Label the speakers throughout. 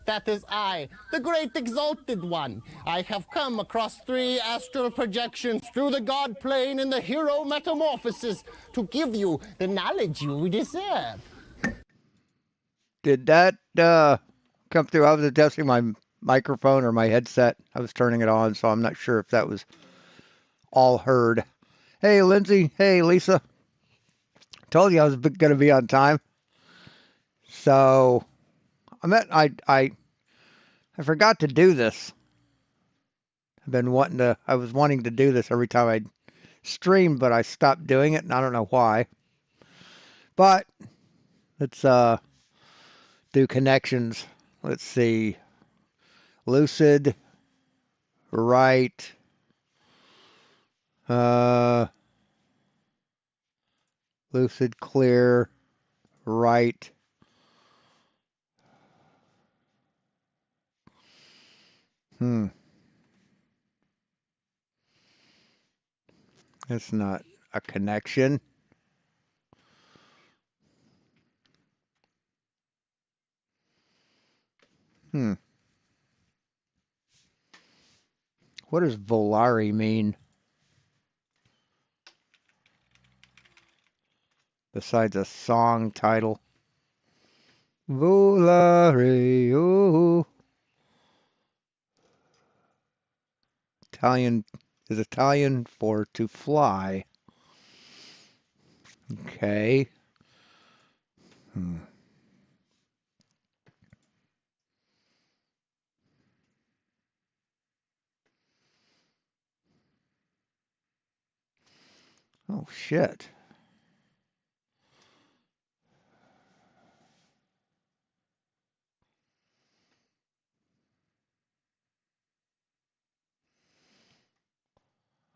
Speaker 1: That is I, the great exalted one. I have come across 3 astral projections through the god plane and the hero metamorphosis to give you the knowledge you deserve.
Speaker 2: Did that come through? I was adjusting my microphone or my headset. I was turning it on, so I'm not sure if that was all heard. Hey, Lindsay. Hey, Lisa. Told you I was going to be on time. So I forgot to do this. I was wanting to do this every time I streamed, but I stopped doing it, and I don't know why. But let's do connections. Let's see. Lucid, right. Uh, lucid, clear, right. Hmm. That's not a connection. Hmm. What does Volari mean? Besides a song title. Volare, oh. Italian is Italian for to fly. Okay. Hmm. Oh shit.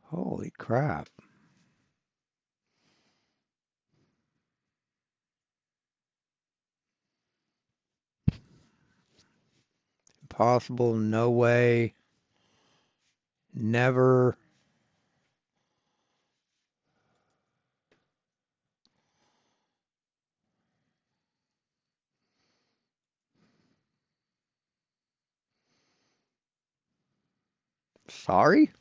Speaker 2: Holy crap. Impossible, no way, never. Sorry?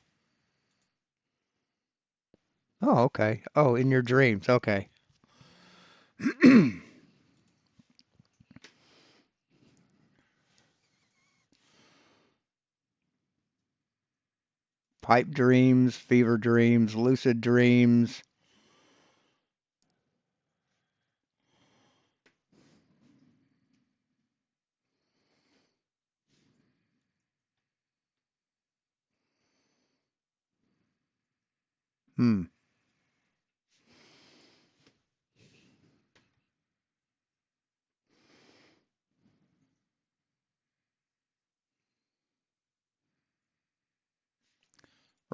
Speaker 2: Oh, okay. Oh, in your dreams. Okay. Pipe dreams, fever dreams, lucid dreams. Hmm.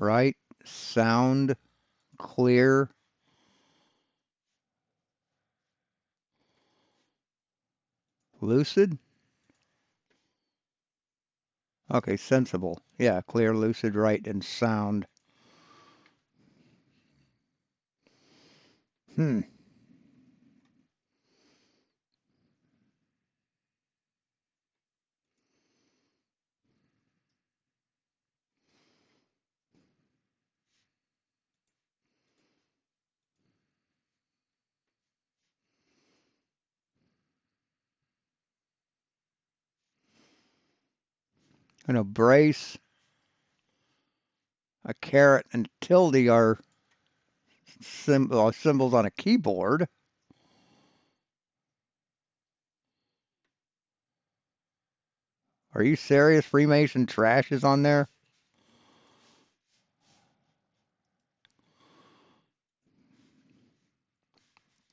Speaker 2: Right. Sound clear. Lucid? Okay, sensible. Yeah, clear, lucid, right, and sound. Hmm. I know brace, a caret, and tilde are symbols on a keyboard. Are you serious? Freemason trash is on there?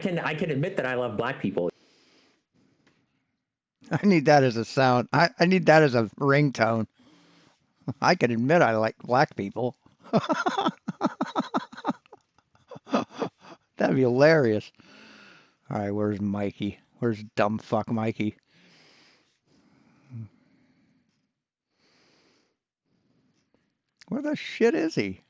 Speaker 3: I can admit that I love black people.
Speaker 2: I need that as a sound. I need that as a ringtone. I can admit I like black people. That'd be hilarious. All right, where's Mikey? Where's dumb fuck Mikey? Where the shit is he?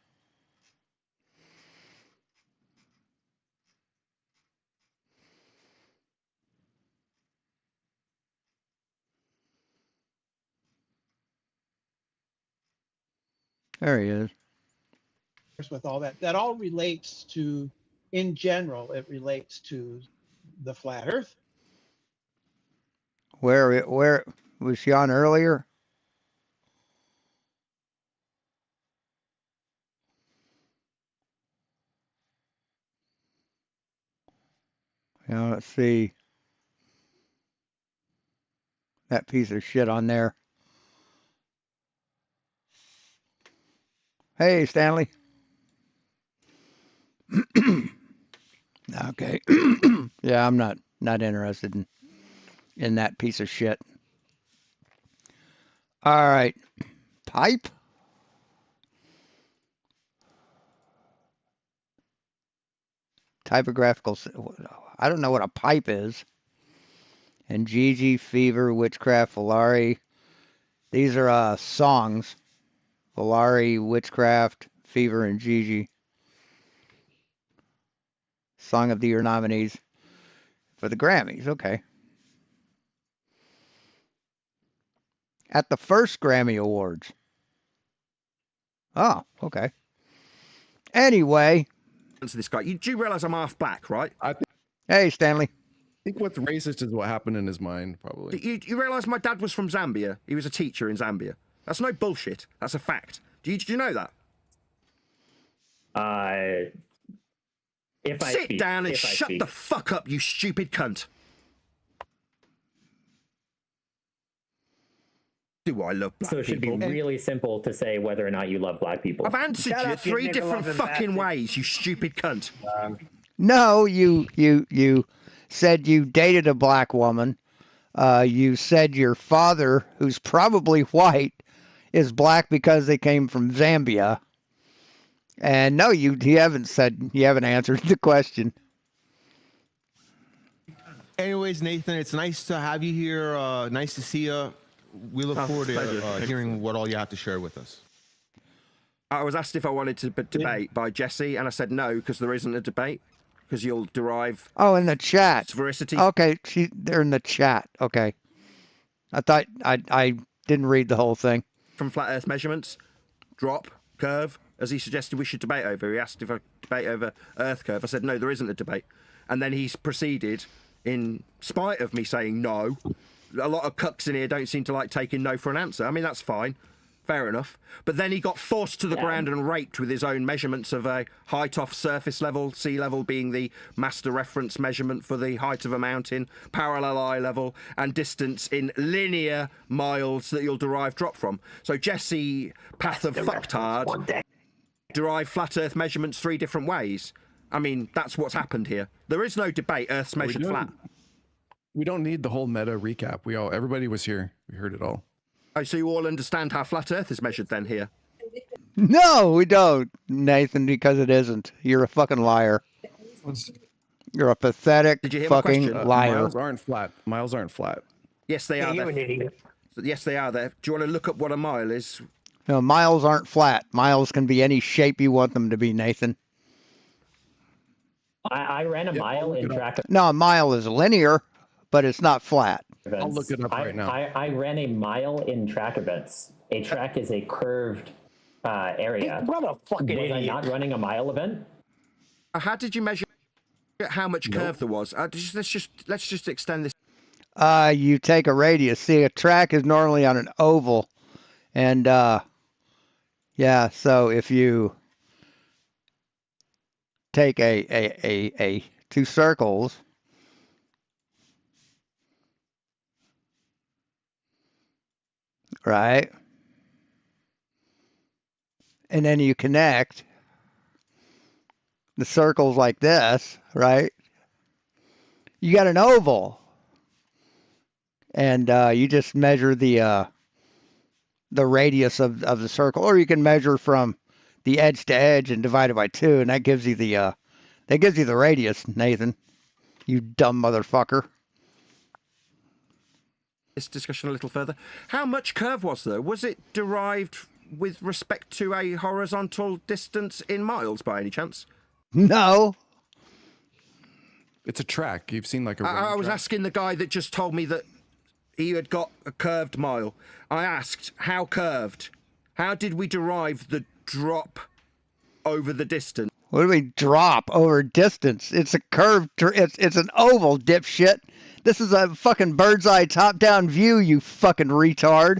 Speaker 2: There he is.
Speaker 4: With all that, that all relates to, in general, it relates to the flat Earth.
Speaker 2: Where was she on earlier? Yeah, let's see. That piece of shit on there. Hey, Stanley. Okay. Yeah, I'm not interested in that piece of shit. All right. Pipe? Typographical. I don't know what a pipe is. And Gigi, Fever, Witchcraft, Volari. These are songs. Volari, Witchcraft, Fever, and Gigi. Song of the Year nominees for the Grammys. Okay. At the first Grammy Awards. Oh, okay. Anyway.
Speaker 5: To this guy, you do realize I'm half black, right?
Speaker 2: Hey, Stanley.
Speaker 6: I think what's racist is what happened in his mind, probably.
Speaker 5: You realize my dad was from Zambia? He was a teacher in Zambia. That's no bullshit. That's a fact. Do you know that? Sit down and shut the fuck up, you stupid cunt. Do I love black people?
Speaker 3: So it should be really simple to say whether or not you love black people.
Speaker 5: I've answered you 3 different fucking ways, you stupid cunt.
Speaker 2: No, you said you dated a black woman. You said your father, who's probably white, is black because they came from Zambia. And no, you haven't answered the question.
Speaker 7: Anyways, Nathan, it's nice to have you here. Nice to see you. We look forward to hearing what all you have to share with us.
Speaker 5: I was asked if I wanted to debate by Jesse, and I said no, because there isn't a debate, because you'll derive...
Speaker 2: Oh, in the chat.
Speaker 5: Veracity.
Speaker 2: Okay, they're in the chat. Okay. I thought I didn't read the whole thing.
Speaker 5: From flat Earth measurements, drop, curve, as he suggested we should debate over. He asked if I debate over Earth curve. I said no, there isn't a debate. And then he's proceeded, in spite of me saying no... A lot of cucks in here don't seem to like taking no for an answer. I mean, that's fine. Fair enough. But then he got forced to the ground and raped with his own measurements of a height off surface level, sea level being the master reference measurement for the height of a mountain, parallel eye level, and distance in linear miles that you'll derive drop from. So Jesse, path of fucktard, derive flat Earth measurements 3 different ways. I mean, that's what's happened here. There is no debate. Earth's measured flat.
Speaker 6: We don't need the whole meta recap. Everybody was here. We heard it all.
Speaker 5: Oh, so you all understand how flat Earth is measured then here?
Speaker 2: No, we don't, Nathan, because it isn't. You're a fucking liar. You're a pathetic fucking liar.
Speaker 6: Miles aren't flat. Miles aren't flat.
Speaker 5: Yes, they are. Yes, they are there. Do you want to look up what a mile is?
Speaker 2: No, miles aren't flat. Miles can be any shape you want them to be, Nathan.
Speaker 3: I ran a mile in track.
Speaker 2: No, a mile is linear, but it's not flat.
Speaker 3: Events.
Speaker 6: I'll look it up right now.
Speaker 3: I ran a mile in track events. A track is a curved area.
Speaker 1: What a fucking
Speaker 3: Was I
Speaker 1: idiot.
Speaker 3: not running a mile event?
Speaker 5: How did you measure how much curve there was? Let's just extend this.
Speaker 2: You take a radius. See, a track is normally on an oval, and yeah. So if you take a 2 circles. Right? And then you connect the circles like this, right? You got an oval. And you just measure the radius of the circle, or you can measure from the edge to edge and divide it by 2, and that gives you the radius, Nathan. You dumb motherfucker.
Speaker 5: This discussion a little further. How much curve was there? Was it derived with respect to a horizontal distance in miles by any chance?
Speaker 2: No.
Speaker 6: It's a track. You've seen like a.
Speaker 5: I was asking the guy that just told me that he had got a curved mile. I asked, how curved? How did we derive the drop over the distance.
Speaker 2: What do we drop over distance? It's a curved, it's an oval, dipshit. This is a fucking bird's eye top-down view, you fucking retard.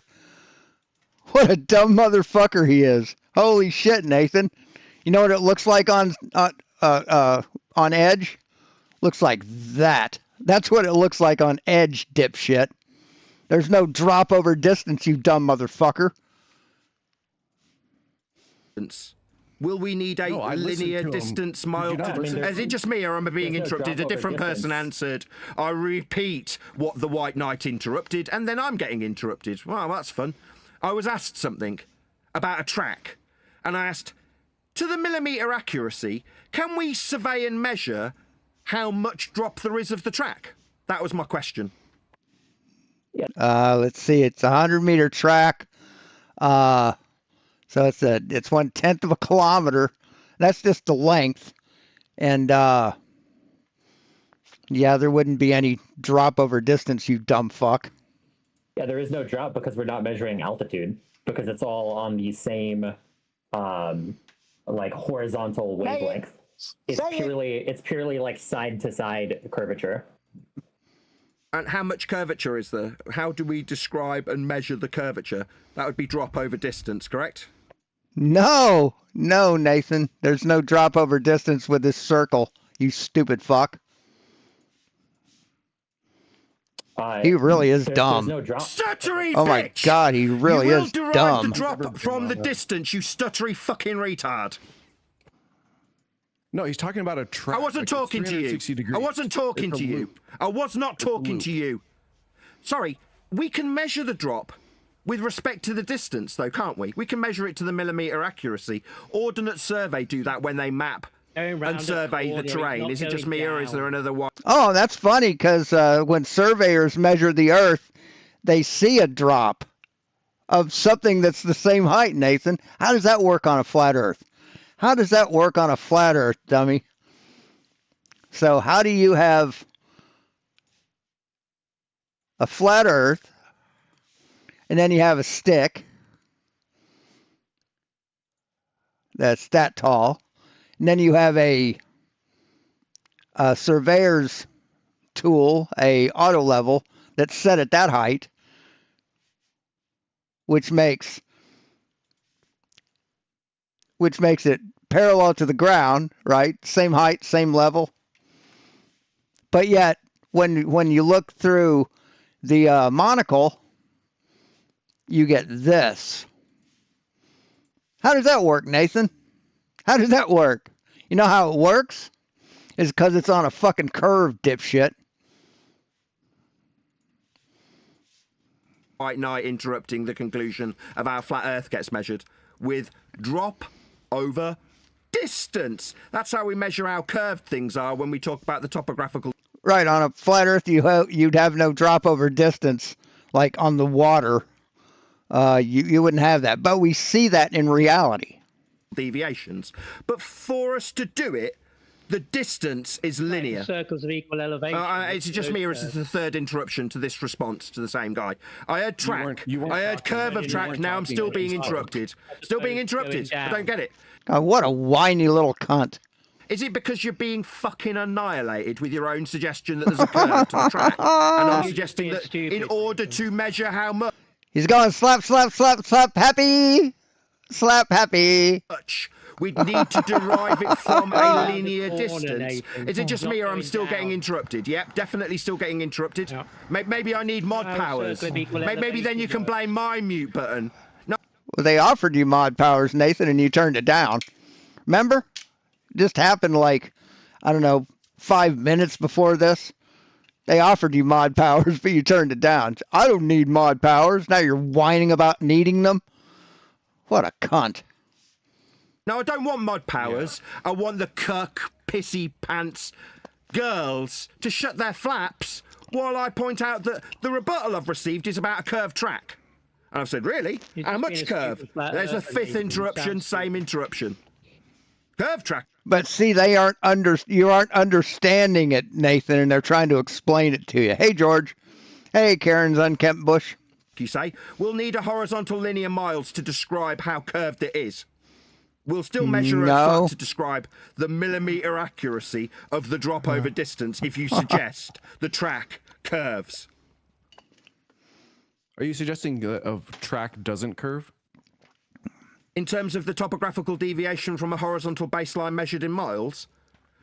Speaker 2: What a dumb motherfucker he is. Holy shit, Nathan. You know what it looks like on Edge? Looks like that. That's what it looks like on Edge, dipshit. There's no drop over distance, you dumb motherfucker.
Speaker 5: Will we need a linear distance mile? Is it just me, or am I being interrupted? A different person answered. I repeat what the White Knight interrupted, and then I'm getting interrupted. Well, that's fun. I was asked something about a track, and I asked, to the millimetre accuracy, can we survey and measure how much drop there is of the track? That was my question.
Speaker 2: Let's see. It's a 100-meter track. So it's 1/10 of a kilometer. That's just the length. And yeah, there wouldn't be any drop over distance, you dumb fuck.
Speaker 3: Yeah, there is no drop because we're not measuring altitude, because it's all on the same like horizontal wavelength. It's purely like side to side curvature.
Speaker 5: And how much curvature is there? How do we describe and measure the curvature? That would be drop over distance, correct?
Speaker 2: No, Nathan. There's no drop over distance with this circle, you stupid fuck. He really is dumb.
Speaker 3: There's no drop.
Speaker 5: Stuttery
Speaker 2: Oh my
Speaker 5: bitch!
Speaker 2: god, he really
Speaker 5: you will
Speaker 2: is
Speaker 5: derive
Speaker 2: dumb.
Speaker 5: the drop from the distance, you stuttery fucking retard.
Speaker 6: No, he's talking about a track.
Speaker 5: I wasn't talking to you. I wasn't talking to you. I was not talking to you. Sorry, we can measure the drop with respect to the distance, though, can't we? We can measure it to the millimetre accuracy. Ordnance Survey do that when they map and survey the terrain. Is it just me, or is there another one?
Speaker 2: Oh, that's funny, because when surveyors measure the Earth, they see a drop of something that's the same height, Nathan. How does that work on a flat Earth? How does that work on a flat Earth, dummy? So how do you have a flat Earth, and then you have a stick that's that tall, and then you have a surveyor's tool, a auto level, that's set at that height, which makes it parallel to the ground, right? Same height, same level. But yet, when you look through the monocle, you get this. How does that work, Nathan? How does that work? You know how it works? It's because it's on a fucking curve, dipshit.
Speaker 5: White Knight interrupting the conclusion of how flat Earth gets measured with drop over distance. That's how we measure how curved things are when we talk about the topographical.
Speaker 2: Right, on a flat Earth, you'd have no drop over distance, like on the water. You wouldn't have that, but we see that in reality.
Speaker 5: Deviations, but for us to do it, the distance is linear.
Speaker 8: Circles of equal elevation.
Speaker 5: It's just me, or is this the third interruption to this response to the same guy? I heard track. I heard curve of track. Now I'm still being interrupted. Still being interrupted. I don't get it.
Speaker 2: God, what a whiny little cunt.
Speaker 5: Is it because you're being fucking annihilated with your own suggestion that there's a curve to the track? And I'm suggesting that in order to measure how much...
Speaker 2: He's going slap, slap, slap, slap, happy. Slap, happy.
Speaker 5: We'd need to derive it from a linear distance. Is it just me, or I'm still getting interrupted? Yep, definitely still getting interrupted. Yep. Maybe I need mod powers. Maybe then you can blame my mute button. No.
Speaker 2: Well, they offered you mod powers, Nathan, and you turned it down. Remember? It just happened like, I don't know, 5 minutes before this. They offered you mod powers, but you turned it down. I don't need mod powers. Now you're whining about needing them. What a cunt.
Speaker 5: No, I don't want mod powers. Yeah. I want the cuck, pissy pants girls to shut their flaps while I point out that the rebuttal I've received is about a curved track. And I've said, really? How much curve? There's a fifth interruption, same interruption. Curve track.
Speaker 2: But see, you aren't understanding it, Nathan, and they're trying to explain it to you. Hey, George. Hey, Karen's unkempt bush.
Speaker 5: You say, we'll need a horizontal linear miles to describe how curved it is. We'll still measure Earth
Speaker 2: No.
Speaker 5: flat to describe the millimeter accuracy of the drop over distance if you suggest the track curves.
Speaker 6: Are you suggesting a track doesn't curve?
Speaker 5: In terms of the topographical deviation from a horizontal baseline measured in miles?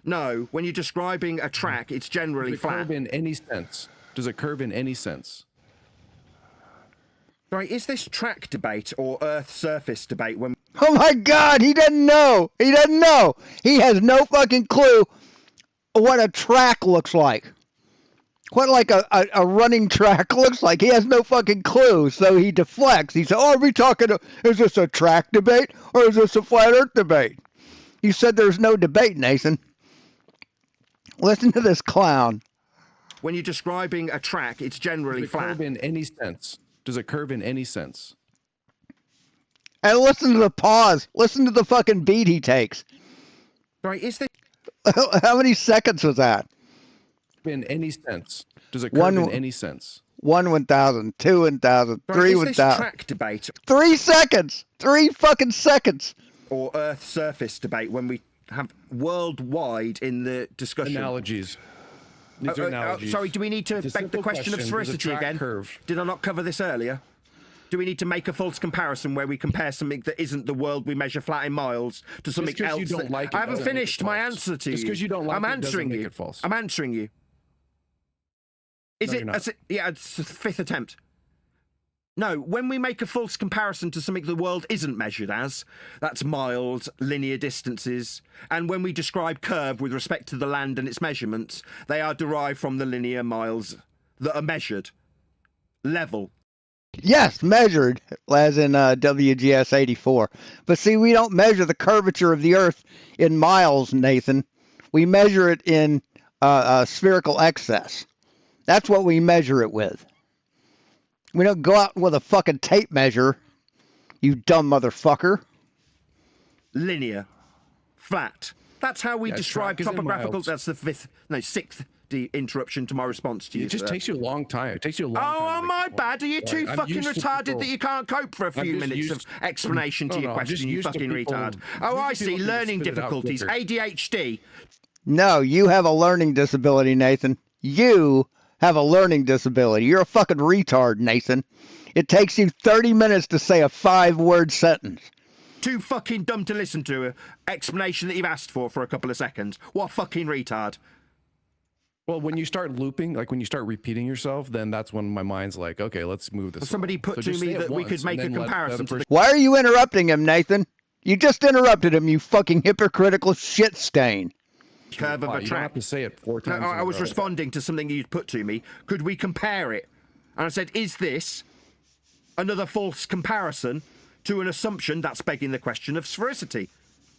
Speaker 5: No, when you're describing a track, it's generally
Speaker 6: Does it
Speaker 5: flat.
Speaker 6: curve in any sense? Does it curve in any sense?
Speaker 5: Sorry, is this track debate or Earth surface debate when
Speaker 2: Oh my God, he doesn't know. He doesn't know. He has no fucking clue what a track looks like. What like a running track looks like. He has no fucking clue, so he deflects. He said, "Oh, are we talking? Is this a track debate or is this a flat Earth debate?" You said there's no debate, Nathan. Listen to this clown.
Speaker 5: when you're describing a track, it's generally
Speaker 6: Does it
Speaker 5: flat?
Speaker 6: curve in any sense? Does it curve in any sense?
Speaker 2: And listen to the pause. Listen to the fucking beat he takes.
Speaker 5: Sorry, is this
Speaker 2: How many seconds was that?
Speaker 6: In any sense? Does it curve in any sense?
Speaker 2: 1 1,000, 2 1,000,
Speaker 5: sorry,
Speaker 2: 3
Speaker 5: is this
Speaker 2: 1,000.
Speaker 5: track debate
Speaker 2: 3 seconds. 3 fucking seconds.
Speaker 5: or Earth surface debate when we have worldwide in the discussion?
Speaker 6: Analogies. These are analogies.
Speaker 5: Sorry, do we need to
Speaker 6: It's a
Speaker 5: beg the
Speaker 6: simple
Speaker 5: question of
Speaker 6: question. Does a
Speaker 5: sphericity
Speaker 6: track
Speaker 5: again?
Speaker 6: curve?
Speaker 5: Did I not cover this earlier? Do we need to make a false comparison where we compare something that isn't the world we measure flat in miles to something
Speaker 6: 'cause
Speaker 5: else?
Speaker 6: you don't like it
Speaker 5: I haven't
Speaker 6: doesn't make it
Speaker 5: finished my
Speaker 6: false.
Speaker 5: answer to you.
Speaker 6: Just 'cause you don't like
Speaker 5: I'm
Speaker 6: it doesn't
Speaker 5: answering
Speaker 6: make
Speaker 5: you.
Speaker 6: it false.
Speaker 5: I'm answering you. Is
Speaker 6: No,
Speaker 5: it?
Speaker 6: you're not.
Speaker 5: Yeah, it's the fifth attempt. No, when we make a false comparison to something the world isn't measured as, that's miles, linear distances, and when we describe curve with respect to the land and its measurements, they are derived from the linear miles that are measured. Level.
Speaker 2: Yes, measured, as in WGS 84. But see, we don't measure the curvature of the Earth in miles, Nathan. We measure it in spherical excess. That's what we measure it with. We don't go out with a fucking tape measure, you dumb motherfucker.
Speaker 5: Linear. Flat. That's how we
Speaker 6: Yeah,
Speaker 5: describe
Speaker 6: track is in
Speaker 5: topographical.
Speaker 6: miles.
Speaker 5: That's the sixth interruption to my response to you.
Speaker 6: It just
Speaker 5: sir.
Speaker 6: takes you a long time. It takes you a long time.
Speaker 5: Oh,
Speaker 6: to make
Speaker 5: my
Speaker 6: a point.
Speaker 5: bad. Are you
Speaker 6: Sorry,
Speaker 5: too
Speaker 6: I'm
Speaker 5: fucking
Speaker 6: used to
Speaker 5: retarded
Speaker 6: people-
Speaker 5: that you can't cope for a few
Speaker 6: just
Speaker 5: minutes of
Speaker 6: used-
Speaker 5: explanation to
Speaker 6: No,
Speaker 5: your
Speaker 6: no, I'm just
Speaker 5: question, you
Speaker 6: used to
Speaker 5: fucking
Speaker 6: people-
Speaker 5: retard?
Speaker 6: used
Speaker 5: Oh,
Speaker 6: to
Speaker 5: I
Speaker 6: people
Speaker 5: see.
Speaker 6: who can
Speaker 5: Learning
Speaker 6: spit it out
Speaker 5: difficulties.
Speaker 6: quicker.
Speaker 5: ADHD.
Speaker 2: No, you have a learning disability, Nathan. You have a learning disability. You're a fucking retard, Nathan. It takes you 30 minutes to say a 5-word sentence.
Speaker 5: Too fucking dumb to listen to an explanation that you've asked for a couple of seconds. What fucking retard.
Speaker 6: Well, when you start looping, like when you start repeating yourself, then that's when my mind's like, okay, let's move this.
Speaker 5: Somebody
Speaker 6: along.
Speaker 5: put
Speaker 6: So
Speaker 5: to
Speaker 6: just
Speaker 5: me
Speaker 6: say it
Speaker 5: that we
Speaker 6: once
Speaker 5: could make
Speaker 6: and
Speaker 5: a
Speaker 6: then let
Speaker 5: comparison to the
Speaker 2: Why are you interrupting him, Nathan? You just interrupted him, you fucking hypocritical shit stain.
Speaker 5: curve of
Speaker 6: reply.
Speaker 5: a
Speaker 6: You don't have
Speaker 5: track.
Speaker 6: to say it 4
Speaker 5: No,
Speaker 6: times. in
Speaker 5: I
Speaker 6: a
Speaker 5: was
Speaker 6: row.
Speaker 5: responding to something you'd put to me. Could we compare it? And I said, is this another false comparison to an assumption that's begging the question of sphericity?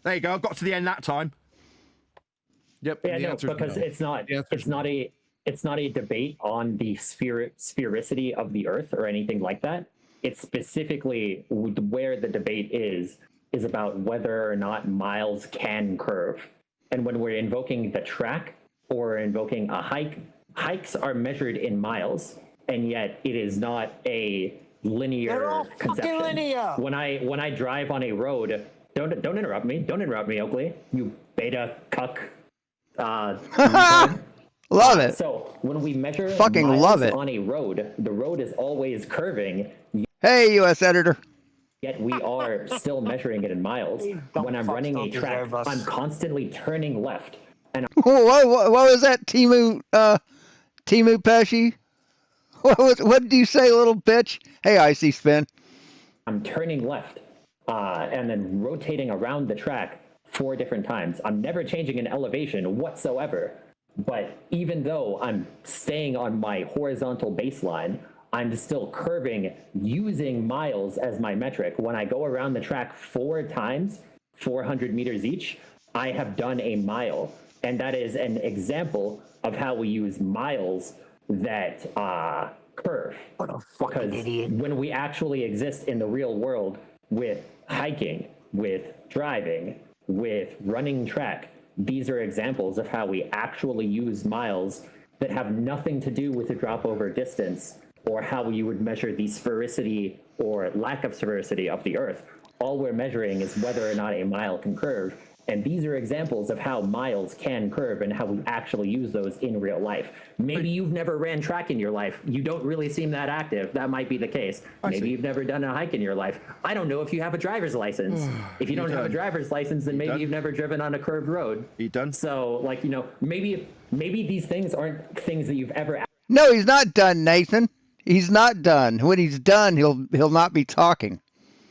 Speaker 5: There you go. I got to the end that time.
Speaker 6: Yep.
Speaker 3: Yeah,
Speaker 6: the
Speaker 3: no,
Speaker 6: answer's
Speaker 3: because
Speaker 6: no.
Speaker 3: it's not
Speaker 6: The answer's
Speaker 3: it's not a debate on the sphericity of the Earth or anything like that. It's specifically where the debate is about whether or not miles can curve. And when we're invoking the track or invoking a hike, hikes are measured in miles, and yet it is not a linear
Speaker 8: They're all
Speaker 3: conception.
Speaker 8: fucking linear.
Speaker 3: When I drive on a road, don't interrupt me. Don't interrupt me, Oakley. You beta cuck. Retard.
Speaker 2: Love it.
Speaker 3: So when we measure
Speaker 2: Fucking
Speaker 3: miles
Speaker 2: love it.
Speaker 3: on a road, the road is always curving,
Speaker 2: Hey, U.S. Editor.
Speaker 3: yet we are still measuring it in miles.
Speaker 8: dumb
Speaker 3: When I'm
Speaker 8: fucks
Speaker 3: running a
Speaker 8: don't
Speaker 3: track,
Speaker 8: deserve us.
Speaker 3: I'm constantly turning left, and
Speaker 2: What was that, Timu Pesci? What did you say, little bitch? Hey, Icy Spin.
Speaker 3: I'm turning left, and then rotating around the track 4 different times. I'm never changing an elevation whatsoever. But even though I'm staying on my horizontal baseline, I'm still curving using miles as my metric. When I go around the track 4 times, 400 meters each, I have done a mile. And that is an example of how we use miles that curve.
Speaker 8: What a fucking
Speaker 3: Because
Speaker 8: idiot.
Speaker 3: when we actually exist in the real world with hiking, with driving, with running track, these are examples of how we actually use miles that have nothing to do with the drop over distance or how you would measure the sphericity or lack of sphericity of the Earth. all we're measuring is whether or not a mile can curve. And these are examples of how miles can curve and how we actually use those in real life. Maybe you've never ran track in your life. You don't really seem that active. That might be the case. Maybe you've never done a hike in your life. I don't know if you have a driver's license. If you don't have a driver's license, then maybe you've never driven on a curved road.
Speaker 5: You done?
Speaker 3: So, like, you know, maybe these things aren't things that you've ever.
Speaker 2: No, he's not done, Nathan. He's not done. When he's done, he'll not be talking.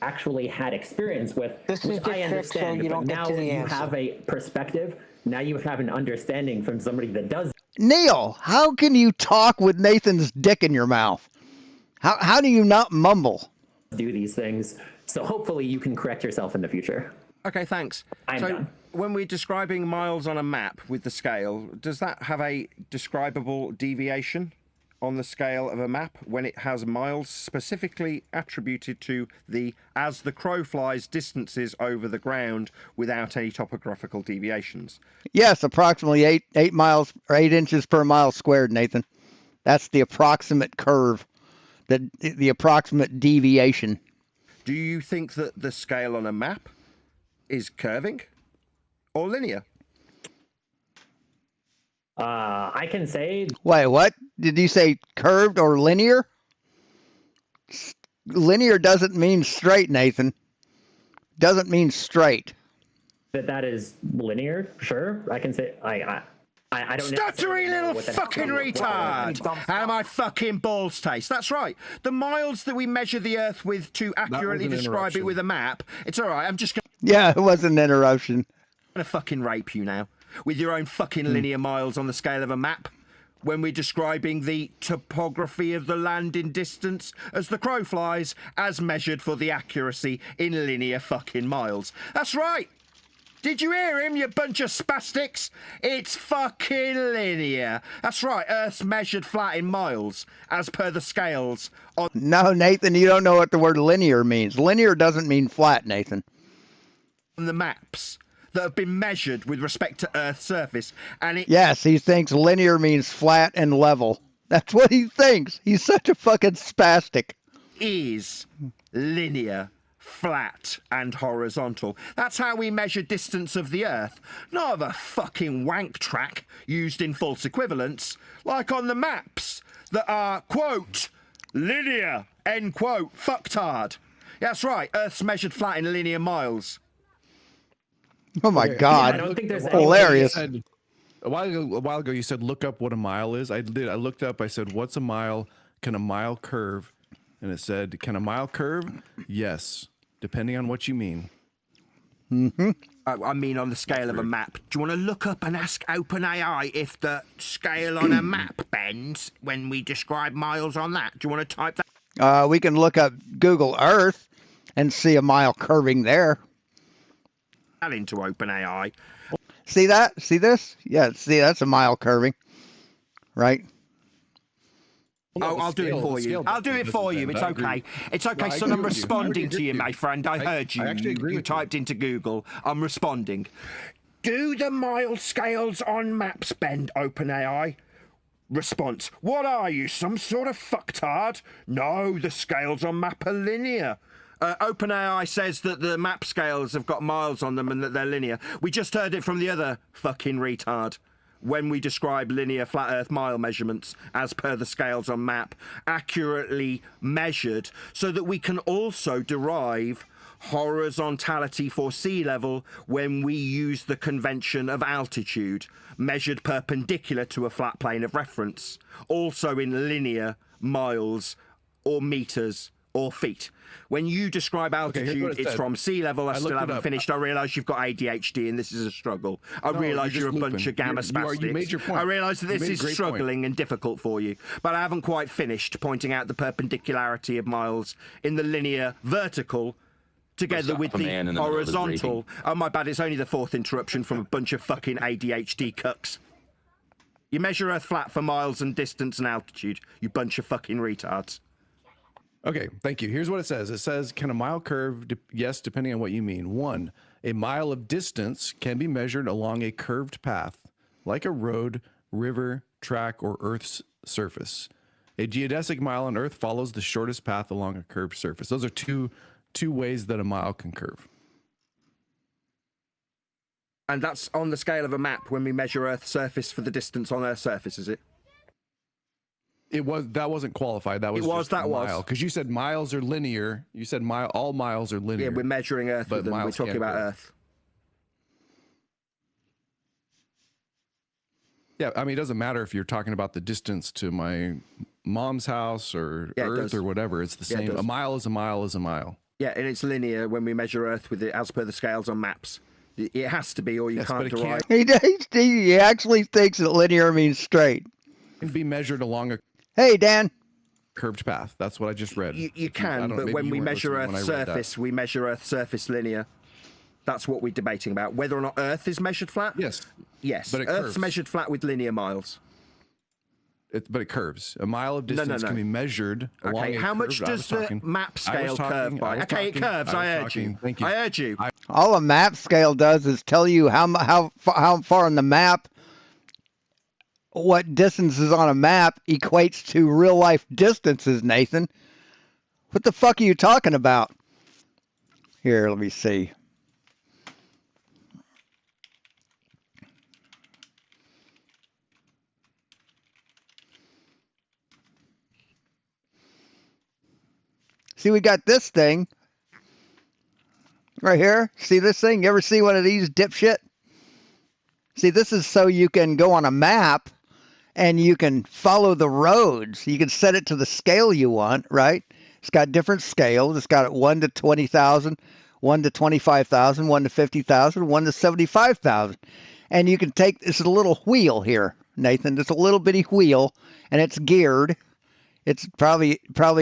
Speaker 3: Actually had experience with,
Speaker 8: This is
Speaker 3: which
Speaker 8: the
Speaker 3: I
Speaker 8: trick, so
Speaker 3: understand,
Speaker 8: you
Speaker 3: but
Speaker 8: don't get
Speaker 3: now
Speaker 8: to the
Speaker 3: you
Speaker 8: answer.
Speaker 3: have a perspective. Now you have an understanding from somebody that does
Speaker 2: Neil, how can you talk with Nathan's dick in your mouth? How do you not mumble?
Speaker 3: do these things. So hopefully you can correct yourself in the future.
Speaker 5: Okay, thanks.
Speaker 3: I'm
Speaker 5: so
Speaker 3: done.
Speaker 5: when we're describing miles on a map with the scale, does that have a describable deviation on the scale of a map when it has miles specifically attributed to the as the crow flies distances over the ground without any topographical deviations?
Speaker 2: Yes, approximately 8 miles or 8 inches per mile squared, Nathan. That's the approximate curve, the approximate deviation.
Speaker 5: Do you think that the scale on a map is curving or linear?
Speaker 3: I can say
Speaker 2: Wait, what? Did you say curved or linear? Linear doesn't mean straight, Nathan. Doesn't mean straight.
Speaker 3: that is linear. Sure, I can say I don't.
Speaker 5: Stuttery
Speaker 3: necessarily know
Speaker 5: little
Speaker 3: what the-
Speaker 5: fucking retard! How my fucking balls taste. That's right. The miles that we measure the Earth with to accurately
Speaker 6: was an
Speaker 5: describe it
Speaker 6: interruption.
Speaker 5: with a map. It's all right. I'm just
Speaker 2: Yeah, it was an interruption.
Speaker 5: gonna fucking rape you now with your own fucking linear miles on the scale of a map when we're describing the topography of the land in distance as the crow flies, as measured for the accuracy in linear fucking miles. That's right. Did you hear him, you bunch of spastics? It's fucking linear. That's right, Earth's measured flat in miles, as per the scales on
Speaker 2: No, Nathan, you don't know what the word linear means. Linear doesn't mean flat, Nathan.
Speaker 5: the maps that have been measured with respect to Earth's surface. And it
Speaker 2: Yes, he thinks linear means flat and level. That's what he thinks. He's such a fucking spastic.
Speaker 5: is linear, flat, and horizontal. That's how we measure distance of the Earth, not of a fucking wank track used in false equivalence, like on the maps that are, quote, linear, end quote, fucktard. That's right, Earth's measured flat in linear miles.
Speaker 2: Oh my
Speaker 6: Okay.
Speaker 2: God.
Speaker 3: I don't think there's any-
Speaker 2: Hilarious.
Speaker 6: A while ago, you said look up what a mile is. I did. I looked up. I said, "What's a mile? Can a mile curve?" And it said, "Can a mile curve?" Yes, depending on what you mean.
Speaker 5: I mean on the scale of a map. Do you want to look up and ask OpenAI if the scale on a map bends when we describe miles on that? Do you want to type that
Speaker 2: We can look up Google Earth and see a mile curving there.
Speaker 5: into OpenAI?
Speaker 2: See that? See this? Yeah, see, that's a mile curving. Right?
Speaker 5: Oh, I'll do it for you. I'll do it for you. It's okay. It's okay, son. I'm responding to you, my friend. I heard you.
Speaker 6: I actually agree
Speaker 5: You
Speaker 6: with you.
Speaker 5: typed into Google. I'm responding. Do the mile scales on maps bend, OpenAI? Response. What are you, some sort of fucktard? No, the scales on map are linear. OpenAI says that the map scales have got miles on them and that they're linear. We just heard it from the other fucking retard. When we describe linear flat Earth mile measurements as per the scales on map, accurately measured, so that we can also derive horizontality for sea level when we use the convention of altitude, measured perpendicular to a flat plane of reference, also in linear miles or meters or feet. When you describe
Speaker 6: here's
Speaker 5: altitude,
Speaker 6: what it
Speaker 5: it's
Speaker 6: said.
Speaker 5: from sea level. I
Speaker 6: I
Speaker 5: still
Speaker 6: looked it
Speaker 5: haven't
Speaker 6: up.
Speaker 5: finished. I realise you've got ADHD and this is a struggle. I
Speaker 6: No,
Speaker 5: realise
Speaker 6: you're
Speaker 5: you're a
Speaker 6: just
Speaker 5: bunch
Speaker 6: looping.
Speaker 5: of gamma
Speaker 6: You made your
Speaker 5: spastics.
Speaker 6: point.
Speaker 5: I realise that
Speaker 6: You
Speaker 5: this
Speaker 6: made a
Speaker 5: is
Speaker 6: great
Speaker 5: struggling and difficult for you, but I haven't quite finished pointing out the perpendicularity of miles in the linear vertical together with
Speaker 9: a
Speaker 5: the
Speaker 9: man in the middle of his
Speaker 5: horizontal. Oh, my bad. It's only the fourth interruption from a bunch of fucking ADHD cucks. You measure Earth flat for miles and distance and altitude, you bunch of fucking retards.
Speaker 6: Okay, thank you. Here's what it says. It says, can a mile curve? Yes, depending on what you mean. 1, a mile of distance can be measured along a curved path, like a road, river, track, or Earth's surface. A geodesic mile on Earth follows the shortest path along a curved surface. Those are two 2 ways that a mile can curve.
Speaker 5: And that's on the scale of a map when we measure Earth's surface for the distance on Earth's surface, is it?
Speaker 6: That wasn't qualified. That was just mile. Because you said miles are linear. You said all miles are linear.
Speaker 5: Yeah, we're measuring Earth with them. We're talking about Earth.
Speaker 6: Yeah, I mean, it doesn't matter if you're talking about the distance to my mom's house or Earth or whatever. It's the same. A mile is a mile is a mile.
Speaker 5: Yeah, and it's linear when we measure Earth with it as per the scales on maps. It has to be, or you can't derive.
Speaker 2: He actually thinks that linear means straight.
Speaker 6: It can be measured along a
Speaker 2: Hey, Dan.
Speaker 6: curved path. That's what I just read.
Speaker 5: You can, but when we measure Earth's surface, we measure Earth's surface linear. That's what we're debating about. Whether or not Earth is measured flat?
Speaker 6: Yes.
Speaker 5: Yes.
Speaker 6: But
Speaker 5: Earth's measured flat with linear miles.
Speaker 6: But it curves. A mile of distance can be measured along a
Speaker 5: how much does the map scale curve by? Okay, it curves. I heard you.
Speaker 6: Thank you.
Speaker 5: I heard you.
Speaker 2: All a map scale does is tell you how far on the map, what distances on a map equates to real life distances, Nathan. What the fuck are you talking about? Here, let me see. See, we got this thing right here. See this thing? You ever see one of these, dipshit? See, this is so you can go on a map and you can follow the roads. You can set it to the scale you want, right? It's got different scales. It's got 1 to 20,000, 1 to 25,000, 1 to 50,000, 1 to 75,000. And you can take, this is a little wheel here, Nathan. It's a little bitty wheel, and it's geared. It's probably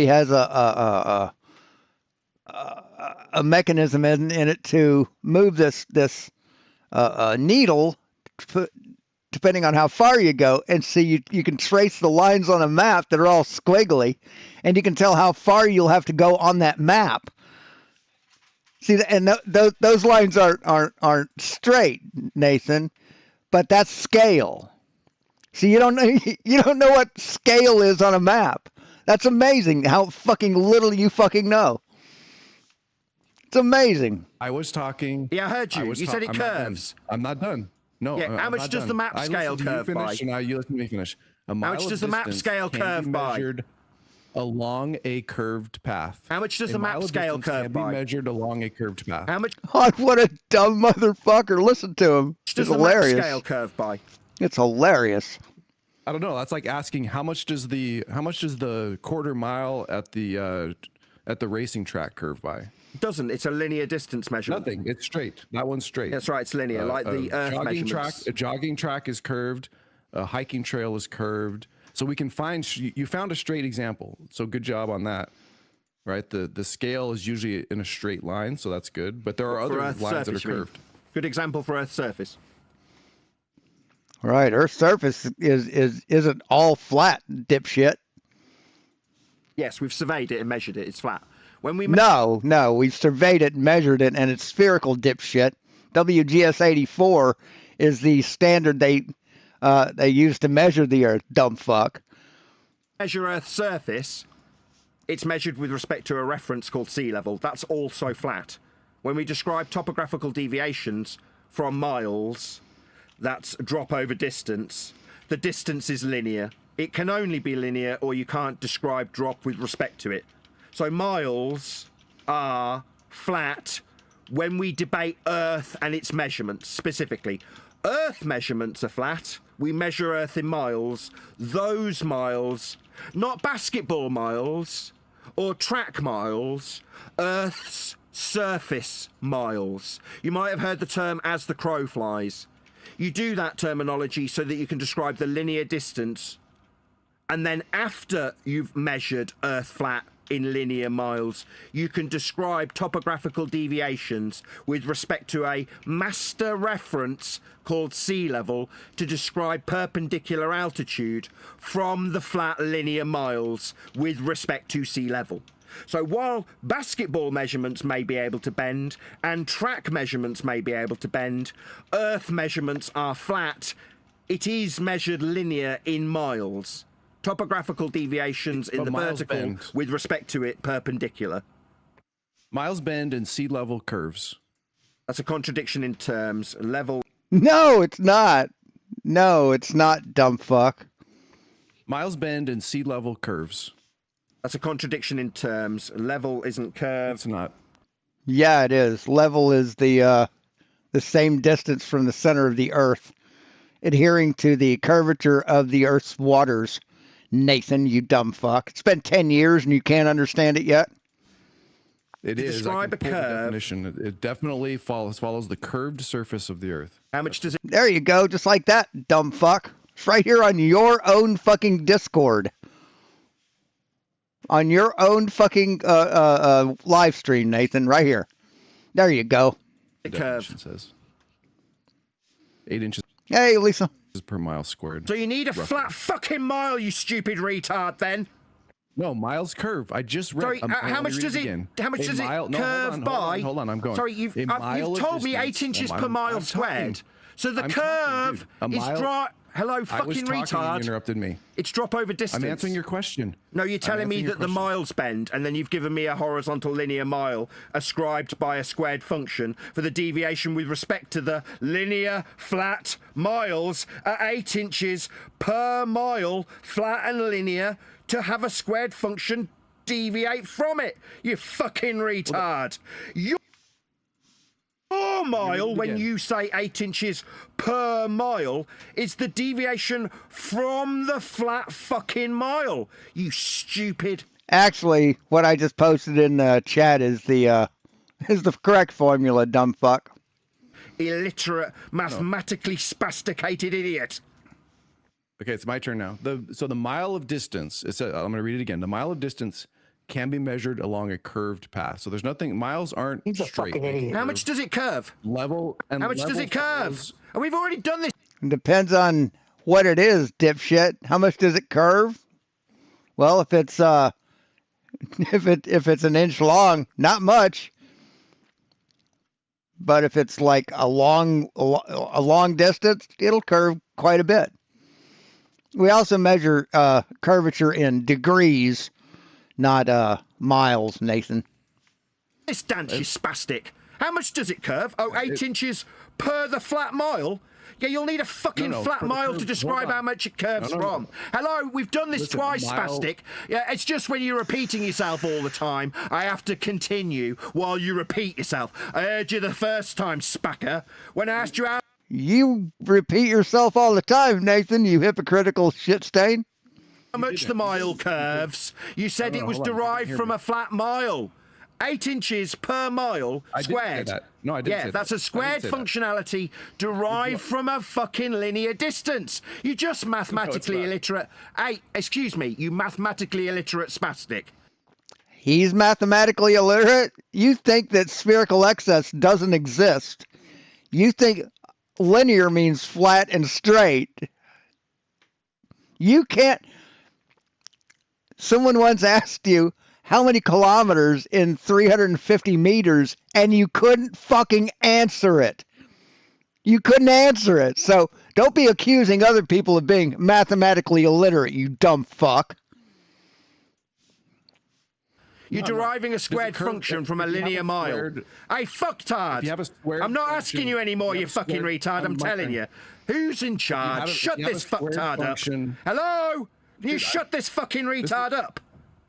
Speaker 2: has a mechanism in it to move this needle, depending on how far you go, and see you can trace the lines on a map that are all squiggly, and you can tell how far you'll have to go on that map. See, and those lines aren't straight, Nathan, but that's scale. See, you don't know what scale is on a map. That's amazing how fucking little you fucking know. It's amazing.
Speaker 6: I was talking.
Speaker 5: Yeah, I heard you. You said it curves.
Speaker 6: I'm not done. No.
Speaker 5: Yeah, how much does the map scale curve by?
Speaker 6: Now you listen to me finish.
Speaker 5: How much does the map scale curve by?
Speaker 6: Measured along a curved path.
Speaker 5: How much does the map scale curve by?
Speaker 6: Can be measured along a curved path.
Speaker 5: How much?
Speaker 2: God, what a dumb motherfucker! Listen to him. It's hilarious.
Speaker 5: The map scale curve by?
Speaker 2: It's hilarious.
Speaker 6: I don't know. That's like asking how much does the quarter mile at the racing track curve by?
Speaker 5: It doesn't. It's a linear distance measurement.
Speaker 6: Nothing. It's straight. That one's straight.
Speaker 5: That's right. It's linear, like the Earth measurements.
Speaker 6: A jogging track is curved. A hiking trail is curved. So we can find. You found a straight example. So good job on that. Right. The scale is usually in a straight line, so that's good. But there are other lines that are curved.
Speaker 5: Good example for Earth's surface.
Speaker 2: Right, Earth's surface isn't all flat, dipshit.
Speaker 5: Yes, we've surveyed it and measured it. It's flat. When we
Speaker 2: no, we've surveyed it and measured it, and it's spherical, dipshit. WGS 84 is the standard they use to measure the Earth. Dumb fuck.
Speaker 5: Measure Earth's surface. It's measured with respect to a reference called sea level. That's also flat. When we describe topographical deviations from miles. That's drop over distance. The distance is linear. It can only be linear, or you can't describe drop with respect to it. So miles are flat when we debate Earth and its measurements specifically. Earth measurements are flat. We measure Earth in miles. Those miles, not basketball miles or track miles, Earth's surface miles. You might have heard the term as the crow flies. You do that terminology so that you can describe the linear distance, and then after you've measured Earth flat in linear miles, you can describe topographical deviations with respect to a master reference called sea level to describe perpendicular altitude from the flat linear miles with respect to sea level. So while basketball measurements may be able to bend and track measurements may be able to bend, Earth measurements are flat. It is measured linear in miles. Topographical deviations in the vertical with respect to it perpendicular.
Speaker 6: Miles bend and sea level curves.
Speaker 5: That's a contradiction in terms. Level.
Speaker 2: No, it's not. No, it's not, dumb fuck.
Speaker 6: Miles bend and sea level curves.
Speaker 5: That's a contradiction in terms. Level isn't curved.
Speaker 6: It's not.
Speaker 2: Yeah, it is. Level is the same distance from the center of the Earth, adhering to the curvature of the Earth's waters. Nathan, you dumb fuck. It's been 10 years and you can't understand it yet?
Speaker 6: It
Speaker 5: To
Speaker 6: is.
Speaker 5: describe
Speaker 6: I can
Speaker 5: a
Speaker 6: pull the
Speaker 5: curve-
Speaker 6: definition. It definitely follows the curved surface of the Earth.
Speaker 5: How much does it?
Speaker 2: There you go, just like that, dumb fuck. It's right here on your own fucking Discord. On your own fucking live stream, Nathan, right here. There you go.
Speaker 6: The
Speaker 5: Curve.
Speaker 6: definition says 8 inches
Speaker 2: Hey, Lisa.
Speaker 6: per mile squared.
Speaker 5: So you need a flat fucking mile, you stupid retard. Then.
Speaker 6: No, miles curve. I just read.
Speaker 5: Sorry,
Speaker 6: let
Speaker 5: how
Speaker 6: me
Speaker 5: much
Speaker 6: read
Speaker 5: does it?
Speaker 6: again.
Speaker 5: How much
Speaker 6: A
Speaker 5: does it
Speaker 6: mile- no,
Speaker 5: curve by?
Speaker 6: Hold on, I'm going.
Speaker 5: Sorry, you've
Speaker 6: A mile
Speaker 5: you've
Speaker 6: of
Speaker 5: told me
Speaker 6: distance.
Speaker 5: 8 inches
Speaker 6: I'm-
Speaker 5: per mile
Speaker 6: I'm
Speaker 5: squared.
Speaker 6: talking.
Speaker 5: So the
Speaker 6: I'm talking,
Speaker 5: curve
Speaker 6: dude. A
Speaker 5: is
Speaker 6: mile-
Speaker 5: dry. Hello,
Speaker 6: I was
Speaker 5: fucking
Speaker 6: talking and you
Speaker 5: retard.
Speaker 6: interrupted me.
Speaker 5: It's drop over distance.
Speaker 6: I'm answering your question.
Speaker 5: No, you're telling me
Speaker 6: answering your
Speaker 5: that the
Speaker 6: question.
Speaker 5: miles bend, and then you've given me a horizontal linear mile ascribed by a squared function for the deviation with respect to the linear flat miles at 8 inches per mile, flat and linear, to have a squared function deviate from it. You fucking retard. Your mile, when
Speaker 6: again.
Speaker 5: you say 8 inches per mile, is the deviation from the flat fucking mile. You stupid.
Speaker 2: Actually, what I just posted in the chat is the correct formula, dumb fuck.
Speaker 5: Illiterate, mathematically spasticated idiot.
Speaker 6: Okay, it's my turn now. So the mile of distance. I'm going to read it again. The mile of distance can be measured along a curved path. So there's nothing. Miles aren't
Speaker 3: He's a
Speaker 6: straight.
Speaker 3: fucking idiot.
Speaker 5: How much does it curve?
Speaker 6: Level and
Speaker 5: How much does
Speaker 6: level
Speaker 5: it curve?
Speaker 6: follows-
Speaker 5: And we've already done this.
Speaker 2: It depends on what it is, dipshit. How much does it curve? Well, if it's if it's an inch long, not much. But if it's like a long distance, it'll curve quite a bit. We also measure curvature in degrees, not miles, Nathan.
Speaker 5: This dance, you spastic. How much does it curve? Oh, 8 inches per the flat mile? Yeah, you'll need a fucking
Speaker 6: No,
Speaker 5: flat
Speaker 6: per-
Speaker 5: mile
Speaker 6: per-
Speaker 5: to describe
Speaker 6: hold on.
Speaker 5: how much it curves
Speaker 6: No, no, no.
Speaker 5: from. Hello, we've done this
Speaker 6: Listen,
Speaker 5: twice,
Speaker 6: mile-
Speaker 5: spastic. Yeah, it's just when you're repeating yourself all the time, I have to continue while you repeat yourself. I heard you the first time, spacker, when I asked you how
Speaker 2: You repeat yourself all the time, Nathan, you hypocritical shit stain.
Speaker 5: much the mile curves. You said
Speaker 6: No,
Speaker 5: it
Speaker 6: no,
Speaker 5: was
Speaker 6: hold on, you didn't
Speaker 5: derived
Speaker 6: hear
Speaker 5: from
Speaker 6: me.
Speaker 5: a flat mile. 8 inches per mile
Speaker 6: I didn't say
Speaker 5: squared.
Speaker 6: that. No, I didn't
Speaker 5: Yeah,
Speaker 6: say
Speaker 5: that's
Speaker 6: that.
Speaker 5: a squared
Speaker 6: I didn't say that.
Speaker 5: functionality derived from a fucking linear distance. You just mathematically
Speaker 6: not.
Speaker 5: illiterate. Hey, excuse me, you mathematically illiterate spastic.
Speaker 2: He's mathematically illiterate. You think that spherical excess doesn't exist. You think linear means flat and straight. You can't. Someone once asked you how many kilometers in 350 meters, and you couldn't fucking answer it. You couldn't answer it. So don't be accusing other people of being mathematically illiterate, you dumb fuck.
Speaker 5: You're deriving a squared
Speaker 6: curve-
Speaker 5: function from a
Speaker 6: if you have
Speaker 5: linear
Speaker 6: a
Speaker 5: mile.
Speaker 6: squared-
Speaker 5: Hey, fucktard.
Speaker 6: If you have a squared
Speaker 5: I'm not
Speaker 6: function-
Speaker 5: asking you anymore,
Speaker 6: if you
Speaker 5: you
Speaker 6: have a
Speaker 5: fucking
Speaker 6: squared-
Speaker 5: retard. I'm
Speaker 6: my
Speaker 5: telling
Speaker 6: turn.
Speaker 5: you. Who's in charge?
Speaker 6: if
Speaker 5: Shut
Speaker 6: you have a
Speaker 5: this
Speaker 6: squared
Speaker 5: fucktard
Speaker 6: function-
Speaker 5: up. Hello? Can you shut this fucking retard up?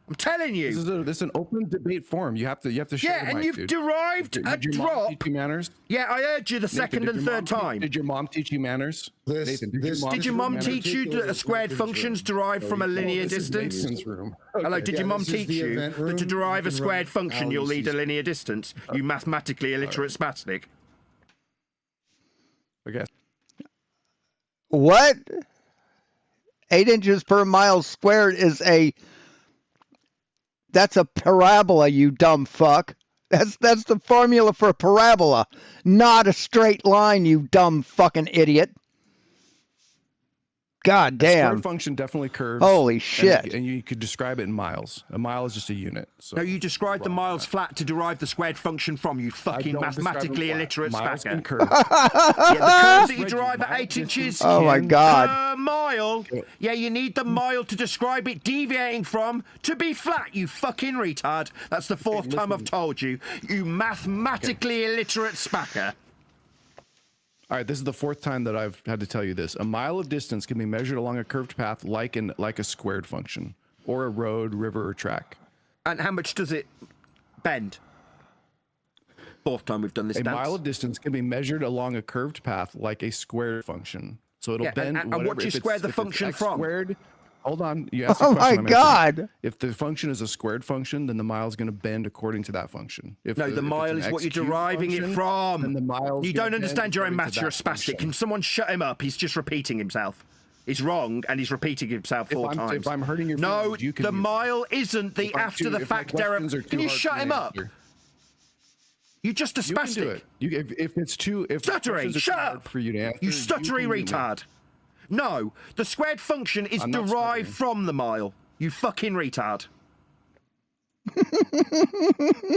Speaker 5: I'm telling you.
Speaker 6: This is an open debate forum. You have to share
Speaker 5: Yeah,
Speaker 6: the
Speaker 5: and
Speaker 6: mic,
Speaker 5: you've
Speaker 6: dude.
Speaker 5: derived
Speaker 6: Did
Speaker 5: a
Speaker 6: your mom
Speaker 5: drop.
Speaker 6: teach you manners?
Speaker 5: Yeah, I heard you the
Speaker 6: Nathan,
Speaker 5: second
Speaker 6: did
Speaker 5: and
Speaker 6: your
Speaker 5: third
Speaker 6: mom
Speaker 5: time.
Speaker 6: Did your mom teach you manners? Nathan,
Speaker 5: Did your mom teach you that squared functions derived from a linear
Speaker 6: This is
Speaker 5: distance?
Speaker 6: Nathan's room.
Speaker 5: Hello, did your mom
Speaker 8: this is
Speaker 5: teach
Speaker 8: the
Speaker 5: you
Speaker 8: event
Speaker 5: that
Speaker 8: room.
Speaker 5: to
Speaker 8: You
Speaker 5: derive a
Speaker 8: can
Speaker 5: squared
Speaker 8: run
Speaker 5: function you'll need a
Speaker 8: Alice's-
Speaker 5: linear distance? You mathematically illiterate spastic.
Speaker 6: Okay.
Speaker 2: What? 8 inches per mile squared is that's a parabola, you dumb fuck. That's the formula for a parabola, not a straight line, you dumb fucking idiot. God damn.
Speaker 6: Squared function definitely curves.
Speaker 2: Holy shit.
Speaker 6: And you could describe it in miles. A mile is just a unit. So
Speaker 5: No, you described the miles flat to derive the squared function from, you fucking mathematically illiterate
Speaker 6: miles
Speaker 5: spacker.
Speaker 6: can curve.
Speaker 5: Yeah, the curves that you derive at 8 inches
Speaker 2: Oh my God.
Speaker 5: per mile. Yeah, you need the mile to describe it deviating from to be flat, you fucking retard. That's the fourth time I've told you. You mathematically illiterate spacker.
Speaker 6: All right, this is the fourth time that I've had to tell you this. A mile of distance can be measured along a curved path like a squared function, or a road, river, or track.
Speaker 5: And how much does it bend? Fourth time we've done this
Speaker 6: A
Speaker 5: dance.
Speaker 6: mile of distance can be measured along a curved path like a squared function. So it'll bend.
Speaker 5: And what do you square the function from?
Speaker 6: Squared, hold on. You asked
Speaker 2: Oh
Speaker 6: a question,
Speaker 2: my
Speaker 6: I'm
Speaker 2: God.
Speaker 6: answering. If the function is a squared function, then the mile is going to bend according to that function. If
Speaker 5: No, the
Speaker 6: if it's
Speaker 5: mile
Speaker 6: an
Speaker 5: is what you're
Speaker 6: x cubed
Speaker 5: deriving it
Speaker 6: function,
Speaker 5: from.
Speaker 6: then the mile's
Speaker 5: You
Speaker 6: gonna
Speaker 5: don't
Speaker 6: bend
Speaker 5: understand your own
Speaker 6: according
Speaker 5: maths.
Speaker 6: to
Speaker 5: You're a
Speaker 6: that
Speaker 5: spastic.
Speaker 6: function.
Speaker 5: Can someone shut him up? He's just repeating himself. He's wrong, and he's repeating himself four times.
Speaker 6: If I'm hurting your
Speaker 5: no,
Speaker 6: feelings, you can
Speaker 5: the
Speaker 6: mute me.
Speaker 5: mile isn't the
Speaker 6: If I'm
Speaker 5: after
Speaker 6: too-
Speaker 5: the
Speaker 6: if my
Speaker 5: fact
Speaker 6: questions
Speaker 5: error.
Speaker 6: are
Speaker 5: Can
Speaker 6: too
Speaker 5: you
Speaker 6: hard
Speaker 5: shut
Speaker 6: for
Speaker 5: him
Speaker 6: me to
Speaker 5: up?
Speaker 6: answer.
Speaker 5: You're just a
Speaker 6: You can do
Speaker 5: spastic.
Speaker 6: it. If it's too, if the
Speaker 5: Stuttering,
Speaker 6: questions are
Speaker 5: shut
Speaker 6: too hard
Speaker 5: up!
Speaker 6: for you to answer,
Speaker 5: You
Speaker 6: can
Speaker 5: stuttery
Speaker 6: mute me.
Speaker 5: retard. No, the squared function is
Speaker 6: I'm not
Speaker 5: derived
Speaker 6: stuttering.
Speaker 5: from the mile. You fucking retard.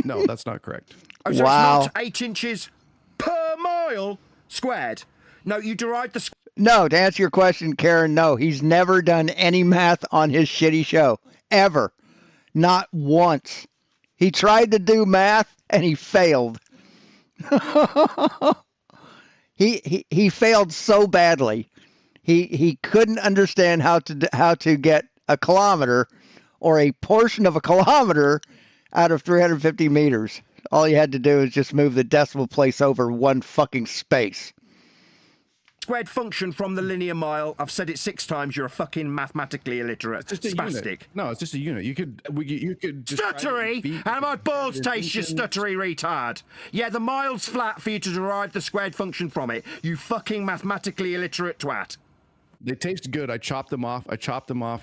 Speaker 6: No, that's not correct.
Speaker 5: Oh, so
Speaker 2: Wow.
Speaker 5: it's not 8 inches per mile squared. No, you derived the
Speaker 2: No, to answer your question, Karen, no. He's never done any math on his shitty show. Ever. Not once. He tried to do math and he failed. he failed so badly. He couldn't understand how to get a kilometer or a portion of a kilometer out of 350 meters. All you had to do is just move the decimal place over one fucking space.
Speaker 5: squared function from the linear mile. I've said it 6 times. You're a fucking mathematically illiterate
Speaker 6: It's just a
Speaker 5: spastic.
Speaker 6: unit. No, it's just a unit. You could describe it in
Speaker 5: Stuttery!
Speaker 6: feet,
Speaker 5: How my
Speaker 6: you could
Speaker 5: balls
Speaker 6: describe it in
Speaker 5: taste, you
Speaker 6: inches.
Speaker 5: stuttery retard. Yeah, the mile's flat for you to derive the squared function from it. You fucking mathematically illiterate twat.
Speaker 6: They taste good. I chopped them off,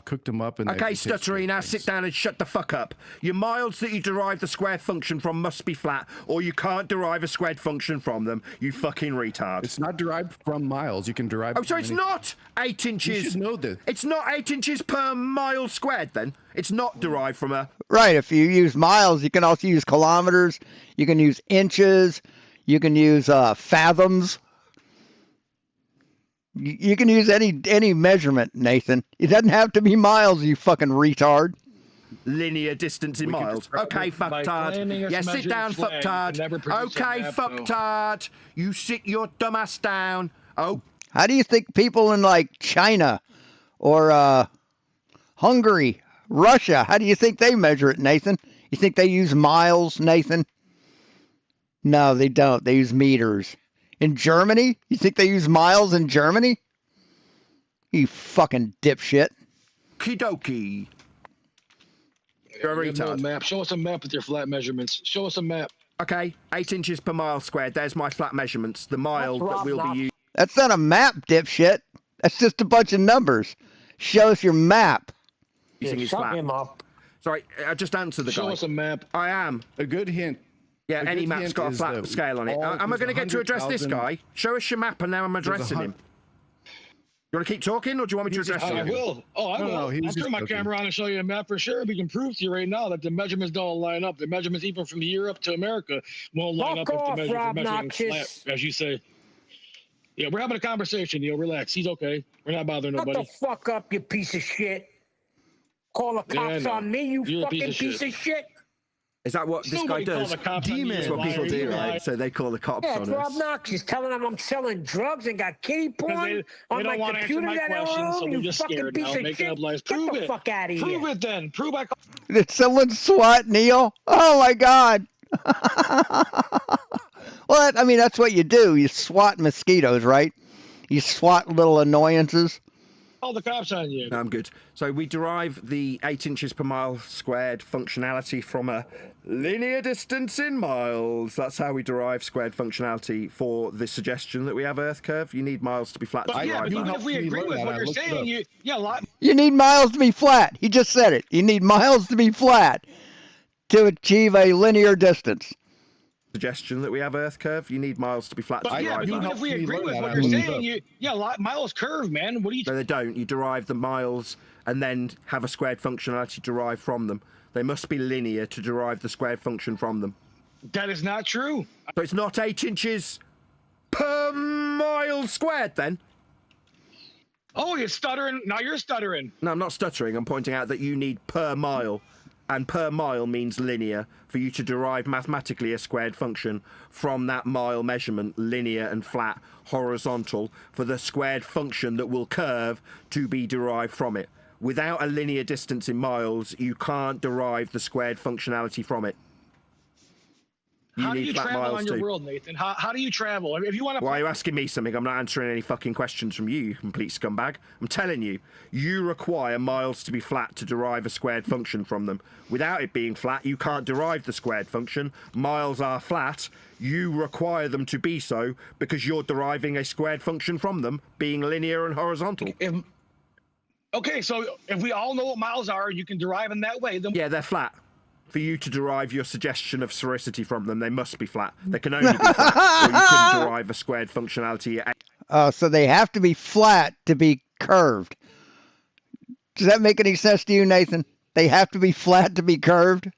Speaker 6: cooked them up, and
Speaker 5: Okay,
Speaker 6: they taste
Speaker 5: stuttery,
Speaker 6: great.
Speaker 5: now
Speaker 6: Thanks.
Speaker 5: sit down and shut the fuck up. Your miles that you derive the squared function from must be flat, or you can't derive a squared function from them, you fucking retard.
Speaker 6: It's not derived from miles. You can derive.
Speaker 5: Oh, so
Speaker 6: from
Speaker 5: it's
Speaker 6: any-
Speaker 5: not 8 inches.
Speaker 6: You should know this.
Speaker 5: It's not 8 inches per mile squared then? It's not derived from a...
Speaker 2: Right. If you use miles, you can also use kilometers. You can use inches. You can use fathoms. You can use any measurement, Nathan. It doesn't have to be miles, you fucking retard.
Speaker 5: linear distance in
Speaker 6: We can
Speaker 5: miles.
Speaker 6: describe
Speaker 5: Okay,
Speaker 8: By claiming
Speaker 5: fucktard.
Speaker 8: it's
Speaker 5: Yeah, sit
Speaker 8: measured
Speaker 5: down,
Speaker 8: slang,
Speaker 5: fucktard.
Speaker 8: you never produce a
Speaker 5: Okay,
Speaker 8: map, though.
Speaker 5: fucktard. You sit your dumbass down. Oh,
Speaker 2: How do you think people in like China or Hungary, Russia, how do you think they measure it, Nathan? You think they use miles, Nathan? No, they don't. They use meters. In Germany? You think they use miles in Germany? You fucking dipshit.
Speaker 5: kidoki. You're a
Speaker 8: We have no
Speaker 5: retard.
Speaker 8: map. Show us a map with your flat measurements. Show us a map.
Speaker 5: Okay, 8 inches per mile squared. There's my flat measurements. The mile that we'll be using.
Speaker 2: That's not a map, dipshit. That's just a bunch of numbers. Show us your map.
Speaker 5: Is flat. Sorry, I just answered the
Speaker 8: Show
Speaker 5: guy.
Speaker 8: us a map.
Speaker 5: I am.
Speaker 6: A good hint.
Speaker 5: Yeah,
Speaker 6: A
Speaker 5: any
Speaker 6: good
Speaker 5: map's
Speaker 6: hint
Speaker 5: got a
Speaker 6: is
Speaker 5: flat
Speaker 6: that
Speaker 5: scale on it.
Speaker 6: all-
Speaker 5: Am I
Speaker 6: there's
Speaker 5: going to get to address this
Speaker 6: 100,000
Speaker 5: guy? Show us your map and now I'm
Speaker 6: There's
Speaker 5: addressing
Speaker 6: 100
Speaker 5: him. You want to keep talking or do you want me to
Speaker 6: He's just
Speaker 5: address
Speaker 8: I
Speaker 5: you?
Speaker 8: will. Oh, I
Speaker 6: No,
Speaker 8: will.
Speaker 6: no, he was
Speaker 8: I'll
Speaker 6: just
Speaker 8: turn my
Speaker 6: joking.
Speaker 8: camera on and show you a map for sure. We can prove to you right now that the measurements don't line up. The measurements, even from Europe to America, won't line up
Speaker 9: Fuck
Speaker 8: if the
Speaker 9: off,
Speaker 8: measuring
Speaker 9: obnoxious.
Speaker 8: flat, as you say. Yeah, we're having a conversation, Neil. Relax. He's okay. We're not bothering
Speaker 9: Shut
Speaker 8: nobody.
Speaker 9: the fuck up, you piece of shit. Call the
Speaker 8: Yeah, I
Speaker 9: cops
Speaker 8: know.
Speaker 9: on me, you
Speaker 8: You're a
Speaker 9: fucking
Speaker 8: piece
Speaker 9: piece
Speaker 8: of
Speaker 9: of shit.
Speaker 5: Is that what this guy
Speaker 8: Nobody call
Speaker 5: does?
Speaker 8: the cops on you,
Speaker 6: Demon.
Speaker 5: That's what people
Speaker 8: liar.
Speaker 5: do,
Speaker 8: You lie.
Speaker 5: right? So they call the cops
Speaker 9: Yeah,
Speaker 5: on
Speaker 9: it's
Speaker 5: us.
Speaker 9: obnoxious. Telling them I'm selling drugs and got kitty
Speaker 8: Because
Speaker 9: porn
Speaker 8: they
Speaker 9: on
Speaker 8: don't
Speaker 9: my
Speaker 8: want to answer
Speaker 9: computer
Speaker 8: my
Speaker 9: that I
Speaker 8: questions, so
Speaker 9: own,
Speaker 8: they're
Speaker 9: you
Speaker 8: just
Speaker 9: fucking
Speaker 8: scared
Speaker 9: piece
Speaker 8: now,
Speaker 9: of
Speaker 8: making
Speaker 9: shit.
Speaker 8: up lies.
Speaker 9: Get
Speaker 8: Prove
Speaker 9: the
Speaker 8: it.
Speaker 9: fuck out of
Speaker 8: Prove
Speaker 9: here.
Speaker 8: it then. Prove I call.
Speaker 2: Did someone swat Neil? Oh my God. Well, that's what you do. You swat mosquitoes, right? You swat little annoyances.
Speaker 8: Call the cops on you.
Speaker 5: No, I'm good. So we derive the 8 inches per mile squared functionality from a linear distance in miles. That's how we derive squared functionality for the suggestion that we have Earth curve. You need miles to be flat.
Speaker 8: But
Speaker 5: to
Speaker 8: yeah,
Speaker 5: derive
Speaker 8: but even
Speaker 5: that.
Speaker 8: if we
Speaker 6: helped me
Speaker 8: agree
Speaker 6: learn
Speaker 8: with
Speaker 6: that.
Speaker 8: what
Speaker 6: I
Speaker 8: you're
Speaker 6: looked it
Speaker 8: saying,
Speaker 6: up.
Speaker 8: a lot.
Speaker 2: You need miles to be flat. He just said it. You need miles to be flat to achieve a linear distance.
Speaker 5: suggestion that we have Earth curve. You need miles to be flat to
Speaker 8: But yeah,
Speaker 5: derive
Speaker 8: even
Speaker 5: that.
Speaker 8: if we
Speaker 6: me
Speaker 8: agree
Speaker 6: learn
Speaker 8: with
Speaker 6: that,
Speaker 8: what
Speaker 6: I
Speaker 8: you're
Speaker 6: looked
Speaker 8: saying, miles curve, man. What are you?
Speaker 5: No, they don't. You derive the miles and then have a squared functionality derived from them. They must be linear to derive the squared function from them.
Speaker 8: That is not true.
Speaker 5: So it's not 8 inches per mile squared then?
Speaker 8: Oh, you're stuttering. Now you're stuttering.
Speaker 5: No, I'm not stuttering. I'm pointing out that you need per mile. And per mile means linear for you to derive mathematically a squared function from that mile measurement, linear and flat, horizontal, for the squared function that will curve to be derived from it. Without a linear distance in miles, you can't derive the squared functionality from it.
Speaker 8: How do
Speaker 5: need
Speaker 8: you
Speaker 5: flat
Speaker 8: travel
Speaker 5: miles
Speaker 8: on your
Speaker 5: too.
Speaker 8: world, Nathan? How do you travel? If you want to.
Speaker 5: Why are you asking me something? I'm not answering any fucking questions from you, you complete scumbag. I'm telling you, you require miles to be flat to derive a squared function from them. Without it being flat, you can't derive the squared function. Miles are flat. You require them to be so because you're deriving a squared function from them, being linear and horizontal.
Speaker 8: Okay, so if we all know what miles are, you can derive them that way. Then
Speaker 5: Yeah, they're flat. For you to derive your suggestion of sphericity from them, they must be flat. They can only be flat, or you couldn't derive a squared functionality.
Speaker 2: So they have to be flat to be curved. Does that make any sense to you, Nathan? They have to be flat to be curved?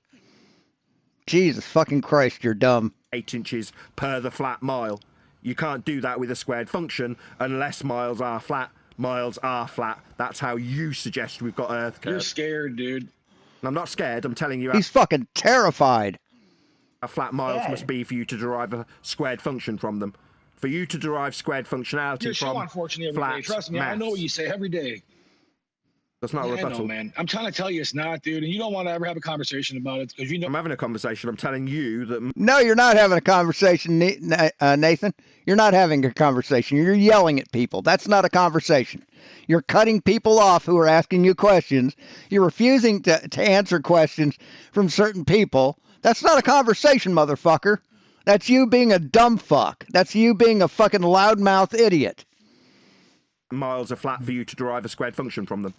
Speaker 2: Jesus fucking Christ, you're dumb.
Speaker 5: 8 inches per the flat mile. You can't do that with a squared function unless miles are flat. Miles are flat. That's how you suggest we've got Earth curve.
Speaker 8: you're scared, dude.
Speaker 5: I'm not scared. I'm telling you
Speaker 2: He's fucking terrified.
Speaker 5: how flat miles must be for you to derive a squared function from them. For you to derive squared functionality
Speaker 8: You're so
Speaker 5: from
Speaker 8: unfortunate every
Speaker 5: flat
Speaker 8: day. Trust me, I know what
Speaker 5: maths.
Speaker 8: you say every day.
Speaker 5: That's not a
Speaker 8: Yeah, I know,
Speaker 5: rebuttal.
Speaker 8: man. I'm trying to tell you it's not, dude, and you don't want to ever have a conversation about it because you know.
Speaker 5: I'm having a conversation. I'm telling you that
Speaker 2: No, you're not having a conversation, Nathan. You're not having a conversation. You're yelling at people. That's not a conversation. You're cutting people off who are asking you questions. You're refusing to answer questions from certain people. That's not a conversation, motherfucker. That's you being a dumb fuck. That's you being a fucking loudmouth idiot.
Speaker 5: miles are flat for you to derive a squared function from them.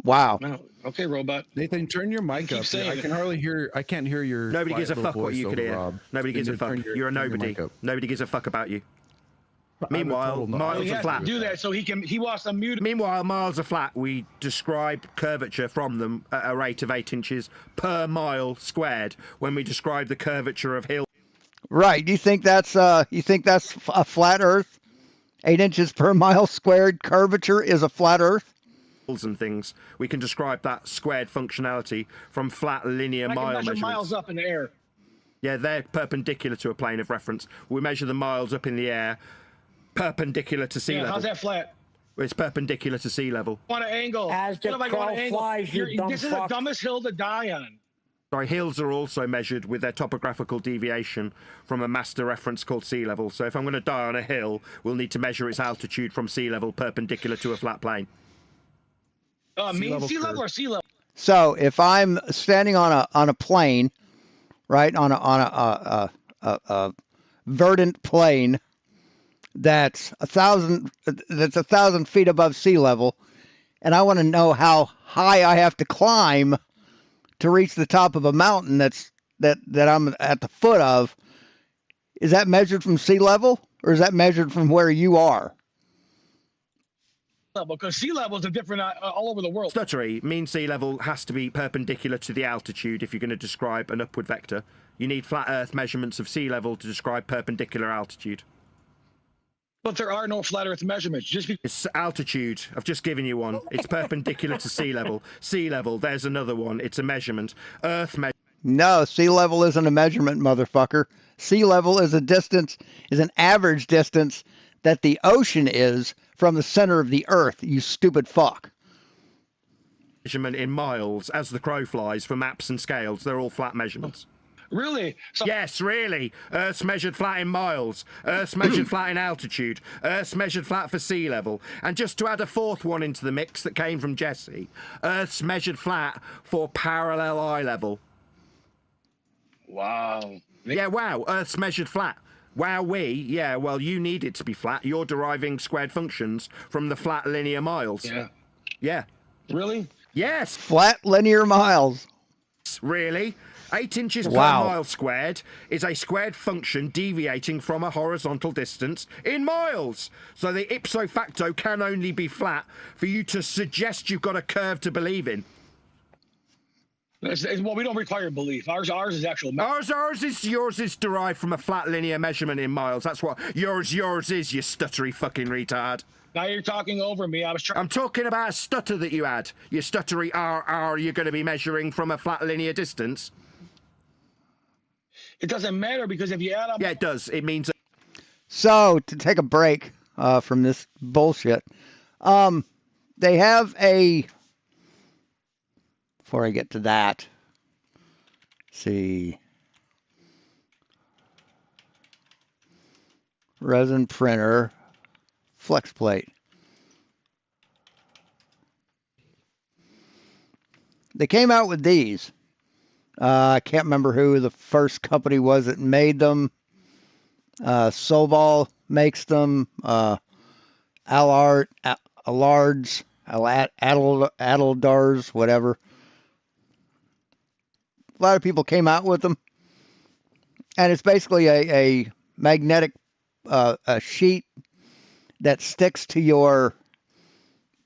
Speaker 2: Wow.
Speaker 8: No. Okay, robot.
Speaker 6: Nathan, turn your mic
Speaker 8: keep
Speaker 6: up.
Speaker 8: saying
Speaker 6: I
Speaker 8: it.
Speaker 6: can hardly hear. I can't hear your.
Speaker 5: Nobody
Speaker 6: quiet
Speaker 5: gives a
Speaker 6: little
Speaker 5: fuck what
Speaker 6: voice
Speaker 5: you could
Speaker 6: over
Speaker 5: hear.
Speaker 6: Rob.
Speaker 5: Nobody gives a
Speaker 6: Turn
Speaker 5: fuck.
Speaker 6: your-
Speaker 5: You're a
Speaker 6: turn your
Speaker 5: nobody.
Speaker 6: mic up.
Speaker 5: Nobody gives a fuck about you.
Speaker 6: I'm a
Speaker 5: Meanwhile,
Speaker 6: total no-
Speaker 5: miles
Speaker 8: He
Speaker 5: are
Speaker 8: has
Speaker 5: flat.
Speaker 8: to do that so he wants to mute.
Speaker 5: Meanwhile, miles are flat. We describe curvature from them at a rate of 8 inches per mile squared when we describe the curvature of hills
Speaker 2: Right. You think that's a flat Earth? 8 inches per mile squared curvature is a flat Earth?
Speaker 5: and things. We can describe that squared functionality from flat linear
Speaker 8: I can
Speaker 5: mile
Speaker 8: measure
Speaker 5: measurements.
Speaker 8: miles up in the air.
Speaker 5: Yeah, they're perpendicular to a plane of reference. We measure the miles up in the air perpendicular to sea
Speaker 8: Yeah,
Speaker 5: level.
Speaker 8: how's that flat?
Speaker 5: It's perpendicular to sea level.
Speaker 8: On an angle.
Speaker 9: As the
Speaker 8: What if I go on an
Speaker 9: crow
Speaker 8: angle?
Speaker 9: flies, you dumb
Speaker 8: This is the
Speaker 9: fuck.
Speaker 8: dumbest hill to die on.
Speaker 5: Sorry, hills are also measured with their topographical deviation from a master reference called sea level. So if I'm going to die on a hill, we'll need to measure its altitude from sea level perpendicular to a flat plane.
Speaker 8: Mean sea level
Speaker 6: curve.
Speaker 8: or sea level?
Speaker 2: So if I'm standing on a plane, right, on a verdant plane that's 1,000 feet above sea level, and I want to know how high I have to climb to reach the top of a mountain that I'm at the foot of, is that measured from sea level or is that measured from where you are?
Speaker 8: Level, because sea levels are different all over the world.
Speaker 5: Stuttery, mean sea level has to be perpendicular to the altitude if you're going to describe an upward vector. You need flat Earth measurements of sea level to describe perpendicular altitude.
Speaker 8: But there are no flat Earth measurements. Just because
Speaker 5: It's altitude. I've just given you one. It's perpendicular to sea level. Sea level, there's another one. It's a measurement. Earth measurement.
Speaker 2: No, sea level isn't a measurement, motherfucker. Sea level is an average distance that the ocean is from the center of the earth, you stupid fuck.
Speaker 5: Measurement in miles as the crow flies for maps and scales. They're all flat measurements.
Speaker 8: really, so
Speaker 5: Yes, really. Earth's measured flat in miles. Earth's measured flat in altitude. Earth's measured flat for sea level. And just to add a fourth one into the mix that came from Jesse, Earth's measured flat for parallel eye level.
Speaker 8: wow.
Speaker 5: Yeah, wow. Earth's measured flat. Wowee. Yeah, well, you need it to be flat. You're deriving squared functions from the flat linear miles.
Speaker 8: Yeah.
Speaker 5: Yeah.
Speaker 8: Really?
Speaker 5: Yes,
Speaker 2: Flat linear miles.
Speaker 5: really. 8 inches
Speaker 2: Wow.
Speaker 5: per mile squared is a squared function deviating from a horizontal distance in miles. So the ipso facto can only be flat for you to suggest you've got a curve to believe in.
Speaker 8: Well, we don't require belief. Ours is actual.
Speaker 5: Yours is derived from a flat linear measurement in miles. That's what yours is, you stuttery fucking retard.
Speaker 8: Now you're talking over me.
Speaker 5: I'm talking about a stutter that you had. Your stuttery you're going to be measuring from a flat linear distance.
Speaker 8: It doesn't matter because if you add up.
Speaker 5: Yeah, it does. It means.
Speaker 2: So to take a break from this bullshit, they have a. Before I get to that, see, resin printer, flex plate. They came out with these. I can't remember who the first company was that made them. Sobol makes them. Alards, Adeldars, whatever. A lot of people came out with them. And it's basically a magnetic a sheet that sticks to your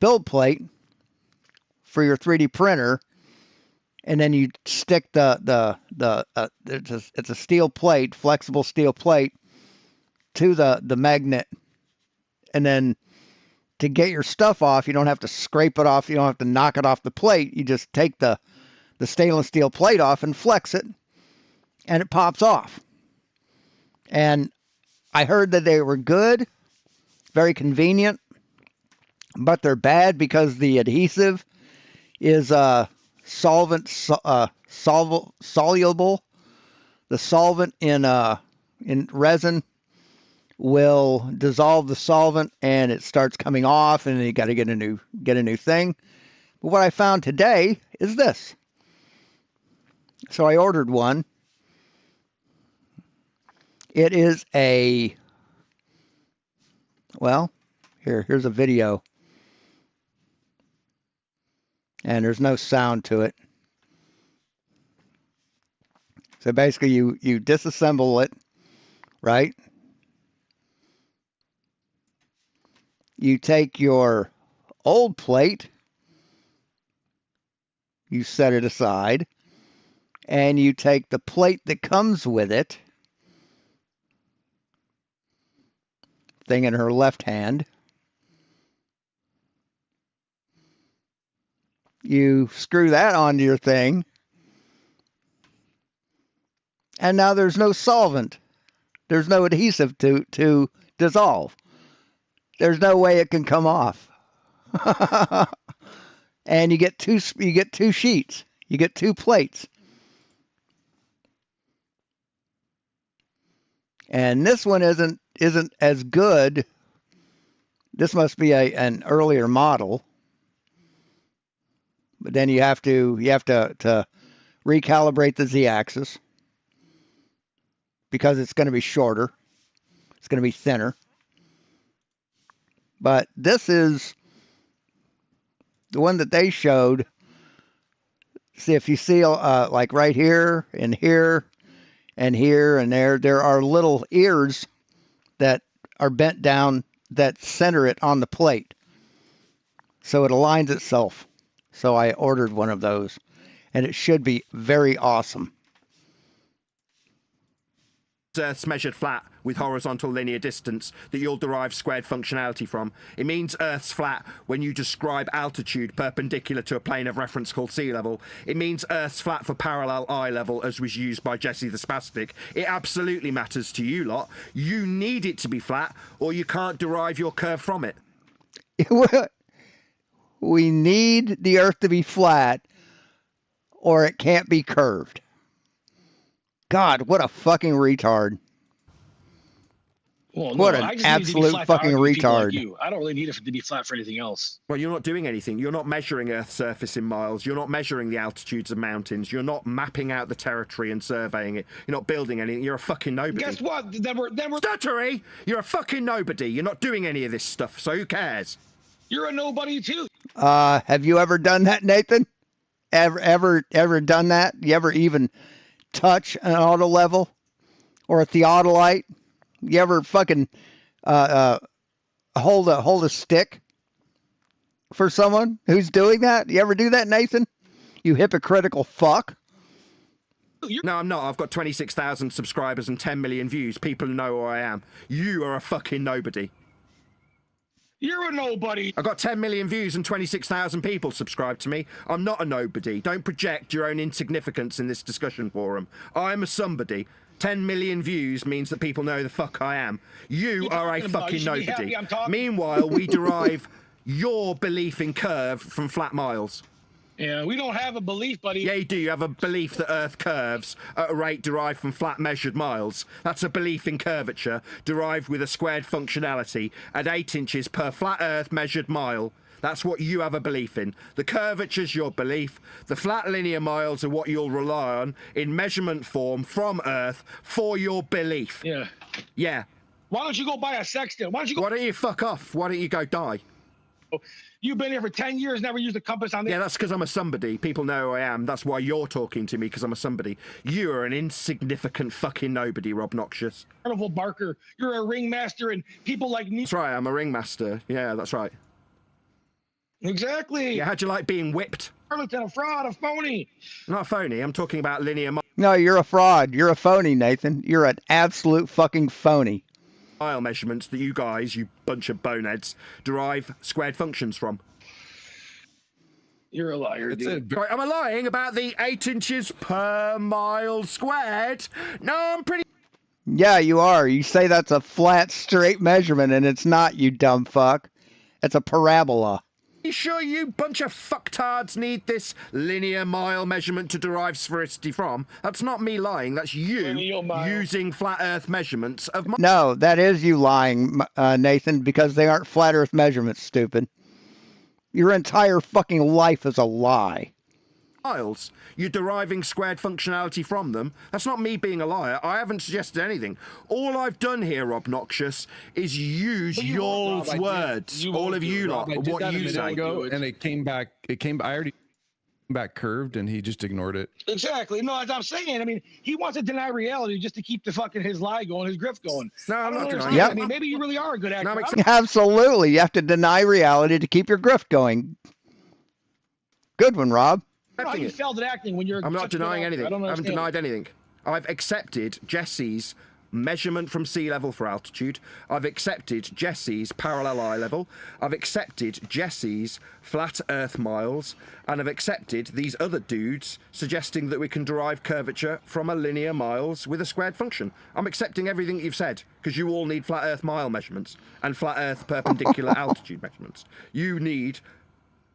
Speaker 2: build plate for your 3D printer. And then you stick it's a steel plate, flexible steel plate, to the magnet. And then to get your stuff off, you don't have to scrape it off. You don't have to knock it off the plate. You just take the stainless steel plate off and flex it, and it pops off. And I heard that they were good, very convenient, but they're bad because the adhesive is soluble. The solvent in resin will dissolve the solvent, and it starts coming off, and you got to get a new thing. But what I found today is this. So I ordered one. It is here's a video. And there's no sound to it. So basically you disassemble it, right? You take your old plate, you set it aside, and you take the plate that comes with it, thing in her left hand, you screw that onto your thing, and now there's no solvent. There's no adhesive to dissolve. There's no way it can come off. And you get two sheets. You get two plates. And this one isn't as good. This must be an earlier model. But then you have to recalibrate the z-axis because it's going to be shorter. It's going to be thinner. But this is the one that they showed. See, if you see like right here and here and here and there are little ears that are bent down that center it on the plate. So it aligns itself. So I ordered one of those, and it should be very awesome.
Speaker 5: Earth's measured flat with horizontal linear distance that you'll derive squared functionality from. It means Earth's flat when you describe altitude perpendicular to a plane of reference called sea level. It means Earth's flat for parallel eye level, as was used by Jesse the Spastic. It absolutely matters to you lot. You need it to be flat, or you can't derive your curve from it.
Speaker 2: We need the Earth to be flat, or it can't be curved. God, what a fucking retard.
Speaker 8: Well,
Speaker 2: what
Speaker 8: no,
Speaker 2: an absolute fucking retard.
Speaker 8: Like I don't really need it to be flat for anything else.
Speaker 5: Well, you're not doing anything. You're not measuring Earth's surface in miles. You're not measuring the altitudes of mountains. You're not mapping out the territory and surveying it. You're not building anything. You're a fucking nobody.
Speaker 8: Guess what? Then we're
Speaker 5: Stuttery! You're a fucking nobody. You're not doing any of this stuff, so who cares?
Speaker 8: You're a nobody too.
Speaker 2: Have you ever done that, Nathan? Ever done that? You ever even touch an auto level or a theodolite? You ever fucking hold a stick for someone who's doing that? You ever do that, Nathan? You hypocritical fuck.
Speaker 5: No, I'm not. I've got 26,000 subscribers and 10 million views. People know who I am. You are a fucking nobody.
Speaker 8: You're a nobody.
Speaker 5: I've got 10 million views and 26,000 people subscribe to me. I'm not a nobody. Don't project your own insignificance in this discussion forum. I'm a somebody. 10 million views means that people know the fuck I am. You are a fucking nobody. Meanwhile, we derive your belief in curve from flat miles.
Speaker 8: Yeah, we don't have a belief, buddy.
Speaker 5: Yeah, you do. You have a belief that Earth curves at a rate derived from flat measured miles. That's a belief in curvature derived with a squared functionality at 8 inches per flat Earth measured mile. That's what you have a belief in. The curvature's your belief. The flat linear miles are what you'll rely on in measurement form from Earth for your belief.
Speaker 8: Yeah.
Speaker 5: Yeah.
Speaker 8: Why don't you go buy a sextant? Why don't
Speaker 5: you fuck off? Why don't you go die?
Speaker 8: You've been here for 10 years, never used a compass on the...
Speaker 5: Yeah, that's because I'm a somebody. People know who I am. That's why you're talking to me, because I'm a somebody. You are an insignificant fucking nobody, Rob Noxious.
Speaker 8: Carnival Barker. You're a ringmaster, and people like me...
Speaker 5: That's right, I'm a ringmaster. Yeah, that's right.
Speaker 8: Exactly.
Speaker 5: Yeah, how'd you like being whipped?
Speaker 8: Charlatan, a fraud, a phony.
Speaker 5: Not a phony. I'm talking about linear
Speaker 2: No, you're a fraud. You're a phony, Nathan. You're an absolute fucking phony.
Speaker 5: mile measurements that you guys, you bunch of boneheads, derive squared functions from.
Speaker 8: You're a liar, dude.
Speaker 5: Right, am I lying about the 8 inches per mile squared? No, I'm pretty...
Speaker 2: Yeah, you are. You say that's a flat, straight measurement, and it's not, you dumb fuck. It's a parabola.
Speaker 5: You sure you bunch of fucktards need this linear mile measurement to derive sphericity from? That's not me lying. That's you using flat Earth measurements of...
Speaker 2: No, that is you lying, Nathan, because they aren't flat Earth measurements, stupid. Your entire fucking life is a lie.
Speaker 5: Miles. You're deriving squared functionality from them. That's not me being a liar. I haven't suggested anything. All I've done here, Rob Noxious, is use y'all's words. All of you lot, what you say.
Speaker 6: And it came back. I already came back curved, and he just ignored it.
Speaker 8: Exactly. No, as I'm saying, I mean, he wants to deny reality just to keep the fucking his lie going, his grift going.
Speaker 5: No, I'm not denying.
Speaker 2: Yep.
Speaker 8: I mean, maybe you really are a good actor.
Speaker 5: No,
Speaker 2: absolutely. You have to deny reality to keep your grift going. Good one, Rob.
Speaker 8: How you failed at acting when you're...
Speaker 5: I'm not denying anything. I haven't denied anything. I've accepted Jesse's measurement from sea level for altitude. I've accepted Jesse's parallel eye level. I've accepted Jesse's flat Earth miles. And I've accepted these other dudes suggesting that we can derive curvature from a linear miles with a squared function. I'm accepting everything you've said, because you all need flat Earth mile measurements and flat Earth perpendicular altitude measurements. You need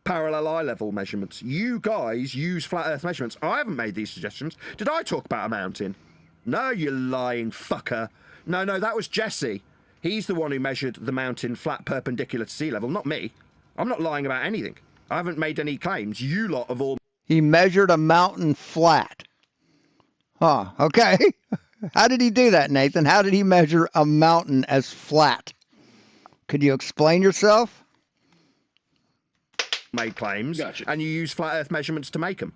Speaker 5: parallel eye level measurements. You guys use flat Earth measurements. I haven't made these suggestions. Did I talk about a mountain? No, you lying fucker. No, that was Jesse. He's the one who measured the mountain flat perpendicular to sea level, not me. I'm not lying about anything. I haven't made any claims. You lot have all...
Speaker 2: He measured a mountain flat. Huh, okay. How did he do that, Nathan? How did he measure a mountain as flat? Could you explain yourself?
Speaker 5: Made claims, and you use flat Earth measurements to make them.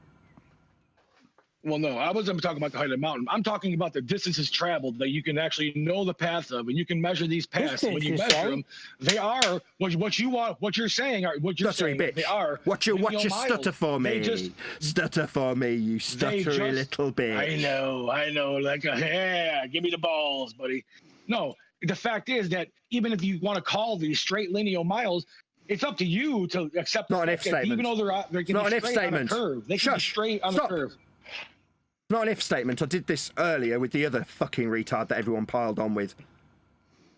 Speaker 8: Well, no, I wasn't talking about the height of the mountain. I'm talking about the distances traveled that you can actually know the path of, and you can measure these paths. And when you measure them, they are what you want. What you're saying are what you're saying.
Speaker 5: Bitch.
Speaker 8: They are.
Speaker 5: What you stutter for me? Stutter for me, you stuttery little bitch.
Speaker 8: I know. Like give me the balls, buddy. No, the fact is that even if you want to call these straight linear miles, it's up to you to accept.
Speaker 5: Not an if statement.
Speaker 8: Even though they're
Speaker 5: not an if statement.
Speaker 8: On a curve. They can be straight on the curve.
Speaker 5: Not an if statement. I did this earlier with the other fucking retard that everyone piled on with.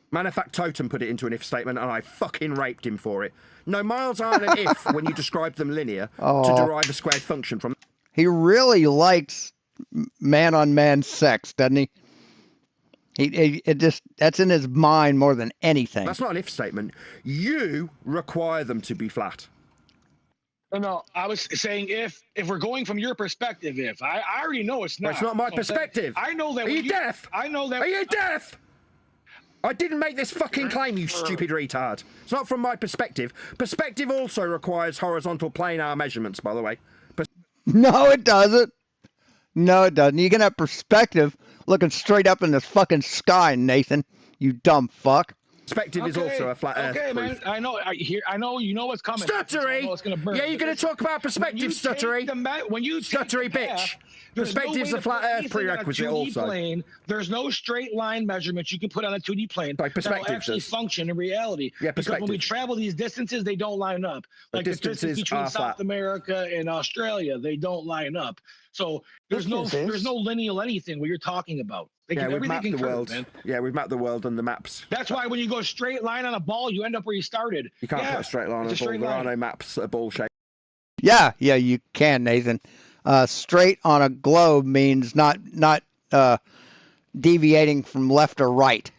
Speaker 5: Matter of fact, Totem put it into an if statement, and I fucking raped him for it. No, miles aren't an if when you describe them linear to derive a squared function from.
Speaker 2: He really likes man-on-man sex, doesn't he? That's in his mind more than anything.
Speaker 5: That's not an if statement. You require them to be flat.
Speaker 8: No, I was saying if we're going from your perspective, I already know it's not.
Speaker 5: Well, it's not my perspective.
Speaker 8: I know that.
Speaker 5: Are you deaf?
Speaker 8: I know that.
Speaker 5: Are you deaf? I didn't make this fucking claim, you stupid retard. It's not from my perspective. Perspective also requires horizontal planar measurements, by the way.
Speaker 2: No, it doesn't. No, it doesn't. You can have perspective looking straight up in the fucking sky, Nathan. You dumb fuck.
Speaker 5: Perspective is also a flat Earth.
Speaker 8: Okay,
Speaker 5: proof.
Speaker 8: man. I know. You know what's coming.
Speaker 5: Stuttery.
Speaker 8: It's gonna burn.
Speaker 5: Yeah, you're going to talk about perspective, stuttery.
Speaker 8: When you
Speaker 5: Stuttery bitch. Perspective's a flat Earth prerequisite also.
Speaker 8: Plane, there's no straight line measurements you can put on a 2D plane that will actually function in reality.
Speaker 5: Yeah,
Speaker 8: because when we travel these distances, they don't line up. Like the distance between South America and Australia, they don't line up. So there's no lineal anything what you're talking about.
Speaker 5: We've mapped the world. Man. Yeah, we've mapped the world on the maps.
Speaker 8: That's why when you go straight line on a ball, you end up where you started.
Speaker 5: You can't put a straight line on a ball. There are no maps that are ball shaped.
Speaker 2: Yeah, you can, Nathan. Straight on a globe means not deviating from left or right,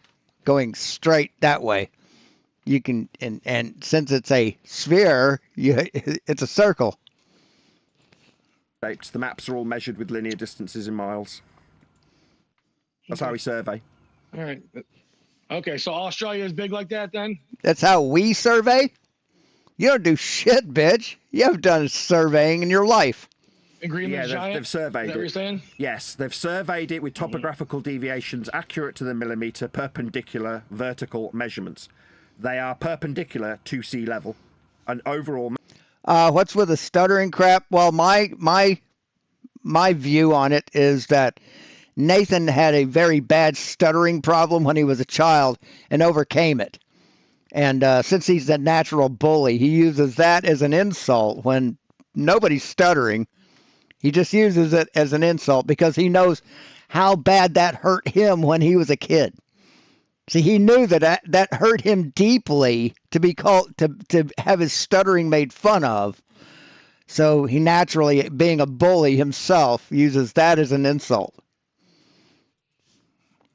Speaker 2: going straight that way. You can, and since it's a sphere, it's a circle.
Speaker 5: The maps are all measured with linear distances in miles. That's how we survey.
Speaker 8: All right. Okay, so Australia is big like that then?
Speaker 2: That's how we survey? You don't do shit, bitch. You haven't done surveying in your life.
Speaker 5: They've surveyed
Speaker 8: it. Is that what you're saying?
Speaker 5: Yes, they've surveyed it with topographical deviations accurate to the millimeter, perpendicular, vertical measurements. They are perpendicular to sea level. And overall...
Speaker 2: What's with the stuttering crap? Well, my view on it is that Nathan had a very bad stuttering problem when he was a child and overcame it. And since he's a natural bully, he uses that as an insult when nobody's stuttering. He just uses it as an insult because he knows how bad that hurt him when he was a kid. See, he knew that hurt him deeply to be called to have his stuttering made fun of. So he naturally, being a bully himself, uses that as an insult.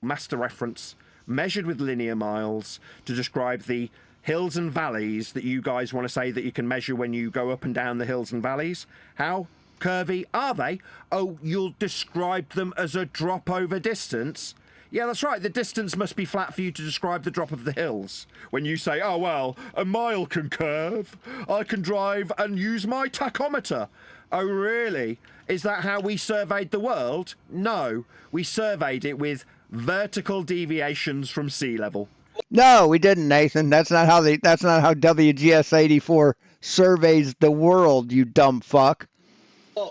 Speaker 5: Master reference measured with linear miles to describe the hills and valleys that you guys want to say that you can measure when you go up and down the hills and valleys. How curvy are they? Oh, you'll describe them as a drop over distance? Yeah, that's right. The distance must be flat for you to describe the drop of the hills. When you say, oh, well, a mile can curve. I can drive and use my tachometer. Oh, really? Is that how we surveyed the world? No, we surveyed it with vertical deviations from sea level.
Speaker 2: No, we didn't, Nathan. That's not how WGS 84 surveys the world, you dumb fuck.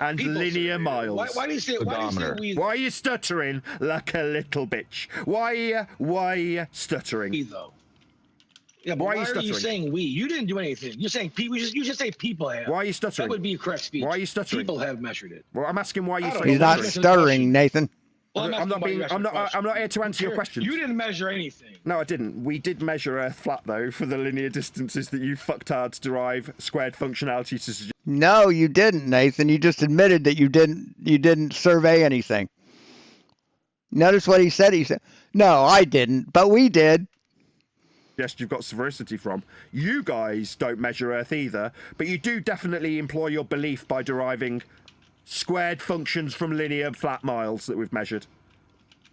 Speaker 5: And linear miles.
Speaker 8: Why do you say we?
Speaker 5: Why are you stuttering like a little bitch? Why are you stuttering?
Speaker 8: We, though. Yeah, but why are you saying we? You didn't do anything. You're saying people. You just say people have.
Speaker 5: Why are you stuttering?
Speaker 8: That would be a correct speech.
Speaker 5: Why are you stuttering?
Speaker 8: People have measured it.
Speaker 5: Well, I'm asking why you stuttering.
Speaker 2: He's not stuttering, Nathan.
Speaker 8: Well,
Speaker 5: I'm not here to answer your question.
Speaker 8: You didn't measure anything.
Speaker 5: No, I didn't. We did measure Earth flat though for the linear distances that you fucktards derive squared functionality to suggest.
Speaker 2: No, you didn't, Nathan. You just admitted that you didn't survey anything. Notice what he said. He said, "No, I didn't, but we did."
Speaker 5: Yes, you've got severity from. You guys don't measure Earth either, but you do definitely employ your belief by deriving squared functions from linear flat miles that we've measured.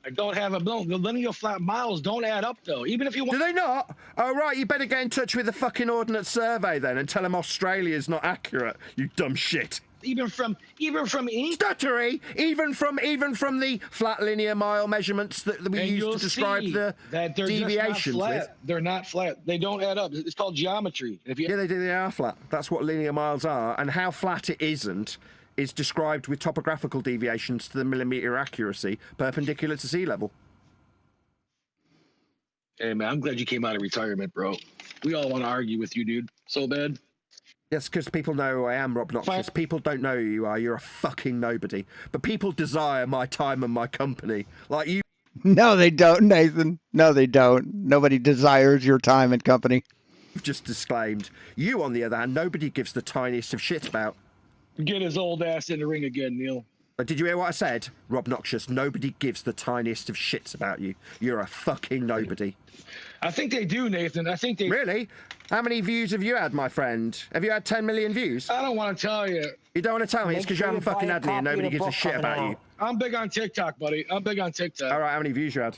Speaker 8: I don't have the linear flat miles don't add up though. Even if you want.
Speaker 5: Do they not? Oh right, you better get in touch with the fucking Ordnance Survey then and tell them Australia's not accurate. You dumb shit.
Speaker 8: Even from
Speaker 5: stuttery, even from the flat linear mile measurements that we use to describe the deviations.
Speaker 8: They're not flat. They don't add up. It's called geometry.
Speaker 5: They are flat. That's what linear miles are, and how flat it isn't is described with topographical deviations to the millimeter accuracy perpendicular to sea level.
Speaker 8: Hey man, I'm glad you came out of retirement, bro. We all want to argue with you, dude. So bad.
Speaker 5: Yes, because people know who I am, Rob Noxious. People don't know who you are. You're a fucking nobody. But people desire my time and my company. Like you.
Speaker 2: No, they don't, Nathan. No, they don't. Nobody desires your time and company.
Speaker 5: You've just disclaimed. You, on the other hand, nobody gives the tiniest of shit about.
Speaker 8: Get his old ass in the ring again, Neil.
Speaker 5: Did you hear what I said? Rob Noxious, nobody gives the tiniest of shits about you. You're a fucking nobody.
Speaker 8: I think they do, Nathan. I think they...
Speaker 5: Really? How many views have you had, my friend? Have you had 10 million views?
Speaker 8: I don't want to tell you.
Speaker 5: You don't want to tell me? It's because you haven't fucking had me and nobody gives a shit about you.
Speaker 8: I'm big on TikTok, buddy. I'm big on TikTok.
Speaker 5: All right, how many views you had?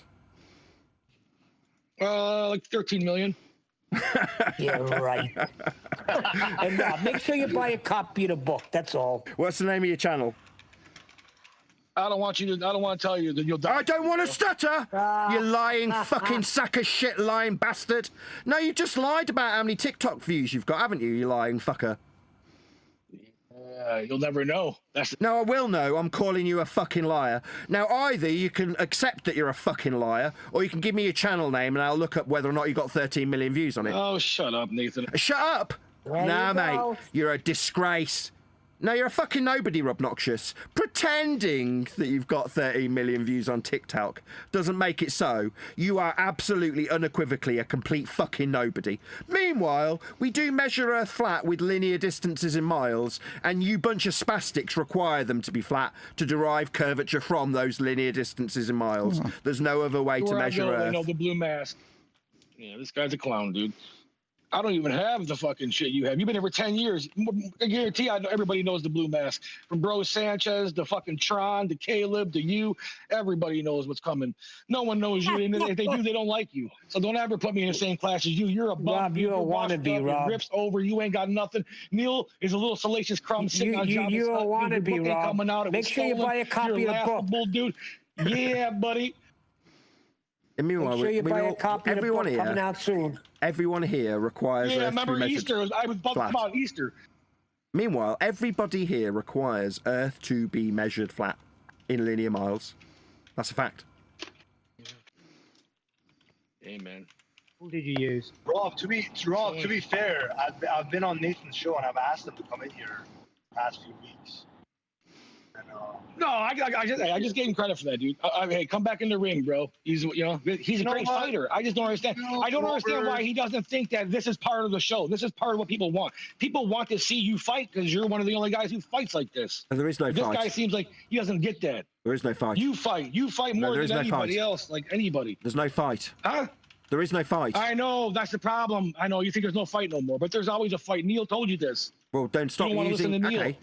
Speaker 8: Like 13 million.
Speaker 9: Yeah, right. And make sure you buy a copy of the book. That's all.
Speaker 5: What's the name of your channel?
Speaker 8: I don't want you to. I don't want to tell you that you'll die.
Speaker 5: I don't want to stutter. You lying fucking sack of shit, lying bastard. No, you just lied about how many TikTok views you've got, haven't you? You lying fucker.
Speaker 8: You'll never know.
Speaker 5: No, I will know. I'm calling you a fucking liar. Now, either you can accept that you're a fucking liar, or you can give me your channel name and I'll look up whether or not you got 13 million views on it.
Speaker 8: Oh, shut up, Nathan.
Speaker 5: Shut up! Nah, mate. You're a disgrace. No, you're a fucking nobody, Rob Noxious. Pretending that you've got 13 million views on TikTok doesn't make it so. You are absolutely unequivocally a complete fucking nobody. Meanwhile, we do measure Earth flat with linear distances in miles, and you bunch of spastics require them to be flat to derive curvature from those linear distances in miles. There's no other way to measure Earth.
Speaker 8: I know the blue mask. Yeah, this guy's a clown, dude. I don't even have the fucking shit you have. You've been here for 10 years. I guarantee everybody knows the blue mask. From Bro Sanchez, to fucking Tron, to Caleb, to you. Everybody knows what's coming. No one knows you. And if they do, they don't like you. So don't ever put me in the same class as you. You're a bum.
Speaker 9: Rob, you're a wannabe, Rob.
Speaker 8: Rips over. You ain't got nothing. Neil is a little salacious crumb sitting on Jabba's
Speaker 9: You're a
Speaker 8: hut.
Speaker 9: wannabe, Rob.
Speaker 8: Coming out.
Speaker 9: Make sure you buy a copy of the book.
Speaker 8: Dude. Yeah, buddy.
Speaker 5: And meanwhile,
Speaker 9: Make sure you buy a copy of the book coming out soon.
Speaker 5: Everyone here requires Earth
Speaker 8: remember
Speaker 5: to be
Speaker 8: Easter? I was bugged about Easter.
Speaker 5: Meanwhile, everybody here requires Earth to be measured flat in linear miles. That's a fact.
Speaker 8: Amen.
Speaker 10: Who did you use?
Speaker 11: Rob, to be fair, I've been on Nathan's show and I've asked him to come in here the past few weeks. And,
Speaker 8: no, I just gave him credit for that, dude. Hey, come back in the ring, bro. He's a great fighter. I just don't understand. I don't understand why he doesn't think that this is part of the show. This is part of what people want. People want to see you fight because you're one of the only guys who fights like this.
Speaker 5: And there is no fight.
Speaker 8: This guy seems like he doesn't get that.
Speaker 5: There is no fight.
Speaker 8: You fight. You fight more than anybody else. Like anybody.
Speaker 5: There's no fight.
Speaker 8: Huh?
Speaker 5: There is no fight.
Speaker 8: I know. That's the problem. I know. You think there's no fight no more, but there's always a fight. Neil told you this.
Speaker 5: Well, don't stop
Speaker 8: you don't
Speaker 5: using.
Speaker 8: Want to listen to Neil.
Speaker 5: Okay.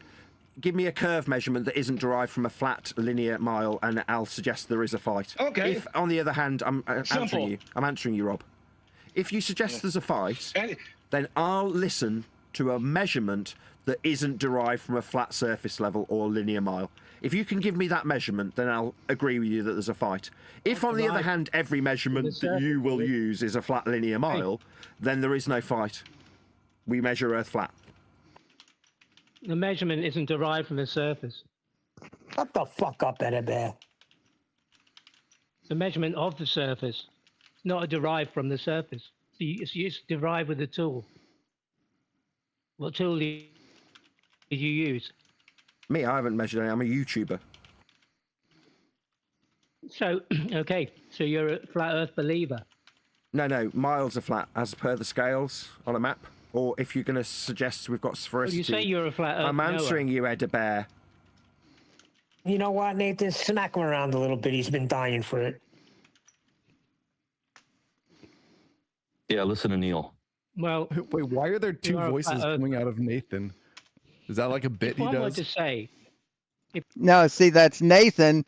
Speaker 5: Give me a curve measurement that isn't derived from a flat linear mile, and I'll suggest there is a fight.
Speaker 8: Okay.
Speaker 5: If, on the other hand, I'm answering you, Rob. If you suggest there's a fight, then I'll listen to a measurement that isn't derived from a flat surface level or linear mile. If you can give me that measurement, then I'll agree with you that there's a fight. If, on the other hand, every measurement that you will use is a flat linear mile, then there is no fight. We measure Earth flat.
Speaker 10: The measurement isn't derived from the surface.
Speaker 9: Shut the fuck up, Eddie Bear.
Speaker 10: The measurement of the surface, not derived from the surface. It's derived with the tool. What tool did you use?
Speaker 5: Me, I haven't measured any. I'm a YouTuber.
Speaker 10: So, okay, so you're a flat Earth believer.
Speaker 5: No, miles are flat as per the scales on a map. Or if you're going to suggest we've got sphericity.
Speaker 10: Well, you say you're a flat Earth
Speaker 5: I'm answering you, Ed Bear.
Speaker 9: You know what, Nathan? Smack him around a little bit. He's been dying for it.
Speaker 12: Yeah, listen to Neil.
Speaker 10: Well,
Speaker 6: wait, why are there two voices coming out of Nathan? Is that like a bit he does?
Speaker 10: To say.
Speaker 2: No, see, that's Nathan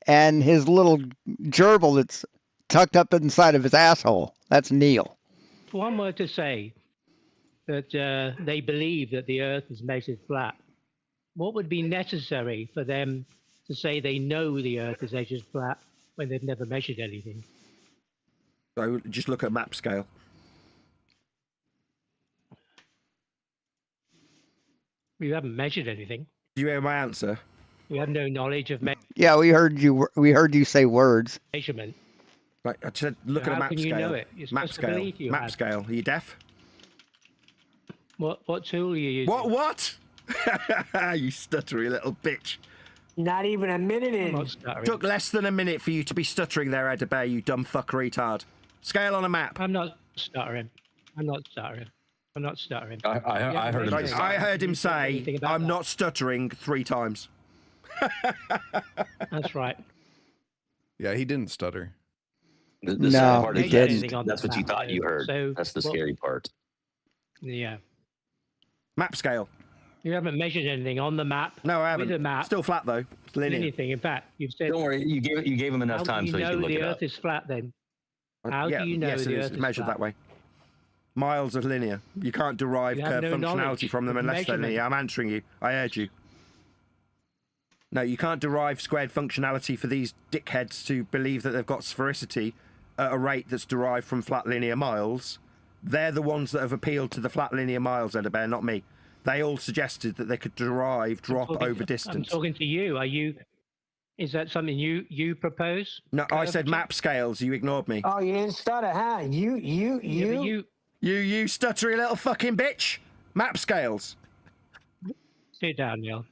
Speaker 2: and his little gerbil that's tucked up inside of his asshole. That's Neil.
Speaker 10: If one were to say that they believe that the Earth is measured flat, what would be necessary for them to say they know the Earth is measured flat when they've never measured anything?
Speaker 5: So just look at map scale.
Speaker 10: We haven't measured anything.
Speaker 5: Do you hear my answer?
Speaker 10: We have no knowledge of
Speaker 2: Yeah, we heard you say words.
Speaker 10: measurement.
Speaker 5: Right, I said look at a map
Speaker 10: How can
Speaker 5: scale.
Speaker 10: you know it? You're
Speaker 5: Map
Speaker 10: supposed to
Speaker 5: scale.
Speaker 10: believe you
Speaker 5: Map
Speaker 10: have.
Speaker 5: scale. Are you deaf?
Speaker 10: What tool are you using?
Speaker 5: What? You stuttery little bitch.
Speaker 9: Not even a minute in.
Speaker 10: I'm not stuttering.
Speaker 5: Took less than a minute for you to be stuttering there, Ed Bear, you dumb fuck retard. Scale on a map.
Speaker 10: I'm not stuttering. I'm not stuttering. I'm not stuttering.
Speaker 12: I heard him.
Speaker 5: I heard him say, I'm not stuttering 3 times.
Speaker 10: That's right.
Speaker 6: Yeah, he didn't stutter.
Speaker 12: The sad part is that's what you thought you heard.
Speaker 10: So,
Speaker 12: that's the scary part.
Speaker 10: Yeah.
Speaker 5: Map scale.
Speaker 10: You haven't measured anything on the map.
Speaker 5: No, I haven't.
Speaker 10: With a map.
Speaker 5: Still flat though. It's linear.
Speaker 10: Anything. In fact, you've said.
Speaker 12: Don't worry, you gave him enough time so he could look it up.
Speaker 10: How do you know the Earth is flat then? How
Speaker 5: yeah,
Speaker 10: do you know
Speaker 5: yes,
Speaker 10: the
Speaker 5: it
Speaker 10: Earth
Speaker 5: is.
Speaker 10: is
Speaker 5: Measured
Speaker 10: flat?
Speaker 5: that way. Miles are linear. You can't derive
Speaker 10: You have
Speaker 5: curve
Speaker 10: no
Speaker 5: functionality
Speaker 10: knowledge
Speaker 5: from them
Speaker 10: of
Speaker 5: unless they're
Speaker 10: measurement.
Speaker 5: linear. I'm answering you. I heard you. No, you can't derive squared functionality for these dickheads to believe that they've got sphericity at a rate that's derived from flat linear miles. They're the ones that have appealed to the flat linear miles, Edibear, not me. They all suggested that they could derive drop over distance.
Speaker 10: I'm talking to you. Is that something you propose?
Speaker 5: No, I said map scales. You ignored me.
Speaker 9: Oh, you didn't stutter, huh? You
Speaker 5: stuttery little fucking bitch. Map scales.
Speaker 10: Sit down, Neil.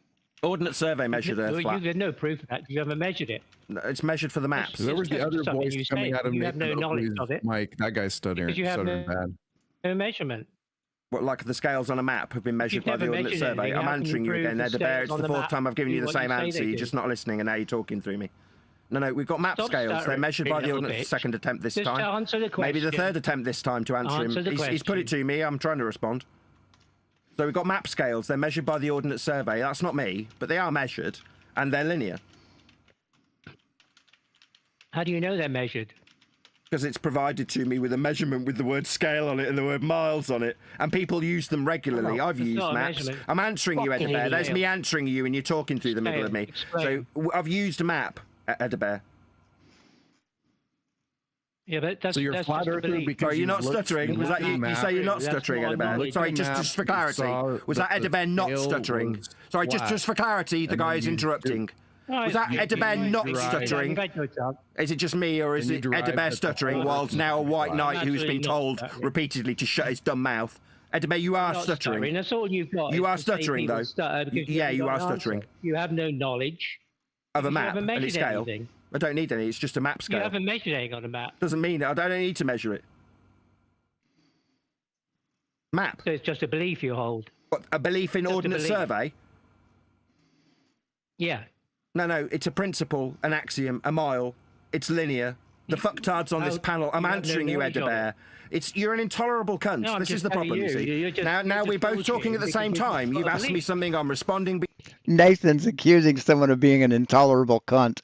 Speaker 5: Ordnance Survey measured Earth flat.
Speaker 10: There's no proof of that. You haven't measured it.
Speaker 5: No, it's measured for the maps.
Speaker 6: There was the other voice coming out of
Speaker 10: you have no knowledge of it.
Speaker 6: Mike, that guy's stuttering.
Speaker 10: Because you have
Speaker 6: bad.
Speaker 10: no measurement.
Speaker 5: What, like the scales on a map have been measured by the Ordnance Survey? I'm answering you again, Edibear. It's the fourth time I've given you the same answer. You're just not listening, and now you're talking through me. No, we've got map scales. They're measured by the Ordnance second attempt this time.
Speaker 10: Answer the question.
Speaker 5: Maybe the third attempt this time to answer him. He's put it to me. I'm trying to respond. So we've got map scales. They're measured by the Ordnance Survey. That's not me, but they are measured, and they're linear.
Speaker 10: How do you know they're measured?
Speaker 5: Because it's provided to me with a measurement with the word scale on it and the word miles on it, and people use them regularly. I've used maps. I'm answering you, Edibear. There's me answering you, and you're talking through the middle of me. So I've used a map, Edibear.
Speaker 10: Yeah, but that's
Speaker 6: so you're flat earther because
Speaker 5: sorry, you're not stuttering. Was that you? You say you're not stuttering, Edibear. Sorry, just for clarity. Was that Edibear not stuttering? Sorry, just for clarity, the guy is interrupting. Was that Edibear not stuttering? Is it just me, or is it Edibear stuttering whilst now a white knight who's been told repeatedly to shut his dumb mouth? Edibear, you are stuttering.
Speaker 10: That's all you've got.
Speaker 5: You are stuttering, though. Yeah, you are stuttering.
Speaker 10: You have no knowledge
Speaker 5: of a map and its scale. I don't need any. It's just a map scale.
Speaker 10: You haven't measured anything on a map.
Speaker 5: Doesn't mean I don't need to measure it. Map.
Speaker 10: So it's just a belief you hold.
Speaker 5: What, a belief in Ordnance Survey?
Speaker 10: Yeah.
Speaker 5: No, it's a principle, an axiom, a mile. It's linear. The fucktards on this panel. I'm answering you, Edibear. You're an intolerable cunt.
Speaker 10: No,
Speaker 5: this is the problem, you see. Now we're both talking at the same time. You've asked me something, I'm responding.
Speaker 2: Nathan's accusing someone of being an intolerable cunt.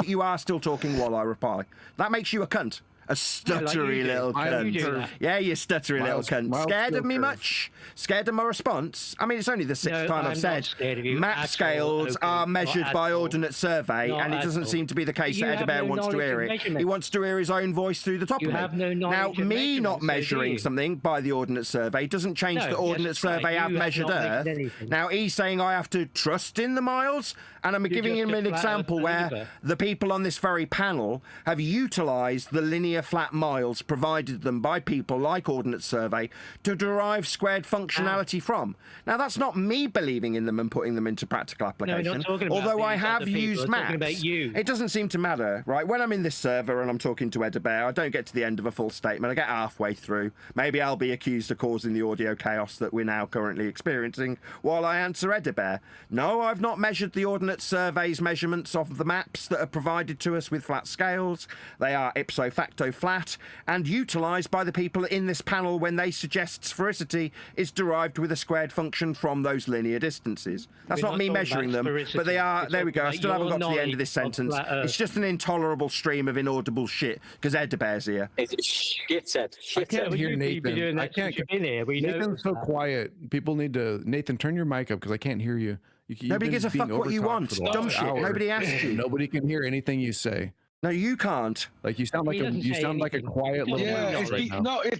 Speaker 5: You are still talking while I reply. That makes you a cunt. A stuttery little cunt. Yeah, you stuttery little cunt. Scared of me much? Scared of my response? I mean, it's only the sixth time I've said map scales are measured by Ordnance Survey, and it doesn't seem to be the case that Edibear wants to hear it. He wants to hear his own voice through the top of me. Now, me not measuring something by the Ordnance Survey doesn't change the Ordnance Survey have measured Earth. Now, he's saying I have to trust in the miles, and I'm giving him an example where the people on this very panel have utilised the linear flat miles provided them by people like Ordnance Survey to derive squared functionality from. Now, that's not me believing in them and putting them into practical application. Although I have used maps, it doesn't seem to matter, right? When I'm in this server and I'm talking to Edibear, I don't get to the end of a full statement. I get halfway through. Maybe I'll be accused of causing the audio chaos that we're now currently experiencing while I answer Edibear. No, I've not measured the Ordnance Survey's measurements of the maps that are provided to us with flat scales. They are ipso facto flat and utilised by the people in this panel when they suggest sphericity is derived with a squared function from those linear distances. That's not me measuring them, but they are. There we go. I still haven't got to the end of this sentence. It's just an intolerable stream of inaudible shit because Edibear's here.
Speaker 12: It's shit, Ed.
Speaker 6: I can't hear Nathan. I can't. Nathan's so quiet. People need to. Nathan, turn your mic up because I can't hear you.
Speaker 5: Nobody gives a fuck what you want. Dumb shit. Nobody asked you.
Speaker 6: Nobody can hear anything you say.
Speaker 5: No, you can't.
Speaker 6: Like you sound like a quiet little mouse right now.
Speaker 8: No, it's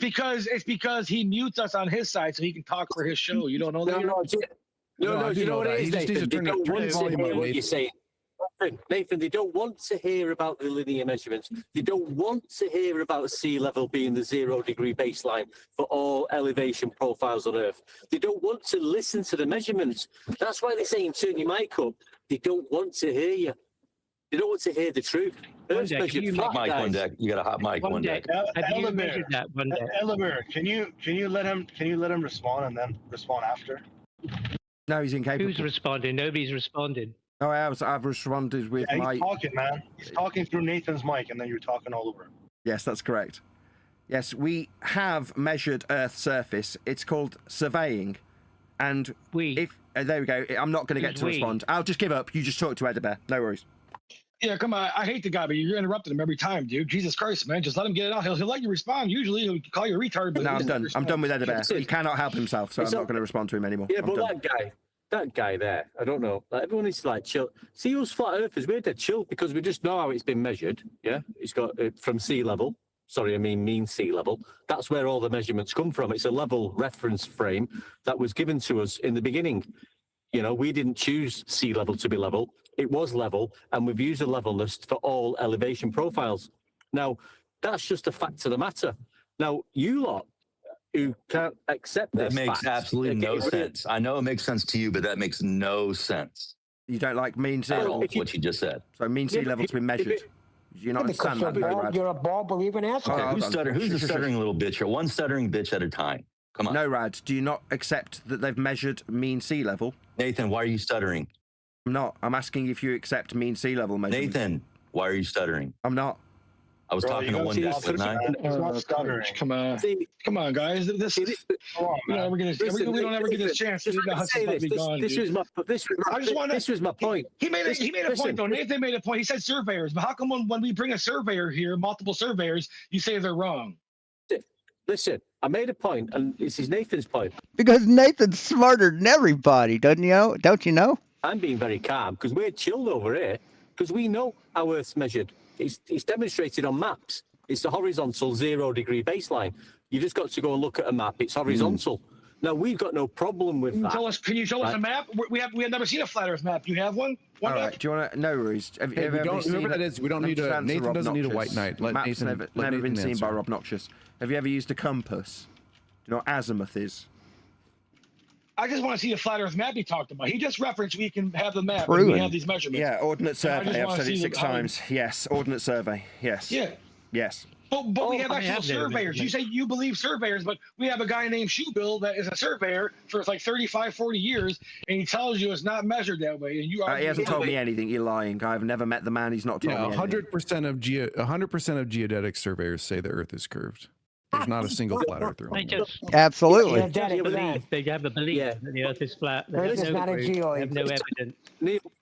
Speaker 8: because he mutes us on his side so he can talk for his show. You don't know that?
Speaker 12: No, you know what it is, Nathan? They don't want to hear what you're saying. Nathan, they don't want to hear about the linear measurements. They don't want to hear about sea level being the 0 degree baseline for all elevation profiles on Earth. They don't want to listen to the measurements. That's why they're saying turn your mic up. They don't want to hear you. They don't want to hear the truth. Earth's measured flat, mic one deck. You got a hot mic one deck.
Speaker 11: Elemer, can you let him respond and then respond after?
Speaker 5: No, he's incapable.
Speaker 10: Who's responding? Nobody's responded.
Speaker 5: No, I've responded with my...
Speaker 11: He's talking, man. He's talking through Nathan's mic, and then you're talking all over him.
Speaker 5: Yes, that's correct. Yes, we have measured Earth's surface. It's called surveying. And there we go. I'm not going to get to respond. I'll just give up. You just talk to Edibear. No worries.
Speaker 8: Yeah, come on. I hate the guy, but you're interrupting him every time, dude. Jesus Christ, man. Just let him get it out. He'll let you respond. Usually he'll call you a retard. But
Speaker 5: no, I'm done. I'm done with Edibear. He cannot help himself, so I'm not going to respond to him anymore.
Speaker 12: Yeah, but that guy, that guy there, I don't know. Like, everyone is like chill. See, us flat earthers, we're dead chill because we just know how it's been measured. Yeah, it's got from sea level. Sorry, I mean sea level. That's where all the measurements come from. It's a level reference frame that was given to us in the beginning. You know, we didn't choose sea level to be level. It was level, and we've used a levelness for all elevation profiles. Now, that's just a fact of the matter. Now, you lot who can't accept
Speaker 13: that
Speaker 12: this
Speaker 13: makes
Speaker 12: fact,
Speaker 13: absolutely no sense. I know it makes sense to you, but that makes no sense.
Speaker 5: You don't like mean sea level?
Speaker 13: What you just said.
Speaker 5: So mean sea level's been measured. Do you not understand that, Norad?
Speaker 9: You're a ball-believing asshole.
Speaker 13: Okay, who's a stuttering little bitch here? One stuttering bitch at a time. Come on.
Speaker 5: Norad, do you not accept that they've measured mean sea level?
Speaker 13: Nathan, why are you stuttering?
Speaker 5: I'm not. I'm asking if you accept mean sea level measurements.
Speaker 13: Nathan, why are you stuttering?
Speaker 5: I'm not.
Speaker 13: I was talking to one guy, wasn't I?
Speaker 8: Come on, come on, guys. We don't ever get this chance. This
Speaker 12: was my point.
Speaker 8: He made a point though. Nathan made a point. He said surveyors, but how come when we bring a surveyor here, multiple surveyors, you say they're wrong?
Speaker 12: Listen, I made a point, and this is Nathan's point.
Speaker 2: Because Nathan's smarter than everybody, doesn't you know? Don't you know?
Speaker 12: I'm being very calm because we're chilled over here because we know how Earth's measured. It's demonstrated on maps. It's the horizontal 0 degree baseline. You just got to go and look at a map. It's horizontal. Now, we've got no problem with that.
Speaker 8: Can you show us a map? We have never seen a flat Earth map. You have one?
Speaker 5: All right. Do you want to? No worries.
Speaker 6: Whoever that is, we don't need a. Nathan doesn't need a white knight. Let
Speaker 5: Maps
Speaker 6: Nathan,
Speaker 5: never
Speaker 6: let
Speaker 5: been
Speaker 6: Nathan
Speaker 5: seen by
Speaker 6: answer.
Speaker 5: Rob Noxious. Have you ever used a compass? Do you know what azimuth is?
Speaker 8: I just want to see the flat Earth map he talked about. He just referenced we can have the map.
Speaker 2: Proven.
Speaker 8: And we have these measurements.
Speaker 5: Yeah, Ordnance Survey. I've said it 6
Speaker 8: how-
Speaker 5: times. Yes, Ordnance Survey. Yes.
Speaker 8: Yeah.
Speaker 5: Yes.
Speaker 8: But we have actual surveyors. You say you believe surveyors, but we have a guy named Shoebill that is a surveyor for like 35, 40 years, and he tells you it's not measured that way. And you
Speaker 5: He hasn't told me anything. You're lying. I've never met the man. He's not told me anything.
Speaker 6: 100% of geodetic surveyors say the Earth is curved. There's not a single flat earther.
Speaker 2: Absolutely.
Speaker 10: They have a belief that the Earth is flat. They have no proof. They have no evidence.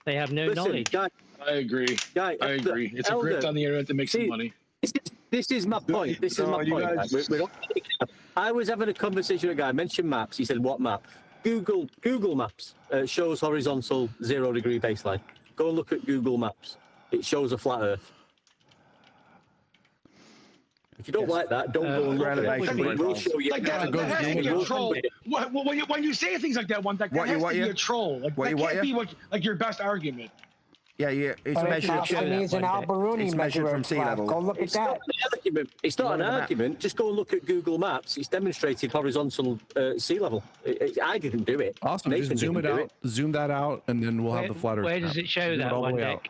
Speaker 10: They have no knowledge.
Speaker 8: I agree. I agree. It's a grift on the internet that makes some money.
Speaker 12: This is my point. This is my point. I was having a conversation with a guy, mentioned maps. He said, what map? Google Maps shows horizontal 0 degree baseline. Go and look at Google Maps. It shows a flat Earth. If you don't like that, don't go and look at it. We'll show you.
Speaker 8: That has to be a troll. When you say things like that, that has to be a troll. Like, that can't be like your best argument.
Speaker 5: Yeah, it's measured.
Speaker 9: It's an Alberoni
Speaker 5: measured from sea level.
Speaker 9: Go look at that.
Speaker 12: It's not an argument. Just go and look at Google Maps. It's demonstrated horizontal sea level. I didn't do it.
Speaker 6: Awesome. Just zoom it out. Zoom that out, and then we'll have the flat Earth.
Speaker 10: Where does it show that one deck?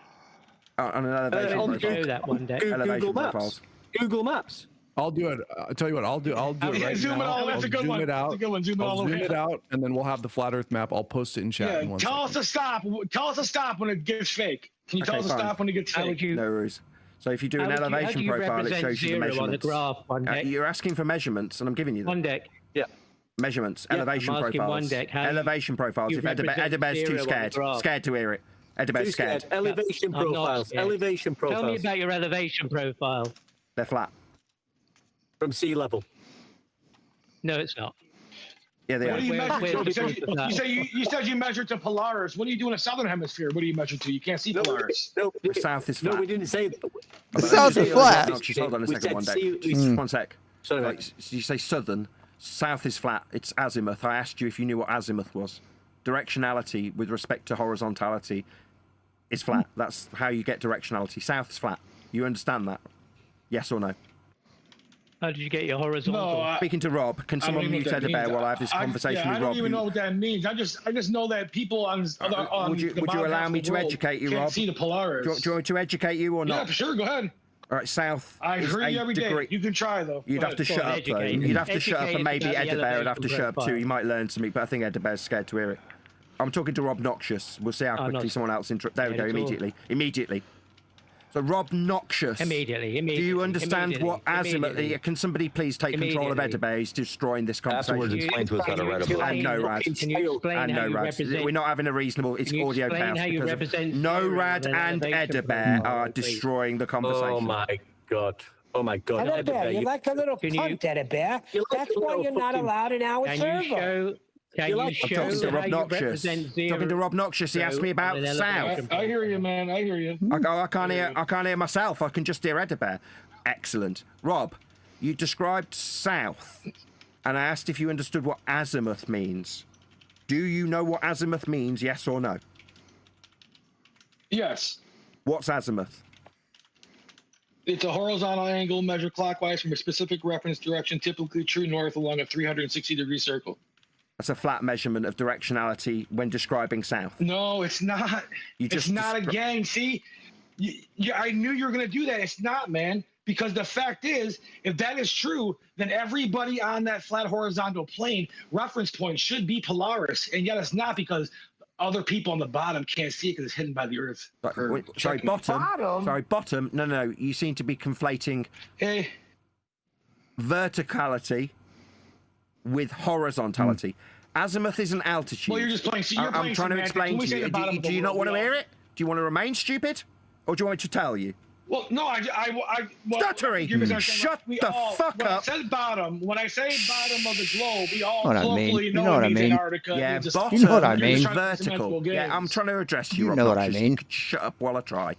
Speaker 5: On an elevation
Speaker 10: On
Speaker 5: profile.
Speaker 10: that one deck.
Speaker 12: Google Maps. Google Maps.
Speaker 6: I'll do it. I'll tell you what. I'll do it right
Speaker 8: zoom
Speaker 6: now.
Speaker 8: It all. That's a good one.
Speaker 6: I'll
Speaker 8: That's a good one. Zoom it all
Speaker 6: zoom
Speaker 8: over.
Speaker 6: it out, and then we'll have the flat Earth map. I'll post it in chat. In one
Speaker 8: tell us to stop. Tell us to stop when it gets fake. Can you tell us to stop when it gets fake?
Speaker 5: No worries. So if you do an elevation profile, it shows you the measurements.
Speaker 10: On the graph, one deck?
Speaker 5: You're asking for measurements, and I'm giving you them.
Speaker 10: One deck.
Speaker 12: Yeah.
Speaker 5: Measurements,
Speaker 10: Yeah,
Speaker 5: elevation
Speaker 10: I'm asking
Speaker 5: profiles.
Speaker 10: one deck. How
Speaker 5: Elevation profiles.
Speaker 10: you
Speaker 5: If
Speaker 10: represent
Speaker 5: Edeber's too
Speaker 10: zero on the
Speaker 5: scared.
Speaker 10: graph.
Speaker 5: Scared to hear it. Edeber's scared.
Speaker 12: Elevation
Speaker 10: I'm not
Speaker 12: profiles.
Speaker 10: scared.
Speaker 12: Elevation profiles.
Speaker 10: Tell me about your elevation profile.
Speaker 5: They're flat.
Speaker 12: From sea level.
Speaker 10: No, it's not.
Speaker 5: Yeah, they
Speaker 8: What
Speaker 5: are.
Speaker 8: do you measure
Speaker 10: where's
Speaker 8: to?
Speaker 10: the proof of that?
Speaker 8: You said you measured to Polaris. What do you do in the southern hemisphere? What do you measure to? You can't see Polaris.
Speaker 5: The south is flat.
Speaker 12: No, we didn't say that.
Speaker 2: The south is flat.
Speaker 5: Hold on a second, one deck. One sec.
Speaker 12: Sorry,
Speaker 5: Like, you say southern, south is flat. It's azimuth. I asked you if you knew what azimuth was. Directionality with respect to horizontality is flat. That's how you get directionality. South is flat. You understand that? Yes or no?
Speaker 10: How did you get your horizontal?
Speaker 8: No,
Speaker 5: Speaking to Rob, can someone mute Edeber while I have this conversation with
Speaker 8: I
Speaker 5: Rob?
Speaker 8: don't even know what that means. I just know that people on
Speaker 5: would you allow me to educate you,
Speaker 8: can't
Speaker 5: Rob?
Speaker 8: see the Polaris.
Speaker 5: Do you want me to educate you or not?
Speaker 8: Yeah, for sure. Go ahead.
Speaker 5: All right, south.
Speaker 8: I
Speaker 5: is
Speaker 8: hear you
Speaker 5: a
Speaker 8: every
Speaker 5: degree.
Speaker 8: day. You can try though.
Speaker 5: You'd have to shut up though. You'd have to shut up, and maybe Edeber would have to shut up too. You might learn something, but I think Edeber's scared to hear it. I'm talking to Rob Noxious. We'll see how quickly someone else interrupts. There we go. Immediately. So Rob Noxious.
Speaker 10: Immediately.
Speaker 5: Do you understand what azimuth? Can somebody please take control of Edeber? He's destroying this conversation.
Speaker 13: Afterwards, explain to us how to write a book.
Speaker 5: And no, Rad.
Speaker 10: Can you explain how you represent?
Speaker 5: We're not having a reasonable. It's audio chaos because no Rad and Edeber are destroying the conversation.
Speaker 12: Oh my god. Oh my god.
Speaker 9: Edeber, you're like a little punt, Edeber. That's why you're not allowed in our server.
Speaker 10: Can you
Speaker 13: like-
Speaker 5: I'm
Speaker 10: show
Speaker 5: talking to
Speaker 10: how
Speaker 5: Rob
Speaker 10: you
Speaker 5: Noxious.
Speaker 10: represent zero?
Speaker 5: Talking to Rob Noxious. He asked me about
Speaker 10: on an
Speaker 5: south.
Speaker 10: elevation
Speaker 8: I hear you, man. I hear you.
Speaker 5: I can't hear myself. I can just hear Edibear. Excellent. Rob, you described south, and I asked if you understood what azimuth means. Do you know what azimuth means, yes or no?
Speaker 8: Yes.
Speaker 5: What's azimuth?
Speaker 8: It's a horizontal angle measured clockwise from a specific reference direction, typically true north along a 360-degree circle.
Speaker 5: That's a flat measurement of directionality when describing south.
Speaker 8: No, it's not.
Speaker 5: It's
Speaker 8: not again. See, I knew you were going to do that. It's not, man. Because the fact is, if that is true, then everybody on that flat horizontal plane reference point should be Polaris, and yet it's not because other people on the bottom can't see it because it's hidden by the Earth.
Speaker 5: Sorry, bottom. Sorry, bottom. No. You seem to be conflating verticality with horizontality. Azimuth is an altitude.
Speaker 8: Well, you're just playing. So
Speaker 5: I'm trying to explain to you. Do you not want to hear it? Do you want to remain stupid, or do you want me to tell you?
Speaker 8: Well, no,
Speaker 5: Stuttery! Shut the fuck up!
Speaker 8: When I say bottom of the globe, we all
Speaker 2: What I mean.
Speaker 8: colloquially
Speaker 2: You know what I mean.
Speaker 8: Antarctica.
Speaker 5: Yeah,
Speaker 8: Just,
Speaker 5: bottom
Speaker 2: You know what I mean.
Speaker 5: is vertical. Yeah, I'm trying to address you.
Speaker 2: You know what I
Speaker 5: obnoxious.
Speaker 2: mean.
Speaker 5: Shut up while I try.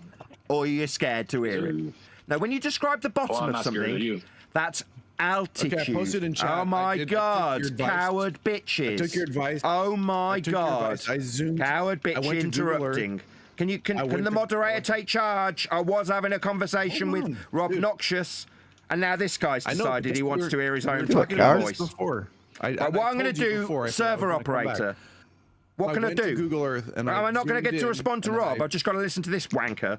Speaker 5: Or you're scared to hear it. Now, when you describe the bottom
Speaker 8: I'm
Speaker 5: of
Speaker 8: not scared of
Speaker 5: something,
Speaker 8: you.
Speaker 5: that's altitude.
Speaker 6: Okay, I posted in chat.
Speaker 5: Oh my
Speaker 6: I took
Speaker 5: God,
Speaker 6: your advice.
Speaker 5: coward bitches.
Speaker 6: I took your advice.
Speaker 5: Oh my
Speaker 6: took your
Speaker 5: God.
Speaker 6: advice. I zoomed.
Speaker 5: Coward
Speaker 6: I
Speaker 5: bitch
Speaker 6: went to Google Earth.
Speaker 5: interrupting. Can
Speaker 6: went
Speaker 5: the
Speaker 6: to-
Speaker 5: moderator take charge? I was having a conversation
Speaker 6: Hold
Speaker 5: with
Speaker 6: on,
Speaker 5: Rob
Speaker 6: dude.
Speaker 5: Noxious, and now this guy's
Speaker 6: I know,
Speaker 5: decided
Speaker 6: because
Speaker 5: he wants
Speaker 6: we
Speaker 5: to
Speaker 6: were-
Speaker 5: hear his
Speaker 6: we
Speaker 5: own
Speaker 6: were
Speaker 5: fucking
Speaker 6: talking about
Speaker 5: voice.
Speaker 6: this before.
Speaker 5: What I'm going to do, server operator. What can I
Speaker 6: went to
Speaker 5: do?
Speaker 6: Google Earth, and
Speaker 5: I'm not going to
Speaker 6: zoomed
Speaker 5: get to
Speaker 6: in,
Speaker 5: respond to
Speaker 6: and
Speaker 5: Rob. I've just got to listen to this wanker.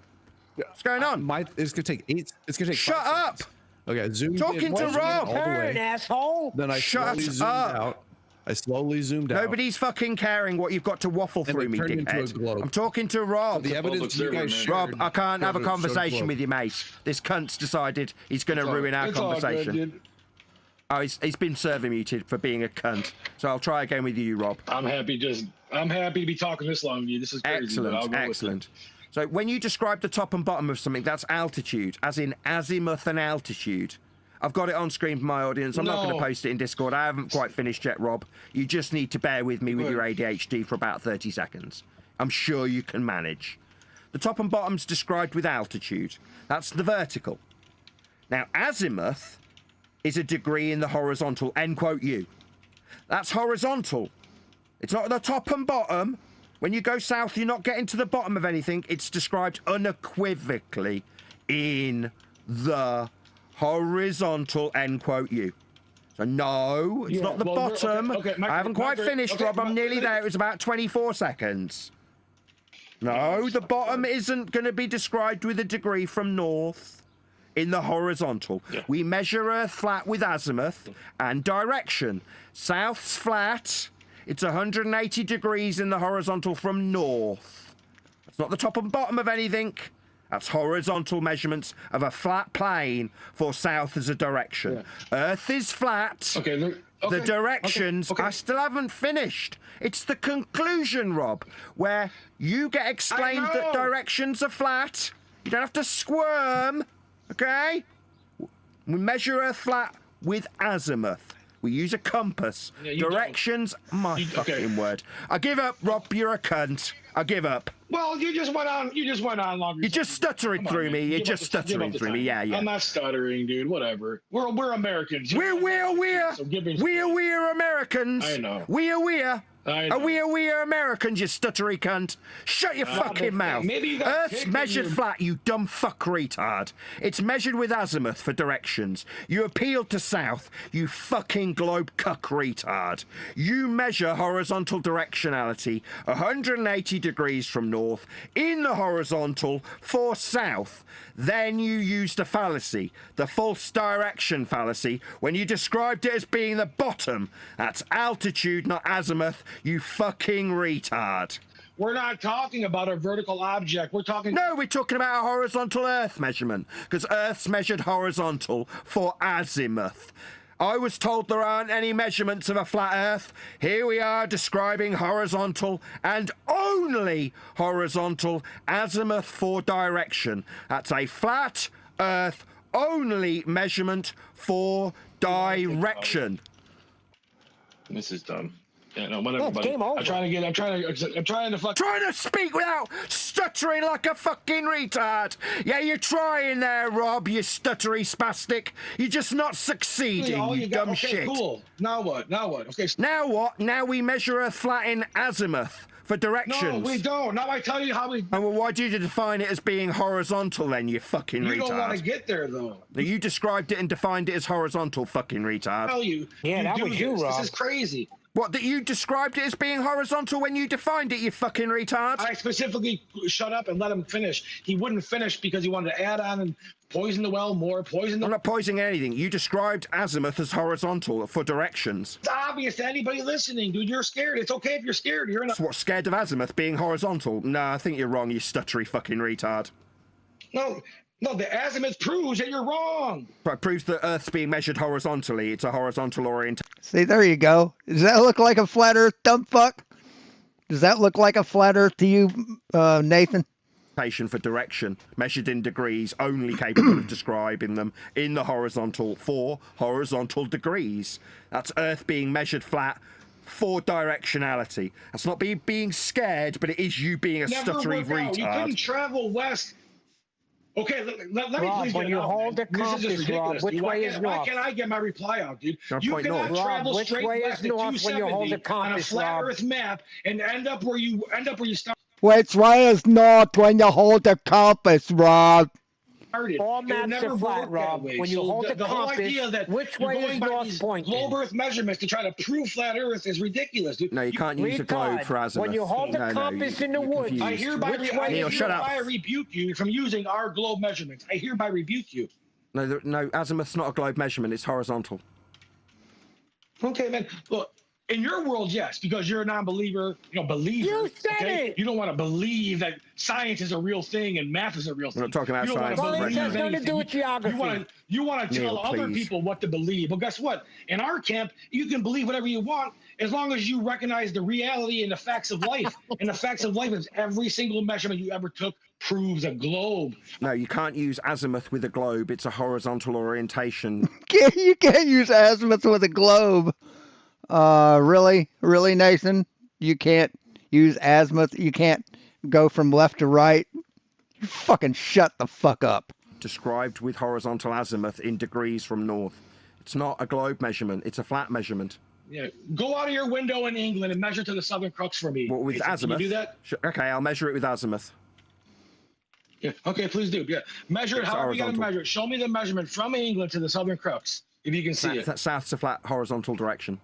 Speaker 5: What's going on?
Speaker 6: It's gonna take 8. It's gonna take.
Speaker 5: Shut
Speaker 6: 5
Speaker 5: up!
Speaker 6: seconds. Okay, I zoomed
Speaker 5: Talking
Speaker 6: in,
Speaker 5: to
Speaker 6: zoomed in
Speaker 5: Rob.
Speaker 6: all the way.
Speaker 9: Turn, asshole.
Speaker 6: Then I
Speaker 5: Shut
Speaker 6: slowly zoomed
Speaker 5: up.
Speaker 6: out. I slowly zoomed out.
Speaker 5: Nobody's fucking caring what you've got to waffle
Speaker 6: And
Speaker 5: through
Speaker 6: it
Speaker 5: me,
Speaker 6: turned into a
Speaker 5: dickhead.
Speaker 6: globe.
Speaker 5: I'm talking to Rob.
Speaker 6: The evidence you guys shared.
Speaker 5: Rob, I can't have a
Speaker 6: showed
Speaker 5: conversation
Speaker 6: globe.
Speaker 5: with you, mate. This cunt's decided he's going to ruin our
Speaker 8: It's all good,
Speaker 5: conversation.
Speaker 8: dude.
Speaker 5: Oh, he's been server muted for being a cunt. So I'll try again with you, Rob.
Speaker 8: I'm happy to be talking this long with you. This is crazy. but I'll
Speaker 5: Excellent,
Speaker 8: go with
Speaker 5: excellent. So when you describe the top and bottom of something, that's altitude, as in azimuth and altitude. I've got it on screen for my audience. I'm not going to
Speaker 8: No.
Speaker 5: post it in Discord. I haven't quite finished yet, Rob. You just need to bear with me with your ADHD for about 30 seconds. I'm sure you can manage. The top and bottom's described with altitude. That's the vertical. Now, azimuth is a degree in the horizontal, end quote you. That's horizontal. It's not the top and bottom. When you go south, you're not getting to the bottom of anything. It's described unequivocally in the horizontal, end quote you. So no, it's
Speaker 8: Yeah,
Speaker 5: not the
Speaker 8: well,
Speaker 5: bottom.
Speaker 8: okay,
Speaker 5: I haven't quite finished, Rob. I'm nearly there. It was about 24 seconds. No, the bottom isn't going to be described with a degree from north in the horizontal.
Speaker 8: Yeah.
Speaker 5: We measure Earth flat with azimuth and direction. South's flat. It's 180 degrees in the horizontal from north. That's not the top and bottom of anything. That's horizontal measurements of a flat plane for south as a direction. Earth is flat.
Speaker 8: Okay,
Speaker 5: The directions, I still haven't finished. It's the conclusion, Rob, where you get explained that directions are flat. You don't have to squirm, okay? We measure Earth flat with azimuth. We use a compass.
Speaker 8: Yeah, you
Speaker 5: Directions, my fucking word. I give up, Rob. You're a cunt. I give up.
Speaker 8: Well, you just went on longer.
Speaker 5: You're just stuttering
Speaker 8: Come on,
Speaker 5: through
Speaker 8: man.
Speaker 5: me. You're
Speaker 8: Give
Speaker 5: just
Speaker 8: up the- give up
Speaker 5: stuttering
Speaker 8: the
Speaker 5: through me.
Speaker 8: time.
Speaker 5: Yeah, yeah.
Speaker 8: I'm not stuttering, dude. Whatever. We're Americans.
Speaker 5: We're
Speaker 8: So give me-
Speaker 5: We're Americans.
Speaker 8: I know.
Speaker 5: We're.
Speaker 8: I know.
Speaker 5: We're Americans, you stuttery cunt. Shut your fucking mouth.
Speaker 8: maybe you got
Speaker 5: Earth's
Speaker 8: picked
Speaker 5: measured
Speaker 8: and you-
Speaker 5: flat, you dumb fuck retard. It's measured with azimuth for directions. You appealed to south, you fucking globe cuck retard. You measure horizontal directionality 180 degrees from north in the horizontal for south. Then you used a fallacy, the false direction fallacy, when you described it as being the bottom. That's altitude, not azimuth, you fucking retard.
Speaker 8: We're not talking about a vertical object. We're talking.
Speaker 5: No, we're talking about a horizontal Earth measurement, because Earth's measured horizontal for azimuth. I was told there aren't any measurements of a flat Earth. Here we are describing horizontal and only horizontal azimuth for direction. That's a flat Earth only measurement for direction.
Speaker 8: This is dumb. Yeah, no, whatever, buddy.
Speaker 9: Game over.
Speaker 8: I'm trying
Speaker 5: Trying to speak without stuttering like a fucking retard. Yeah, you're trying there, Rob, you stuttery spastic. You're just not succeeding,
Speaker 8: all
Speaker 5: you
Speaker 8: got,
Speaker 5: dumb
Speaker 8: okay,
Speaker 5: shit.
Speaker 8: Cool. Now what? Okay.
Speaker 5: Now what? Now we measure Earth flat in azimuth for directions.
Speaker 8: No, we don't. Now I tell you how we.
Speaker 5: Oh, well, why did you define it as being horizontal then, you fucking retard?
Speaker 8: You don't want to get there, though.
Speaker 5: You described it and defined it as horizontal, fucking retard.
Speaker 8: Tell you.
Speaker 9: Yeah, that was you, Rob.
Speaker 8: This is crazy.
Speaker 5: What, that you described it as being horizontal when you defined it, you fucking retard?
Speaker 8: I specifically shut up and let him finish. He wouldn't finish because he wanted to add on and poison the well more, poison the...
Speaker 5: I'm not poisoning anything. You described azimuth as horizontal for directions.
Speaker 8: It's obvious to anybody listening, dude. You're scared. It's okay if you're scared. You're not...
Speaker 5: What, scared of azimuth being horizontal? Nah, I think you're wrong, you stuttery fucking retard.
Speaker 8: No, the azimuth proves that you're wrong.
Speaker 5: It proves that Earth's being measured horizontally. It's a horizontal orientation.
Speaker 2: See, there you go. Does that look like a flat Earth, dumb fuck? Does that look like a flat Earth to you, Nathan?
Speaker 5: For direction, measured in degrees, only capable of describing them in the horizontal for horizontal degrees. That's Earth being measured flat for directionality. That's not being scared, but it is you being a stuttery retard.
Speaker 8: You couldn't travel west. Okay, let me
Speaker 9: Rob,
Speaker 8: please
Speaker 9: when
Speaker 8: get
Speaker 9: you
Speaker 8: out,
Speaker 9: hold the
Speaker 8: man. This is
Speaker 9: compass,
Speaker 8: just ridiculous.
Speaker 9: Rob, which way is
Speaker 8: Why
Speaker 9: north?
Speaker 8: can't I get my reply out, dude?
Speaker 5: No,
Speaker 8: You
Speaker 5: point
Speaker 8: cannot
Speaker 5: north.
Speaker 8: travel
Speaker 9: Rob, which
Speaker 8: straight
Speaker 9: way is
Speaker 8: west at
Speaker 9: north when you hold the
Speaker 8: 270 on a
Speaker 9: compass,
Speaker 8: flat
Speaker 9: Rob?
Speaker 8: Earth map and end up where you start.
Speaker 2: Which way is north when you hold the compass, Rob?
Speaker 9: All maps are flat, Rob. When you hold the
Speaker 8: whole
Speaker 9: compass,
Speaker 8: idea that
Speaker 9: which
Speaker 8: you're
Speaker 9: way
Speaker 8: going
Speaker 9: is
Speaker 8: by
Speaker 9: north
Speaker 8: these
Speaker 9: pointing?
Speaker 8: globe Earth measurements to try to prove flat Earth is ridiculous, dude.
Speaker 5: No, you can't use a globe for azimuth.
Speaker 9: When you hold the compass in the woods,
Speaker 8: I hereby
Speaker 5: Neil, shut up.
Speaker 8: rebuke you from using our globe measurements. I hereby rebuke you.
Speaker 5: No, azimuth's not a globe measurement. It's horizontal.
Speaker 8: Okay, man. Look, in your world, yes, because you're a non-believer. Believer.
Speaker 9: You said it.
Speaker 8: You don't want to believe that science is a real thing and math is a real thing.
Speaker 5: We're not talking about science.
Speaker 9: Well, it has nothing to do with geography.
Speaker 8: You want to tell
Speaker 5: Neil,
Speaker 8: other
Speaker 5: please.
Speaker 8: people what to believe. Well, guess what? In our camp, you can believe whatever you want as long as you recognize the reality and the facts of life. And the facts of life is every single measurement you ever took proves a globe.
Speaker 5: No, you can't use azimuth with a globe. It's a horizontal orientation.
Speaker 2: You can't use azimuth with a globe. Really, Nathan? You can't use azimuth? You can't go from left to right? You fucking shut the fuck up.
Speaker 5: Described with horizontal azimuth in degrees from north. It's not a globe measurement. It's a flat measurement.
Speaker 8: Yeah, go out of your window in England and measure to the southern crux for me.
Speaker 5: What, with azimuth?
Speaker 8: Can you do that?
Speaker 5: Okay, I'll measure it with azimuth.
Speaker 8: Yeah. Okay, please do. Yeah, measure it
Speaker 5: It's
Speaker 8: however you got to
Speaker 5: horizontal.
Speaker 8: measure it. Show me the measurement from England to the southern crux, if you can see it.
Speaker 5: That's south to flat horizontal direction.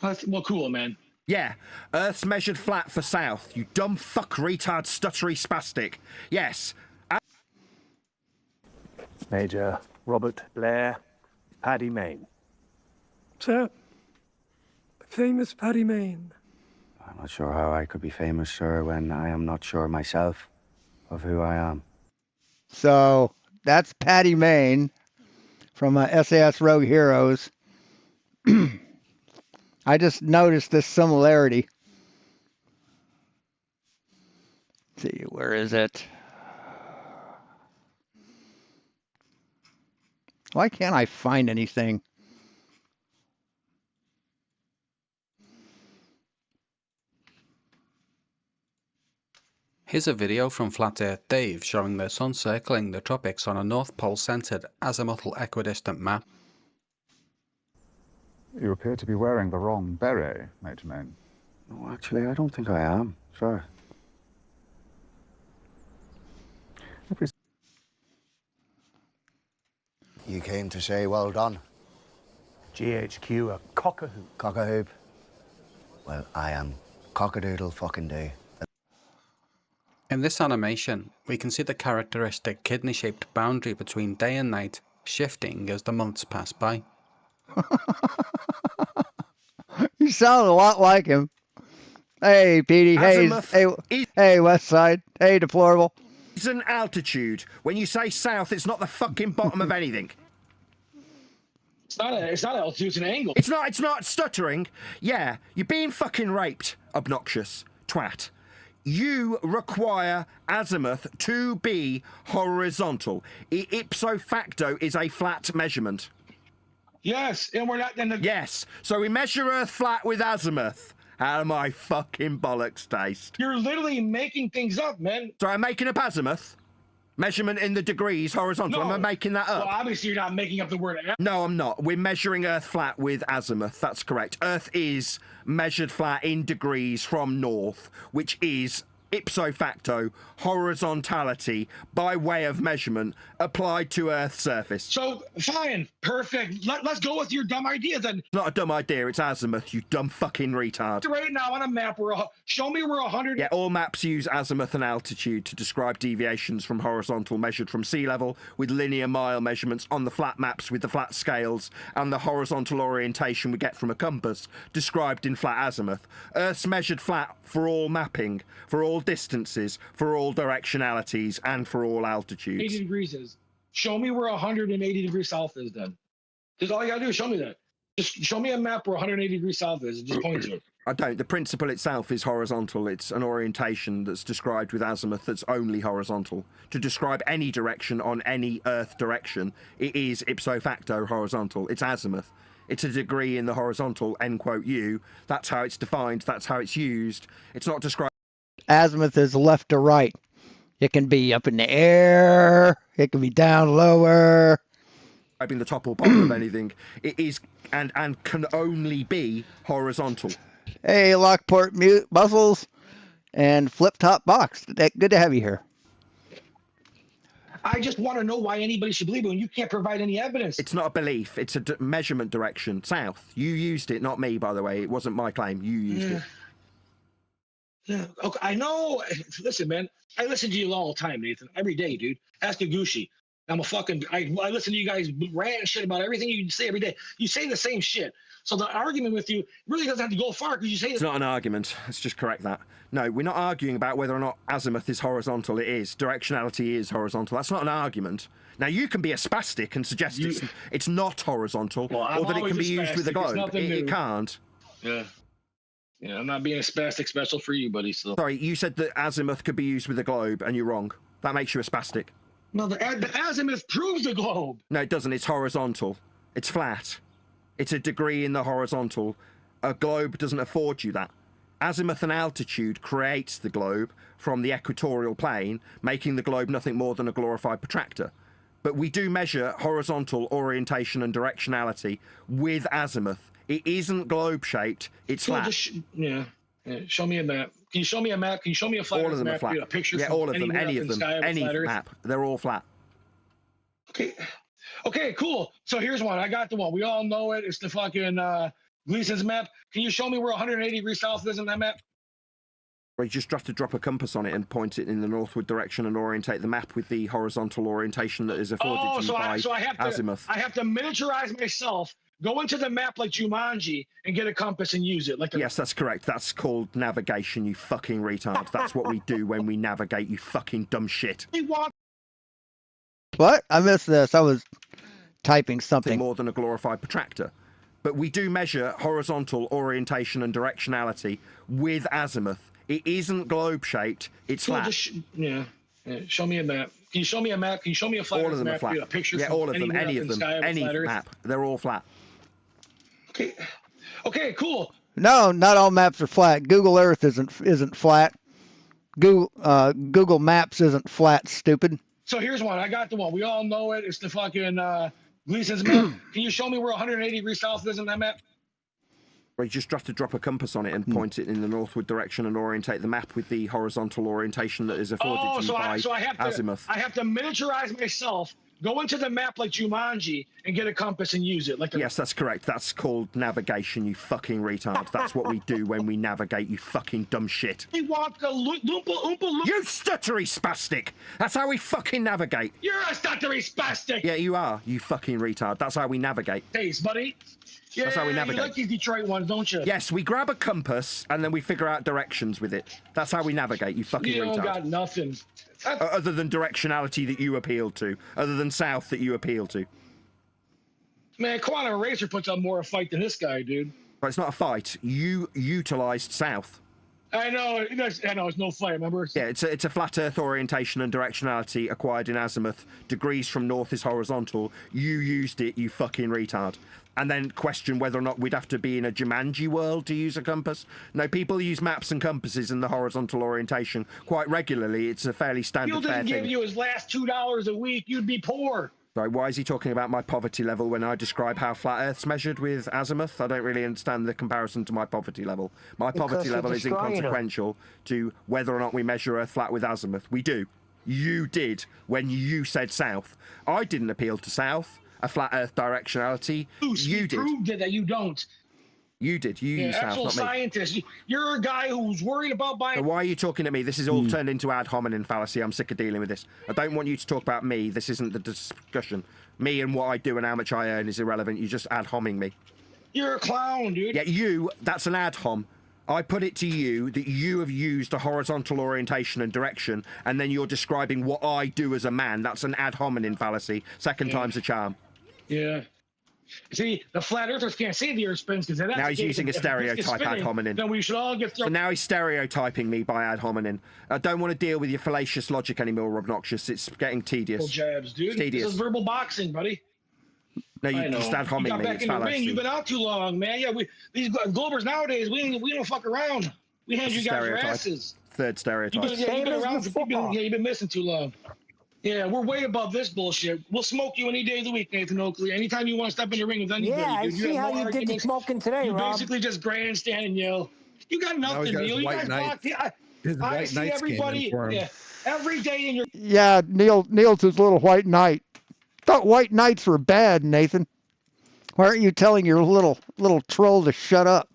Speaker 8: Well, cool, man.
Speaker 5: Yeah, Earth's measured flat for south. You dumb fuck, retard, stuttery spastic. Yes.
Speaker 14: Major Robert Blair, Paddy Main.
Speaker 15: Sir, famous Paddy Main.
Speaker 16: I'm not sure how I could be famous, sir, when I am not sure myself of who I am.
Speaker 2: So that's Paddy Main from SAS Rogue Heroes. I just noticed this similarity. Let's see, where is it? Why can't I find anything?
Speaker 17: Here's a video from Flat Earth Dave showing the sun circling the tropics on a North Pole-centered azimuthal equidistant map.
Speaker 18: You appear to be wearing the wrong beret, Major Main.
Speaker 16: No, actually, I don't think I am, sir. You came to say well done.
Speaker 14: GHQ, a cock-a-hoop.
Speaker 16: Cock-a-hoop. Well, I am cock-a-doodle fucking day.
Speaker 17: In this animation, we can see the characteristic kidney-shaped boundary between day and night shifting as the months pass by.
Speaker 2: You sound a lot like him. Hey, Petey.
Speaker 5: Azimuth
Speaker 2: Hey, West Side. Hey, Deplorable.
Speaker 5: It's an altitude. When you say south, it's not the fucking bottom of anything.
Speaker 8: It's not altitude, it's an angle.
Speaker 5: It's not stuttering. Yeah, you're being fucking raped, obnoxious twat. You require azimuth to be horizontal. It ipso facto is a flat measurement.
Speaker 8: Yes, and we're not in the...
Speaker 5: Yes, so we measure Earth flat with azimuth. How do my fucking bollocks taste?
Speaker 8: You're literally making things up, man.
Speaker 5: So I'm making up azimuth? Measurement in the degrees horizontal.
Speaker 8: No.
Speaker 5: Am I making that up?
Speaker 8: Well, obviously you're not making up the word.
Speaker 5: No, I'm not. We're measuring Earth flat with azimuth. That's correct. Earth is measured flat in degrees from north, which is ipso facto horizontality by way of measurement applied to Earth's surface.
Speaker 8: So, fine, perfect. Let's go with your dumb idea then.
Speaker 5: It's not a dumb idea, it's azimuth, you dumb fucking retard.
Speaker 8: Right now on a map, show me where 100...
Speaker 5: Yeah, all maps use azimuth and altitude to describe deviations from horizontal measured from sea level, with linear mile measurements on the flat maps with the flat scales, and the horizontal orientation we get from a compass, described in flat azimuth. Earth's measured flat for all mapping, for all distances, for all directionalities, and for all altitudes.
Speaker 8: 80 degrees is. Show me where 180 degrees south is then. Just all you gotta do is show me that. Just show me a map where 180 degrees south is and just point to it.
Speaker 5: I don't. The principle itself is horizontal. It's an orientation that's described with azimuth that's only horizontal. To describe any direction on any Earth direction, it is ipso facto horizontal. It's azimuth. It's a degree in the horizontal, end quote U. That's how it's defined. That's how it's used. It's not described.
Speaker 2: Azimuth is left to right. It can be up in the air. It can be down lower.
Speaker 5: Describing the top or bottom of anything. It is and can only be horizontal.
Speaker 2: Hey, Lockport mute muscles and flip top box. Good to have you here.
Speaker 8: I just want to know why anybody should believe it when you can't provide any evidence.
Speaker 5: It's not a belief. It's a measurement direction. South. You used it, not me, by the way. It wasn't my claim. You used it.
Speaker 8: Yeah, okay, I know. Listen, man, I listen to you all the time, Nathan. Every day, dude. Ask Agushi. I listen to you guys rant and shit about everything you say every day. You say the same shit. So the argument with you really doesn't have to go far because you say
Speaker 5: it's not an argument. Let's just correct that. No, we're not arguing about whether or not azimuth is horizontal. It is. Directionality is horizontal. That's not an argument. Now, you can be a spastic and suggest it's not horizontal, or that it can be used with a globe. It can't.
Speaker 8: Yeah. Yeah, I'm not being a spastic special for you, buddy. So.
Speaker 5: Sorry, you said that azimuth could be used with a globe, and you're wrong. That makes you a spastic.
Speaker 8: No, the azimuth proves the globe.
Speaker 5: No, it doesn't. It's horizontal. It's flat. It's a degree in the horizontal. A globe doesn't afford you that. Azimuth and altitude creates the globe from the equatorial plane, making the globe nothing more than a glorified protractor. But we do measure horizontal orientation and directionality with azimuth. It isn't globe-shaped, it's flat.
Speaker 8: Yeah. Show me a map. Can you show me a map? Can you show me a flat
Speaker 5: All of them
Speaker 8: map?
Speaker 5: are flat.
Speaker 8: A picture
Speaker 5: yeah, all of them, any of them, any
Speaker 8: flat
Speaker 5: map. They're all flat.
Speaker 8: Okay, cool. So here's one. I got the one. We all know it. It's the fucking Gleason's map. Can you show me where 180 degrees south is in that map?
Speaker 5: You just have to drop a compass on it and point it in the northward direction and orientate the map with the horizontal orientation that is afforded to you by azimuth.
Speaker 8: I have to miniaturize myself, go into the map like Jumanji, and get a compass and use it.
Speaker 5: Yes, that's correct. That's called navigation, you fucking retard. That's what we do when we navigate, you fucking dumb shit.
Speaker 2: What? I missed this. I was typing something.
Speaker 5: More than a glorified protractor. But we do measure horizontal orientation and directionality with azimuth. It isn't globe-shaped, it's flat.
Speaker 8: Yeah. Show me a map. Can you show me a map? Can you show me a flat
Speaker 5: All of them
Speaker 8: map?
Speaker 5: are flat.
Speaker 8: A picture
Speaker 5: yeah, all of them, any of them, any
Speaker 8: map.
Speaker 5: map. They're all flat.
Speaker 8: Okay, cool.
Speaker 2: No, not all maps are flat. Google Earth isn't flat. Google Maps isn't flat, stupid.
Speaker 8: So here's one. I got the one. We all know it. It's the fucking Gleason's map. Can you show me where 180 degrees south is in that map?
Speaker 5: You just have to drop a compass on it and point it in the northward direction and orientate the map with the horizontal orientation that is afforded to you by azimuth.
Speaker 8: I have to miniaturize myself, go into the map like Jumanji, and get a compass and use it.
Speaker 5: Yes, that's correct. That's called navigation, you fucking retard. That's what we do when we navigate, you fucking dumb shit.
Speaker 8: You
Speaker 5: stuttery spastic! That's how we fucking navigate.
Speaker 8: You're a stuttery spastic!
Speaker 5: Yeah, you are, you fucking retard. That's how we navigate.
Speaker 8: Thanks, buddy. Yeah,
Speaker 5: that's how we navigate.
Speaker 8: You like these Detroit ones, don't you?
Speaker 5: Yes, we grab a compass and then we figure out directions with it. That's how we navigate, you fucking retard.
Speaker 8: You don't got nothing.
Speaker 5: Other than directionality that you appeal to. Other than south that you appeal to.
Speaker 8: Man, Quantum Eraser puts up more of a fight than this guy, dude.
Speaker 5: But it's not a fight. You utilised south.
Speaker 8: I know. I know. It's no fight. Remember?
Speaker 5: Yeah, it's a flat Earth orientation and directionality acquired in azimuth. Degrees from north is horizontal. You used it, you fucking retard. And then question whether or not we'd have to be in a Jumanji world to use a compass. No, people use maps and compasses in the horizontal orientation quite regularly. It's a fairly standard
Speaker 8: Bill
Speaker 5: fair
Speaker 8: didn't
Speaker 5: thing.
Speaker 8: give you his last $2 a week. You'd be poor.
Speaker 5: Sorry, why is he talking about my poverty level when I describe how flat Earth's measured with azimuth? I don't really understand the comparison to my poverty level. My poverty level is inconsequential to whether or not we measure Earth flat with azimuth. We do. You did when you said south. I didn't appeal to south, a flat Earth directionality. You did.
Speaker 8: Proved it that you don't.
Speaker 5: You did. You used south,
Speaker 8: actual
Speaker 5: not me.
Speaker 8: scientist. You're a guy who's worried about buying.
Speaker 5: So why are you talking to me? This is all turned into ad hominem fallacy. I'm sick of dealing with this. I don't want you to talk about me. This isn't the discussion. Me and what I do and how much I earn is irrelevant. You're just ad homing me.
Speaker 8: You're a clown, dude.
Speaker 5: Yeah, that's an ad hom. I put it to you that you have used a horizontal orientation and direction, and then you're describing what I do as a man. That's an ad hominem fallacy. Second time's a charm.
Speaker 8: Yeah. See, the flat earthers can't see the earth spins because
Speaker 5: now he's using a stereotype ad hominem.
Speaker 8: Then we should all get thrown.
Speaker 5: So now he's stereotyping me by ad hominem. I don't want to deal with your fallacious logic anymore, Obnoxious. It's getting tedious.
Speaker 8: Jabs, dude.
Speaker 5: Tedious.
Speaker 8: This is verbal boxing, buddy.
Speaker 5: No, you just ad homing me.
Speaker 8: Back
Speaker 5: It's
Speaker 8: in the ring.
Speaker 5: fallacy.
Speaker 8: You've been out too long, man. Yeah, these Globers nowadays, we don't fuck around. We hand you guys your asses.
Speaker 5: Third stereotype.
Speaker 8: You've been around. You've been missing too long. Yeah, we're way above this bullshit. We'll smoke you any day of the week, Nathan Oakley. Anytime you want to step in the ring with anybody.
Speaker 9: Yeah, I
Speaker 8: dude.
Speaker 9: see how you did the smoking today,
Speaker 8: you
Speaker 9: Rob.
Speaker 8: basically just grandstand and yell. You got nothing, Neil. You guys blocked I see everybody. Yeah, every day in your.
Speaker 2: Yeah, Neil's his little white knight. Thought white knights were bad, Nathan. Why aren't you telling your little troll to shut up?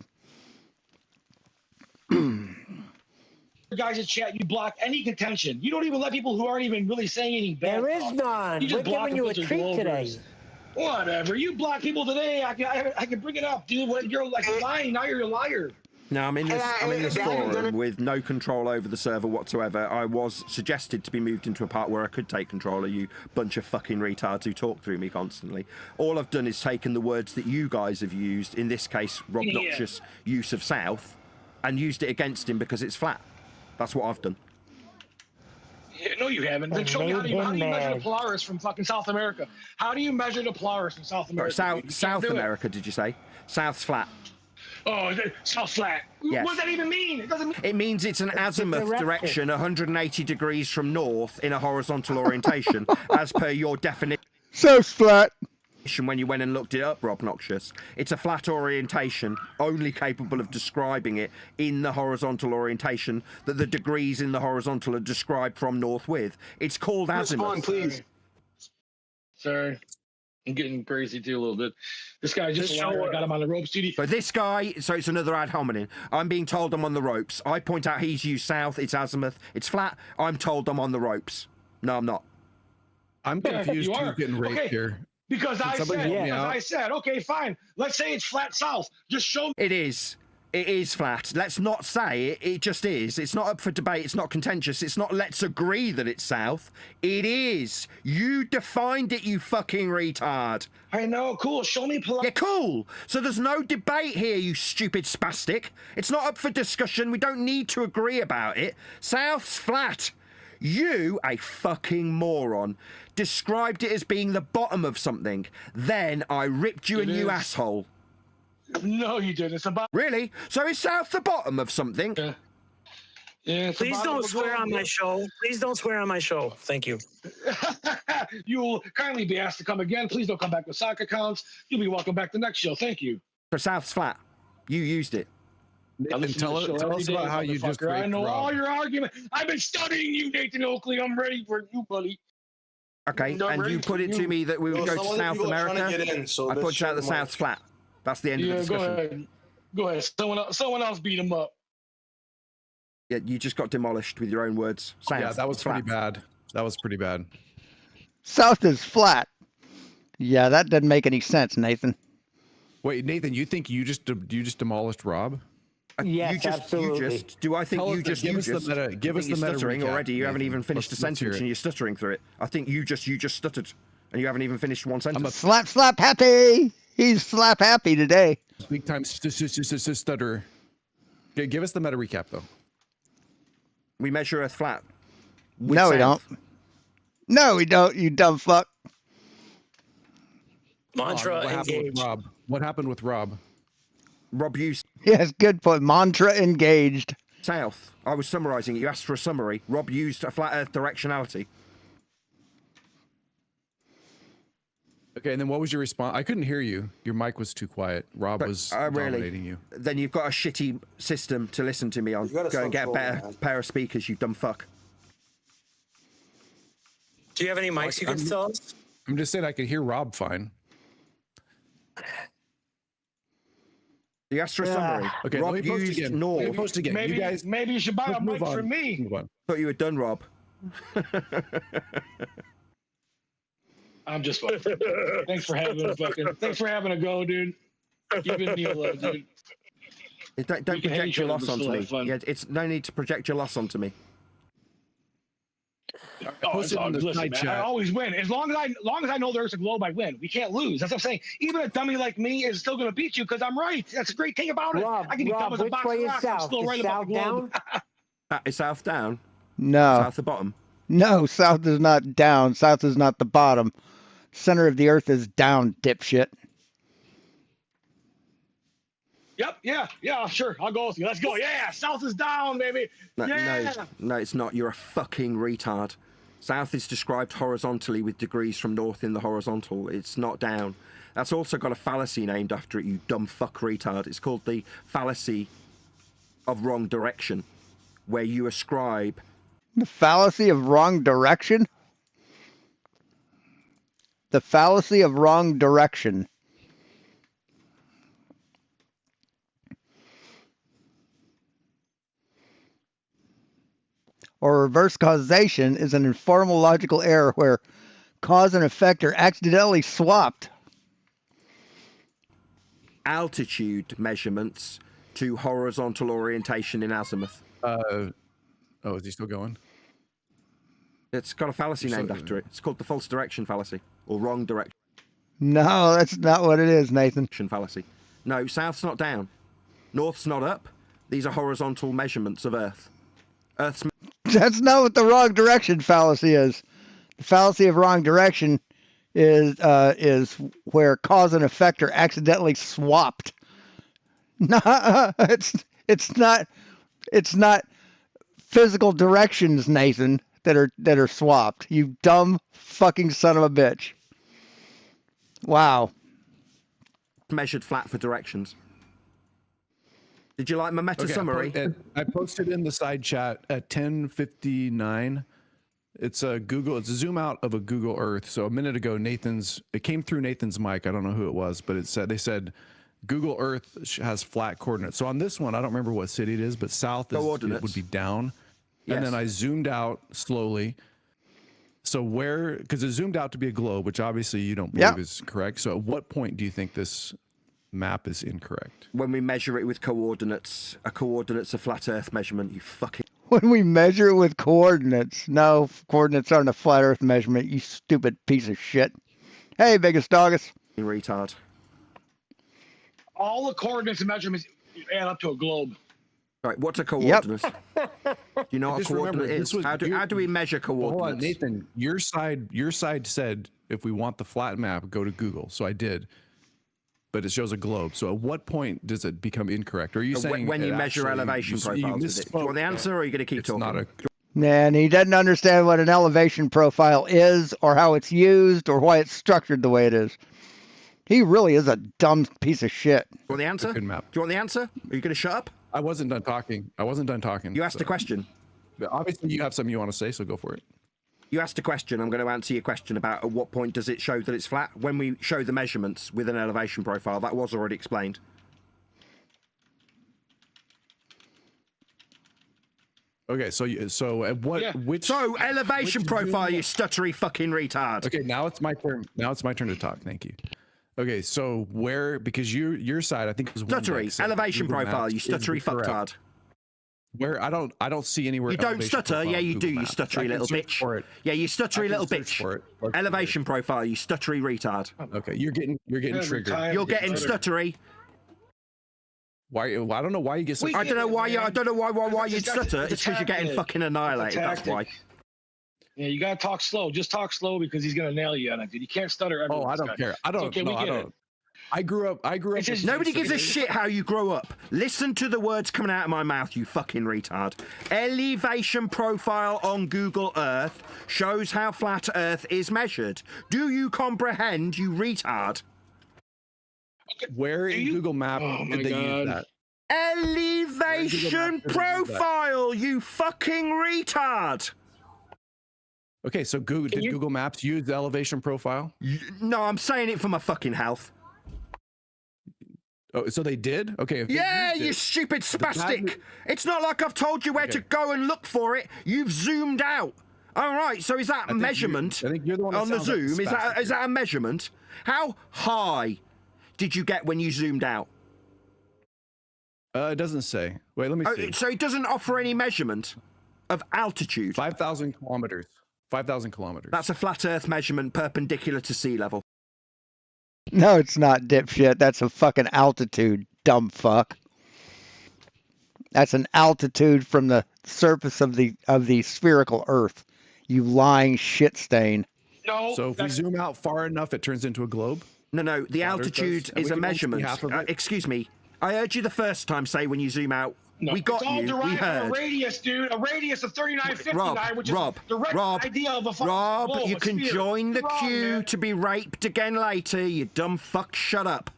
Speaker 8: Guys in chat, you block any contention. You don't even let people who aren't even really saying anything bad.
Speaker 9: There is none.
Speaker 8: You just
Speaker 9: We're
Speaker 8: block
Speaker 9: giving you a
Speaker 8: them
Speaker 9: treat today.
Speaker 8: Whatever. You block people today. I can bring it up, dude. When you're like lying, now you're a liar.
Speaker 5: Now I'm in this forum with no control over the server whatsoever. I was suggested to be moved into a part where I could take control of you bunch of fucking retards who talk through me constantly. All I've done is taken the words that you guys have used, in this case, Robnoxious use of south, and used it against him because it's flat. That's what I've done.
Speaker 8: Yeah, no, you haven't. Then show me how do you measure the Polaris from fucking South America? How do you measure the Polaris from South America?
Speaker 5: South America, did you say? South's flat.
Speaker 8: Oh, South flat.
Speaker 5: Yes.
Speaker 8: What does that even mean? It doesn't mean.
Speaker 5: It means it's an azimuth direction 180 degrees from north in a horizontal orientation, as per your definition.
Speaker 2: So flat.
Speaker 5: When you went and looked it up, Robnoxious, it's a flat orientation, only capable of describing it in the horizontal orientation that the degrees in the horizontal are described from north with. It's called azimuth.
Speaker 8: Respond, please. Sorry. I'm getting crazy too a little bit. This guy just I got him on the ropes, dude.
Speaker 5: So this guy, so it's another ad hominem. I'm being told I'm on the ropes. I point out he's used south, it's azimuth, it's flat. I'm told I'm on the ropes. No, I'm not.
Speaker 6: I'm confused who's getting raped here.
Speaker 8: Because I said, okay, fine. Let's say it's flat south. Just show me.
Speaker 5: It is. It is flat. Let's not say it. It just is. It's not up for debate. It's not contentious. It's not let's agree that it's south. It is. You defined it, you fucking retard.
Speaker 8: I know. Cool. Show me.
Speaker 5: Yeah, cool. So there's no debate here, you stupid spastic. It's not up for discussion. We don't need to agree about it. South's flat. You, a fucking moron, described it as being the bottom of something. Then I ripped you a new asshole.
Speaker 8: No, you didn't. It's about.
Speaker 5: Really? So is south the bottom of something?
Speaker 8: Yeah.
Speaker 19: Please don't swear on my show. Please don't swear on my show. Thank you.
Speaker 8: You will kindly be asked to come again. Please don't come back with sock accounts. You'll be welcome back the next show. Thank you.
Speaker 5: For south's flat. You used it.
Speaker 6: Nathan, tell us about how you just raped
Speaker 8: I know
Speaker 6: Rob.
Speaker 8: all your arguments. I've been studying you, Nathan Oakley. I'm ready for you, buddy.
Speaker 5: Okay, and you put it to me that we would go to South America. I put out the South's flat. That's the end of the discussion.
Speaker 8: Go ahead. Someone else beat him up.
Speaker 5: Yeah, you just got demolished with your own words. South,
Speaker 6: yeah, that was pretty bad. That was pretty bad.
Speaker 2: South is flat. Yeah, that doesn't make any sense, Nathan.
Speaker 6: Wait, Nathan, you think you just demolished Rob?
Speaker 9: Yes, absolutely.
Speaker 5: Do I think
Speaker 6: give us the meta
Speaker 5: stuttering
Speaker 6: recap,
Speaker 5: already? You
Speaker 6: Nathan.
Speaker 5: haven't even finished the
Speaker 6: Let's hear
Speaker 5: sentence
Speaker 6: it.
Speaker 5: and you're stuttering through it. I think you just stuttered and you haven't even finished one sentence.
Speaker 2: Slap happy. He's slap happy today.
Speaker 6: Big time stutterer. Okay, give us the meta recap though.
Speaker 5: We measure Earth flat. with
Speaker 2: No, we don't.
Speaker 5: south.
Speaker 2: No, we don't, you dumb fuck.
Speaker 19: Mantra
Speaker 6: what happened with
Speaker 19: engaged.
Speaker 6: Rob? What happened with Rob?
Speaker 5: Rob used
Speaker 2: Yes, good point. Mantra engaged.
Speaker 5: south. I was summarising it. You asked for a summary. Rob used a flat Earth directionality.
Speaker 6: Okay, and then what was your response? I couldn't hear you. Your mic was too quiet. Rob was dominating you.
Speaker 5: Then you've got a shitty system to listen to me on. Go and get a better pair of speakers, you dumb fuck.
Speaker 19: Do you have any mics you can tell us?
Speaker 6: I'm just saying I could hear Rob fine.
Speaker 5: You asked for a summary.
Speaker 6: Okay,
Speaker 5: Rob
Speaker 6: let me post
Speaker 5: used
Speaker 6: again.
Speaker 5: north.
Speaker 6: Let me post again.
Speaker 8: Maybe,
Speaker 6: You guys,
Speaker 8: maybe you should buy a mic for me.
Speaker 5: Thought you were done, Rob.
Speaker 8: I'm just fucking. Thanks for having a go, dude. Keep it Neil, dude.
Speaker 5: Don't project your loss onto me. Yeah, it's no need to project your loss onto me.
Speaker 8: Oh, listen, man, I always win. As long as I know there's a globe, I win. We can't lose. That's what I'm saying. Even a dummy like me is still going to beat you because I'm right. That's a great thing about it.
Speaker 9: Rob,
Speaker 8: I can be dumb as a
Speaker 9: which
Speaker 8: box of
Speaker 9: way is
Speaker 8: rocks. I'm
Speaker 9: south?
Speaker 8: still
Speaker 9: Is
Speaker 8: right about the globe.
Speaker 5: Is south down?
Speaker 2: No.
Speaker 5: South the bottom?
Speaker 2: No, south is not down. South is not the bottom. Center of the earth is down, dipshit.
Speaker 8: Yep, yeah, sure. I'll go with you. Let's go. Yeah, south is down, baby.
Speaker 5: No, it's not. You're a fucking retard. South is described horizontally with degrees from north in the horizontal. It's not down. That's also got a fallacy named after it, you dumb fuck retard. It's called the fallacy of wrong direction, where you ascribe...
Speaker 2: The fallacy of wrong direction? The fallacy of wrong direction. Or reverse causation is an informal logical error where cause and effect are accidentally swapped.
Speaker 5: Altitude measurements to horizontal orientation in azimuth.
Speaker 6: Oh, is he still going?
Speaker 5: It's got a fallacy named after it. It's called the false direction fallacy, or wrong direction.
Speaker 2: No, that's not what it is, Nathan.
Speaker 5: Fallacy. No, south's not down. North's not up. These are horizontal measurements of Earth. Earth's...
Speaker 2: That's not what the wrong direction fallacy is. The fallacy of wrong direction is where cause and effect are accidentally swapped. No, it's not physical directions, Nathan, that are swapped. You dumb fucking son of a bitch. Wow.
Speaker 5: Measured flat for directions. Did you like my meta summary?
Speaker 6: I posted in the side chat at 10:59. It's a Google. It's a zoom out of a Google Earth. So a minute ago, it came through Nathan's mic. I don't know who it was, but they said Google Earth has flat coordinates. So on this one, I don't remember what city it is, but south it would be down.
Speaker 5: Yes.
Speaker 6: And then I zoomed out slowly. So because it zoomed out to be a globe, which obviously you don't believe is correct. So at what point do you think this map is incorrect?
Speaker 5: When we measure it with coordinates. A coordinate's a flat Earth measurement, you fucking...
Speaker 2: When we measure it with coordinates. No, coordinates aren't a flat Earth measurement, you stupid piece of shit. Hey, biggest doggus.
Speaker 5: You retard.
Speaker 8: All the coordinates and measurements add up to a globe.
Speaker 5: Right, what's a coordinate? Do you know what a
Speaker 6: Just remember,
Speaker 5: coordinate is? How do we measure coordinates?
Speaker 6: Hold on, Nathan, your side said if we want the flat map, go to Google. So I did. But it shows a globe. So at what point does it become incorrect? Are you saying
Speaker 5: when you measure elevation profiles with it? Do you want the answer, or are you going to keep talking?
Speaker 2: And he doesn't understand what an elevation profile is, or how it's used, or why it's structured the way it is. He really is a dumb piece of shit.
Speaker 5: Do you want the answer?
Speaker 6: Good map.
Speaker 5: Do you want the answer? Are you going to shut up?
Speaker 6: I wasn't done talking.
Speaker 5: You asked a question.
Speaker 6: But obviously, you have something you want to say, so go for it.
Speaker 5: You asked a question. I'm going to answer your question about at what point does it show that it's flat. When we show the measurements with an elevation profile, that was already explained.
Speaker 6: Okay, so at which
Speaker 5: elevation profile, you stuttery fucking retard.
Speaker 6: Okay, now it's my turn. Now it's my turn to talk. Thank you. Okay, so because your side, I think it was
Speaker 5: stuttery elevation profile, you stuttery fucktard.
Speaker 6: Where I don't see anywhere.
Speaker 5: You don't stutter. Yeah, you do. You stuttery little bitch. Yeah, you stuttery little bitch. Elevation profile, you stuttery retard.
Speaker 6: Okay, you're getting triggered.
Speaker 5: You're getting stuttery.
Speaker 6: Why? I don't know why you get so.
Speaker 5: I don't know why. I don't know why you'd stutter. It's because you're getting
Speaker 8: tactic.
Speaker 5: fucking annihilated. That's why.
Speaker 8: Yeah, you gotta talk slow. Just talk slow because he's gonna nail you on it, dude. You can't stutter.
Speaker 6: Oh,
Speaker 8: everyone,
Speaker 6: I don't care. I don't.
Speaker 8: Okay,
Speaker 6: no,
Speaker 8: we
Speaker 6: I
Speaker 8: get
Speaker 6: don't.
Speaker 8: it.
Speaker 6: I grew up.
Speaker 5: Nobody gives a shit how you grow up. Listen to the words coming out of my mouth, you fucking retard. Elevation profile on Google Earth shows how flat Earth is measured. Do you comprehend, you retard?
Speaker 6: Where in Google Maps did they use that?
Speaker 5: Elevation profile, you fucking retard!
Speaker 6: Okay, so did Google Maps use the elevation profile?
Speaker 5: No, I'm saying it for my fucking health.
Speaker 6: Oh, so they did? Okay. If
Speaker 5: Yeah, you stupid spastic. It's not like I've told you where to go and look for it. You've zoomed out. All right, so is that a measurement
Speaker 6: I think you're the one
Speaker 5: on the
Speaker 6: sounds like
Speaker 5: zoom?
Speaker 6: spastic
Speaker 5: Is that a measurement? How high did you get when you zoomed out?
Speaker 6: It doesn't say. Wait, let me see.
Speaker 5: So it doesn't offer any measurement of altitude.
Speaker 6: 5,000 kilometers. 5,000 kilometers.
Speaker 5: That's a flat Earth measurement perpendicular to sea level.
Speaker 2: No, it's not, dipshit. That's a fucking altitude, dumb fuck. That's an altitude from the surface of the spherical Earth. You lying shit stain.
Speaker 8: No.
Speaker 6: So if we zoom out far enough, it turns into a globe?
Speaker 5: No. The altitude is a measurement. Excuse me. I heard you the first time say when you zoom out.
Speaker 8: No,
Speaker 5: we got
Speaker 8: it's all
Speaker 5: you.
Speaker 8: derived
Speaker 5: We
Speaker 8: from
Speaker 5: heard.
Speaker 8: a radius, dude. A radius of 3959, which is the direct idea of a fucking globe,
Speaker 5: you
Speaker 8: a
Speaker 5: can
Speaker 8: sphere.
Speaker 5: join the
Speaker 8: You're wrong,
Speaker 5: queue
Speaker 8: man.
Speaker 5: to be raped again later, you dumb fuck. Shut up.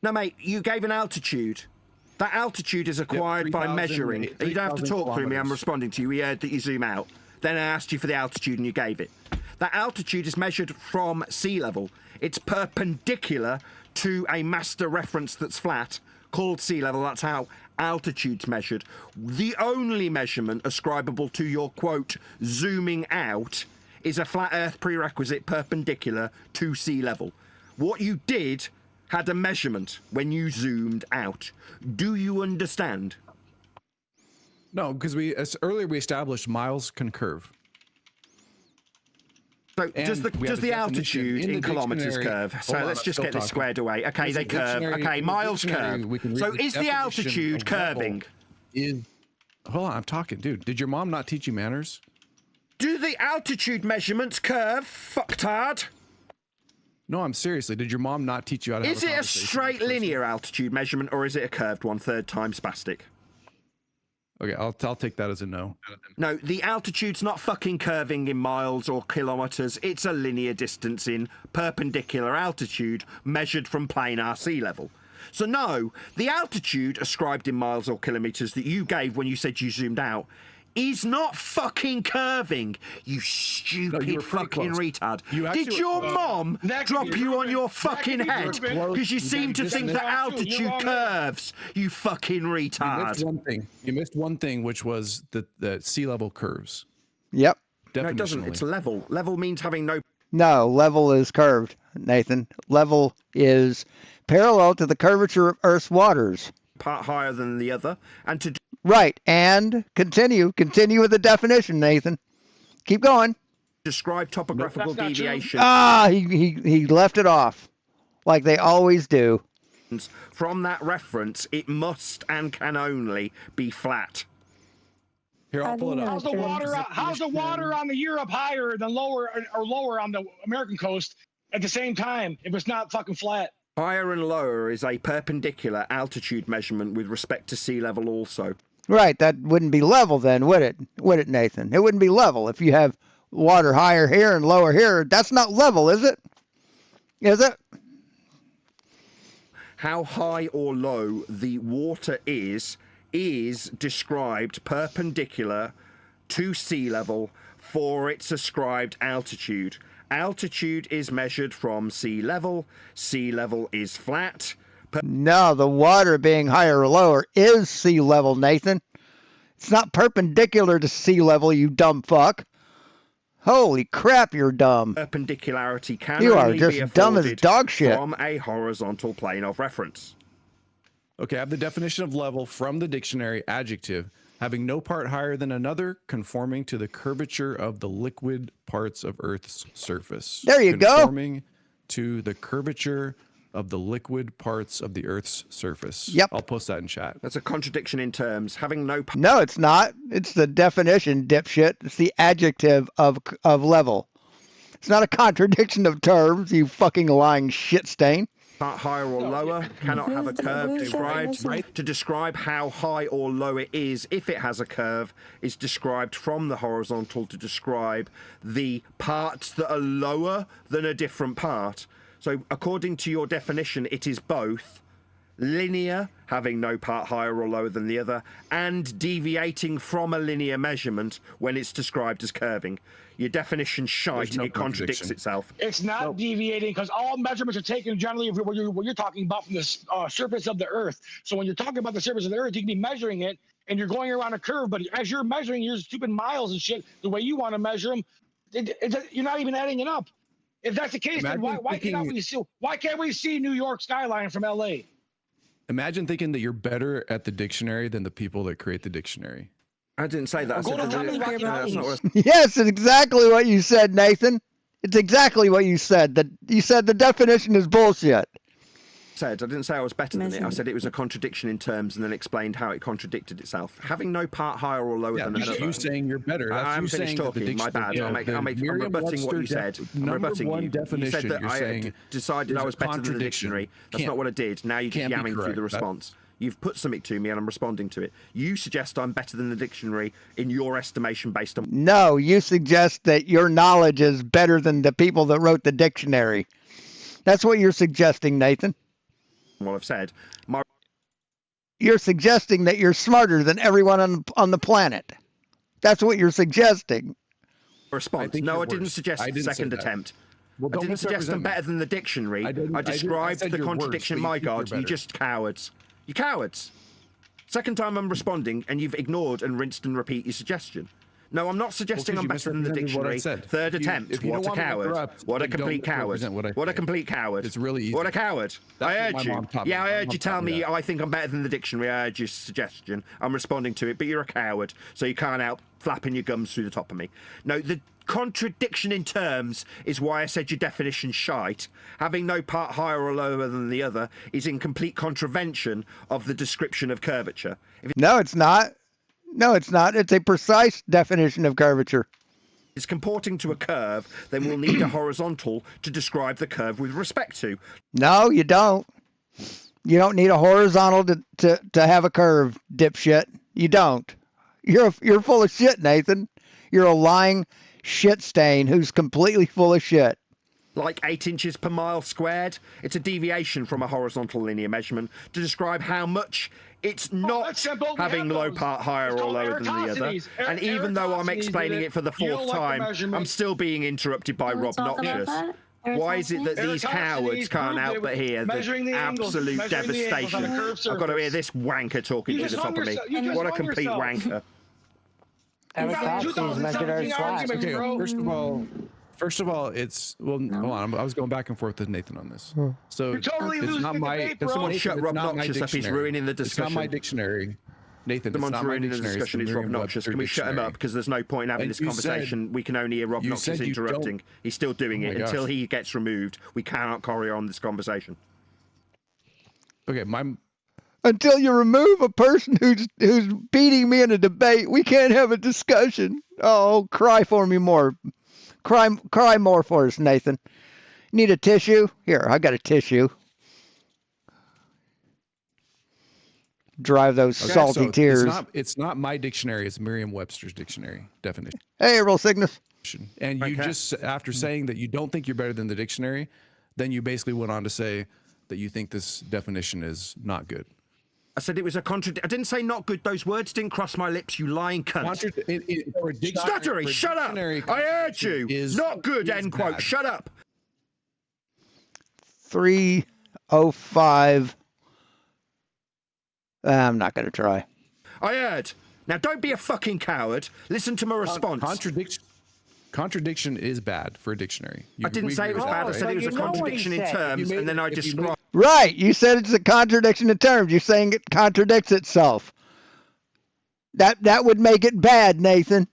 Speaker 5: No, mate, you gave an altitude. That altitude is acquired by measuring. You don't have to talk through me, I'm responding to you. We heard that you zoom out. Then I asked you for the altitude and you gave it. That altitude is measured from sea level. It's perpendicular to a master reference that's flat, called sea level. That's how altitude's measured. The only measurement ascribable to your, quote, zooming out is a flat Earth prerequisite perpendicular to sea level. What you did had a measurement when you zoomed out. Do you understand?
Speaker 6: No, because earlier we established miles can curve.
Speaker 5: So does the altitude in kilometers curve? So let's just get this squared away. Okay, they curve. Okay, miles curve. So is the altitude curving?
Speaker 6: Hold on, I'm talking, dude. Did your mom not teach you manners?
Speaker 5: Do the altitude measurements curve, fucktard?
Speaker 6: No, I'm seriously. Did your mom not teach you how to?
Speaker 5: Is it a straight linear altitude measurement or is it a curved one, third time spastic?
Speaker 6: Okay, I'll take that as a no.
Speaker 5: No, the altitude's not fucking curving in miles or kilometers. It's a linear distance in perpendicular altitude measured from planar sea level. So no, the altitude ascribed in miles or kilometers that you gave when you said you zoomed out is not fucking curving, you stupid fucking retard. Did your mom drop you on your fucking head because you seem to think that altitude curves, you fucking retard?
Speaker 6: You missed one thing, which was the sea level curves.
Speaker 2: Yep.
Speaker 5: No, it doesn't. It's level. Level means having no...
Speaker 2: No, level is curved, Nathan. Level is parallel to the curvature of Earth's waters.
Speaker 5: Part higher than the other. And to...
Speaker 2: Right, and continue with the definition, Nathan. Keep going.
Speaker 5: Describe topographical deviation.
Speaker 2: He left it off, like they always do.
Speaker 5: From that reference, it must and can only be flat.
Speaker 6: Here, I'll pull it up.
Speaker 8: How's the water on the Europe higher than lower or lower on the American coast at the same time if it's not fucking flat?
Speaker 5: Higher and lower is a perpendicular altitude measurement with respect to sea level also.
Speaker 2: Right, that wouldn't be level then, would it? Would it, Nathan? It wouldn't be level if you have water higher here and lower here. That's not level, is it? Is it?
Speaker 5: How high or low the water is described perpendicular to sea level for its ascribed altitude. Altitude is measured from sea level. Sea level is flat.
Speaker 2: No, the water being higher or lower is sea level, Nathan. It's not perpendicular to sea level, you dumb fuck. Holy crap, you're dumb.
Speaker 5: Perpendicularity can
Speaker 2: You are
Speaker 5: only
Speaker 2: just
Speaker 5: be
Speaker 2: dumb as
Speaker 5: afforded
Speaker 2: dog shit.
Speaker 5: from a horizontal plane of reference.
Speaker 6: Okay, I have the definition of level from the dictionary: adjective, having no part higher than another, conforming to the curvature of the liquid parts of Earth's surface.
Speaker 2: There you go.
Speaker 6: Conforming to the curvature of the liquid parts of the Earth's surface.
Speaker 2: Yep.
Speaker 6: I'll post that in chat.
Speaker 5: That's a contradiction in terms. Having no.
Speaker 2: No, it's not. It's the definition, dipshit. It's the adjective of level. It's not a contradiction of terms, you fucking lying shit stain.
Speaker 5: Higher or lower cannot have a curve described. To describe how high or low it is, if it has a curve, is described from the horizontal to describe the parts that are lower than a different part. So according to your definition, it is both linear, having no part higher or lower than the other, and deviating from a linear measurement when it's described as curving. Your definition shite, it contradicts itself.
Speaker 8: It's not deviating because all measurements are taken generally what you're talking about from the surface of the Earth. So when you're talking about the surface of the Earth, you can be measuring it and you're going around a curve. But as you're measuring your stupid miles and shit, the way you want to measure them, you're not even adding it up. If that's the case, then why can't we see New York skyline from LA?
Speaker 6: Imagine thinking that you're better at the dictionary than the people that create the dictionary.
Speaker 5: I didn't say that.
Speaker 2: Yes, it's exactly what you said, Nathan. It's exactly what you said. That you said the definition is bullshit.
Speaker 5: I didn't say I was better than it. I said it was a contradiction in terms, and then explained how it contradicted itself. Having no part higher or lower than another.
Speaker 6: That's you saying you're better.
Speaker 5: I'm finished talking. My bad. I'm rebutting what you said. I'm rebutting you. You said that I decided I was better than the dictionary. That's not what I did. Now you're just yamming through the response. You've put something to me and I'm responding to it. You suggest I'm better than the dictionary in your estimation based on...
Speaker 2: No, you suggest that your knowledge is better than the people that wrote the dictionary. That's what you're suggesting, Nathan.
Speaker 5: Well, I've said.
Speaker 2: You're suggesting that you're smarter than everyone on the planet. That's what you're suggesting.
Speaker 5: Response. No, I didn't suggest second attempt. Well, I didn't suggest I'm better than the dictionary. I described the contradiction. My God, you just cowards. You cowards. Second time I'm responding, and you've ignored and rinsed and repeat your suggestion. No, I'm not suggesting I'm better than the dictionary. Third attempt. What a coward. What a complete coward. What a complete coward.
Speaker 6: It's really easy.
Speaker 5: What a coward. I heard you. Yeah, I heard you tell me I think I'm better than the dictionary. I heard your suggestion. I'm responding to it, but you're a coward, so you can't help flapping your gums through the top of me. No, the contradiction in terms is why I said your definition shite. Having no part higher or lower than the other is in complete contravention of the description of curvature.
Speaker 2: No, it's not. No, it's not. It's a precise definition of curvature.
Speaker 5: It's comporting to a curve, then we'll need a horizontal to describe the curve with respect to.
Speaker 2: No, you don't. You don't need a horizontal to have a curve, dipshit. You don't. You're full of shit, Nathan. You're a lying shit stain who's completely full of shit.
Speaker 5: Like 8 inches per mile squared. It's a deviation from a horizontal linear measurement to describe how much it's not having low part higher or lower than the other. And even though I'm explaining it for the fourth time, I'm still being interrupted by Rob Noxious. Why is it that these cowards can't help but hear the absolute devastation? I've got to hear this wanker talking to the top of me. What a complete wanker.
Speaker 6: First of all, it's hold on. I was going back and forth with Nathan on this. So it's not my.
Speaker 5: Someone shut Rob Noxious up. He's ruining the discussion.
Speaker 6: It's not my dictionary. Nathan,
Speaker 5: someone's ruining the discussion. It's Rob Noxious. Can we shut him up? Because there's no point in having this conversation. We can only hear Rob Noxious interrupting. He's still doing it. Until he gets removed, we cannot carry on this conversation.
Speaker 6: Okay,
Speaker 2: until you remove a person who's beating me in a debate, we can't have a discussion. Oh, cry for me more. Cry more for us, Nathan. Need a tissue? Here, I got a tissue. Drive those salty tears.
Speaker 6: It's not my dictionary. It's Merriam-Webster's dictionary definition.
Speaker 2: Hey, Roll Cygnus.
Speaker 6: And you just, after saying that you don't think you're better than the dictionary, then you basically went on to say that you think this definition is not good.
Speaker 5: I said it was a contradiction. I didn't say not good. Those words didn't cross my lips, you lying cunt. Stuttery, shut up. I heard you. Not good, end quote. Bad. Shut up.
Speaker 2: 305. I'm not going to try.
Speaker 5: I heard. Now, don't be a fucking coward. Listen to my response.
Speaker 6: Contradiction is bad for a dictionary.
Speaker 5: I didn't say it was bad. I said it was a contradiction in terms, and then I described.
Speaker 2: Right. You said it's a contradiction in terms. You're saying it contradicts itself. That would make it bad, Nathan.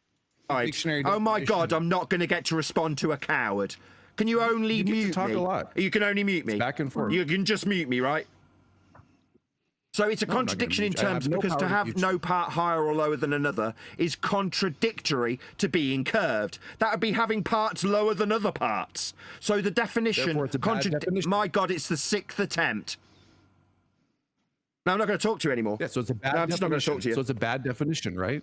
Speaker 5: Right. Oh my God, I'm not going to get to respond to a coward. Can you only mute
Speaker 6: talk
Speaker 5: me?
Speaker 6: a lot.
Speaker 5: You can only mute me.
Speaker 6: It's back and forth.
Speaker 5: You can just mute me, right? So it's a contradiction in terms because to have no part higher or lower than another is contradictory to being curved. That would be having parts lower than other parts. So the definition, my God, it's the 6th attempt. No, I'm not going to talk to you anymore.
Speaker 6: Yeah, so it's a bad
Speaker 5: no, I'm just not going to talk to you.
Speaker 6: So it's a bad definition, right?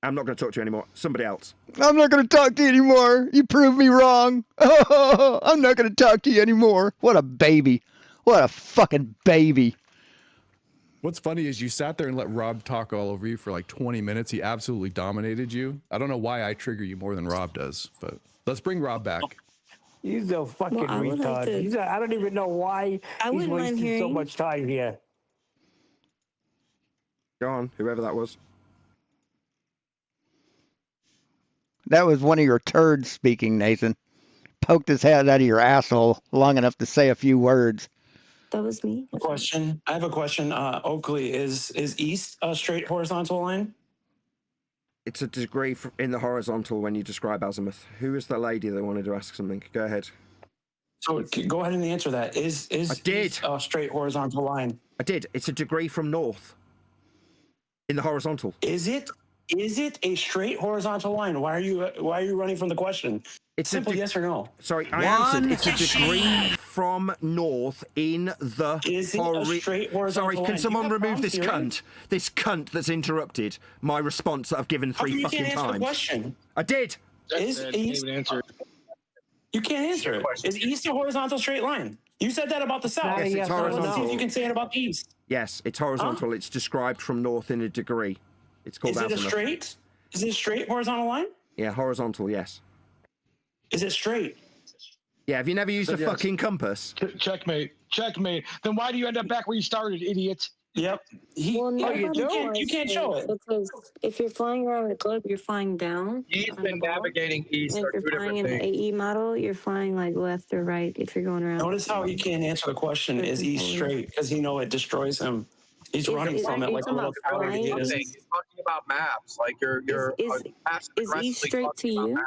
Speaker 5: I'm not going to talk to you anymore. Somebody else.
Speaker 2: I'm not going to talk to you anymore. You proved me wrong. Oh, I'm not going to talk to you anymore. What a baby. What a fucking baby.
Speaker 6: What's funny is you sat there and let Rob talk all over you for like 20 minutes. He absolutely dominated you. I don't know why I trigger you more than Rob does, but let's bring Rob back.
Speaker 9: He's a fucking retard. I don't even know why he's wasting so much time here.
Speaker 5: Go on, whoever that was.
Speaker 2: That was one of your turds speaking, Nathan. Poked his head out of your asshole long enough to say a few words.
Speaker 19: That was me. Question. I have a question. Oakley, is east a straight horizontal line?
Speaker 5: It's a degree in the horizontal when you describe azimuth. Who is the lady that wanted to ask something? Go ahead.
Speaker 19: So go ahead and answer that. Is east a straight horizontal line?
Speaker 5: I did. It's a degree from north in the horizontal.
Speaker 19: Is it a straight horizontal line? Why are you running from the question?
Speaker 5: It's
Speaker 19: simple yes or no.
Speaker 5: Sorry, I answered. It's a degree from north in the
Speaker 19: Is it a straight horizontal
Speaker 5: Sorry,
Speaker 19: line?
Speaker 5: can someone
Speaker 19: You have
Speaker 5: remove this
Speaker 19: problems
Speaker 5: cunt? This cunt that's interrupted my response that I've given
Speaker 19: How come
Speaker 5: 3
Speaker 19: you
Speaker 5: fucking
Speaker 19: can't answer the
Speaker 5: times.
Speaker 19: question?
Speaker 5: I did.
Speaker 19: Is east? You can't answer it. Is east a horizontal straight line? You said that about the south.
Speaker 5: Yes, it's horizontal.
Speaker 19: Let's see if you can say it about the east.
Speaker 5: Yes, it's horizontal. It's described from north in a degree. It's called
Speaker 19: Is it a
Speaker 5: azimuth.
Speaker 19: straight? Is it a straight horizontal line?
Speaker 5: Yeah, horizontal, yes.
Speaker 19: Is it straight?
Speaker 5: Yeah, have you never used a
Speaker 8: Yes.
Speaker 5: fucking compass?
Speaker 8: Checkmate. Checkmate. Then why do you end up back where you started, idiot?
Speaker 19: Yep.
Speaker 20: Well, no,
Speaker 19: you can't show it.
Speaker 20: Because if you're flying around the globe, you're flying down.
Speaker 21: East
Speaker 20: on the
Speaker 21: and
Speaker 20: ball.
Speaker 21: navigating east
Speaker 20: And
Speaker 21: are
Speaker 20: if you're
Speaker 21: two
Speaker 20: flying
Speaker 21: different
Speaker 20: in
Speaker 21: things.
Speaker 20: the AE model, you're flying like left or right if you're going around.
Speaker 19: Notice how he can't answer the question, is east straight? Because it destroys him. He's running from it like a little coward he is.
Speaker 21: He's talking about maps. Like you're
Speaker 20: Is east straight to you?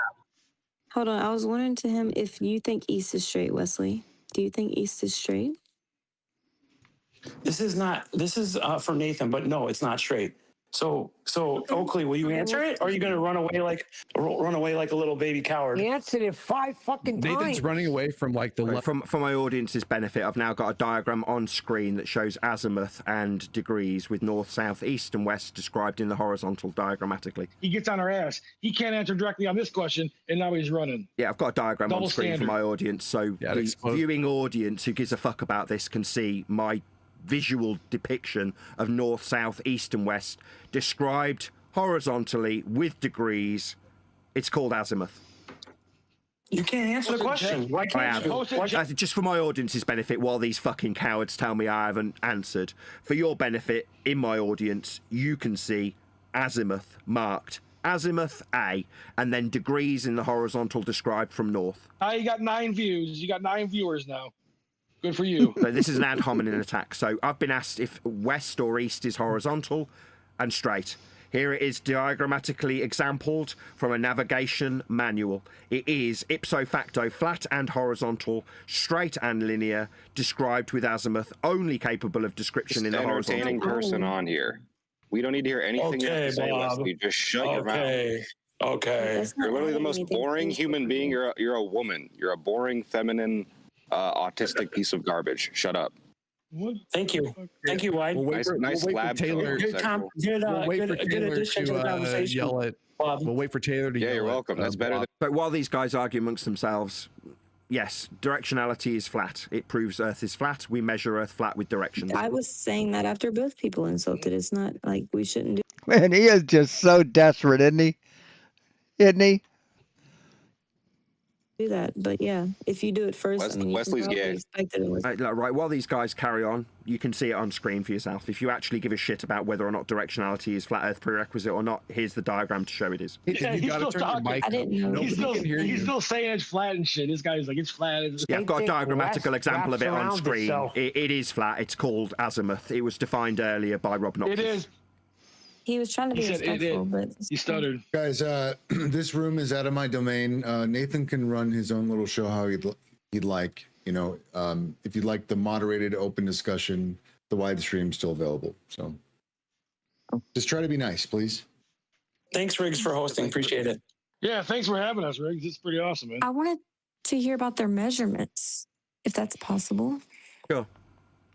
Speaker 20: Hold on, I was wondering to him if you think east is straight, Wesley. Do you think east is straight?
Speaker 19: This is for Nathan, but no, it's not straight. So Oakley, will you answer it? Or are you going to run away like a little baby coward?
Speaker 9: He answered it 5 fucking times.
Speaker 6: Nathan's running away from like the left.
Speaker 5: For my audience's benefit, I've now got a diagram on screen that shows azimuth and degrees with north, south, east, and west described in the horizontal diagrammatically.
Speaker 8: He gets on our ass. He can't answer directly on this question, and now he's running.
Speaker 5: Yeah, I've got a diagram
Speaker 8: Double
Speaker 5: on screen
Speaker 8: standard.
Speaker 5: for my audience, so the viewing audience who gives a fuck about this can see my visual depiction of north, south, east, and west described horizontally with degrees. It's called azimuth.
Speaker 19: You can't answer the question. Why can't you?
Speaker 5: Just for my audience's benefit, while these fucking cowards tell me I haven't answered, for your benefit, in my audience, you can see azimuth marked. Azimuth A, and then degrees in the horizontal described from north.
Speaker 8: You got 9 views. You got 9 viewers now. Good for you.
Speaker 5: So this is an ad hominem attack. So I've been asked if west or east is horizontal and straight. Here it is diagrammatically exampled from a navigation manual. It is ipso facto flat and horizontal, straight and linear, described with azimuth, only capable of description in the horizontal.
Speaker 22: Entertaining person on here. We don't need to hear anything you have to say,
Speaker 19: Bob.
Speaker 22: Leslie. Just shut your mouth.
Speaker 19: Okay.
Speaker 22: You're literally the most boring human being. You're a woman. You're a boring, feminine, autistic piece of garbage. Shut up.
Speaker 19: Thank you. Thank you, White.
Speaker 22: Nice lab
Speaker 6: Taylor.
Speaker 19: Good addition to the conversation.
Speaker 6: Yell it. We'll wait for Taylor to yell.
Speaker 22: Yeah, you're welcome. That's better than.
Speaker 5: But while these guys argue amongst themselves, yes, directionality is flat. It proves Earth is flat. We measure Earth flat with direction.
Speaker 20: I was saying that after both people insulted. It's not like we shouldn't do.
Speaker 2: Man, he is just so desperate, isn't he? Isn't he?
Speaker 20: Do that, but yeah, if you do it first,
Speaker 22: Wesley's gay.
Speaker 5: Right, while these guys carry on, you can see it on screen for yourself. If you actually give a shit about whether or not directionality is flat Earth prerequisite or not, here's the diagram to show it is.
Speaker 8: Yeah, he's still talking.
Speaker 20: I didn't know.
Speaker 8: He's still saying it's flat and shit. This guy's like, it's flat.
Speaker 5: Yeah, I've got a diagrammatical example of it on screen. It is flat. It's called azimuth. It was defined earlier by Rob Nopkins.
Speaker 8: It is.
Speaker 20: He was trying to be
Speaker 8: He said it
Speaker 20: respectful,
Speaker 8: did.
Speaker 20: but
Speaker 8: He stuttered.
Speaker 4: Guys, this room is out of my domain. Nathan can run his own little show how he'd like. You know, if you'd like the moderated open discussion, the wide stream's still available. So just try to be nice, please.
Speaker 19: Thanks, Riggs, for hosting. Appreciate it.
Speaker 8: Yeah, thanks for having us, Riggs. It's pretty awesome, man.
Speaker 20: I wanted to hear about their measurements, if that's possible.
Speaker 5: Sure.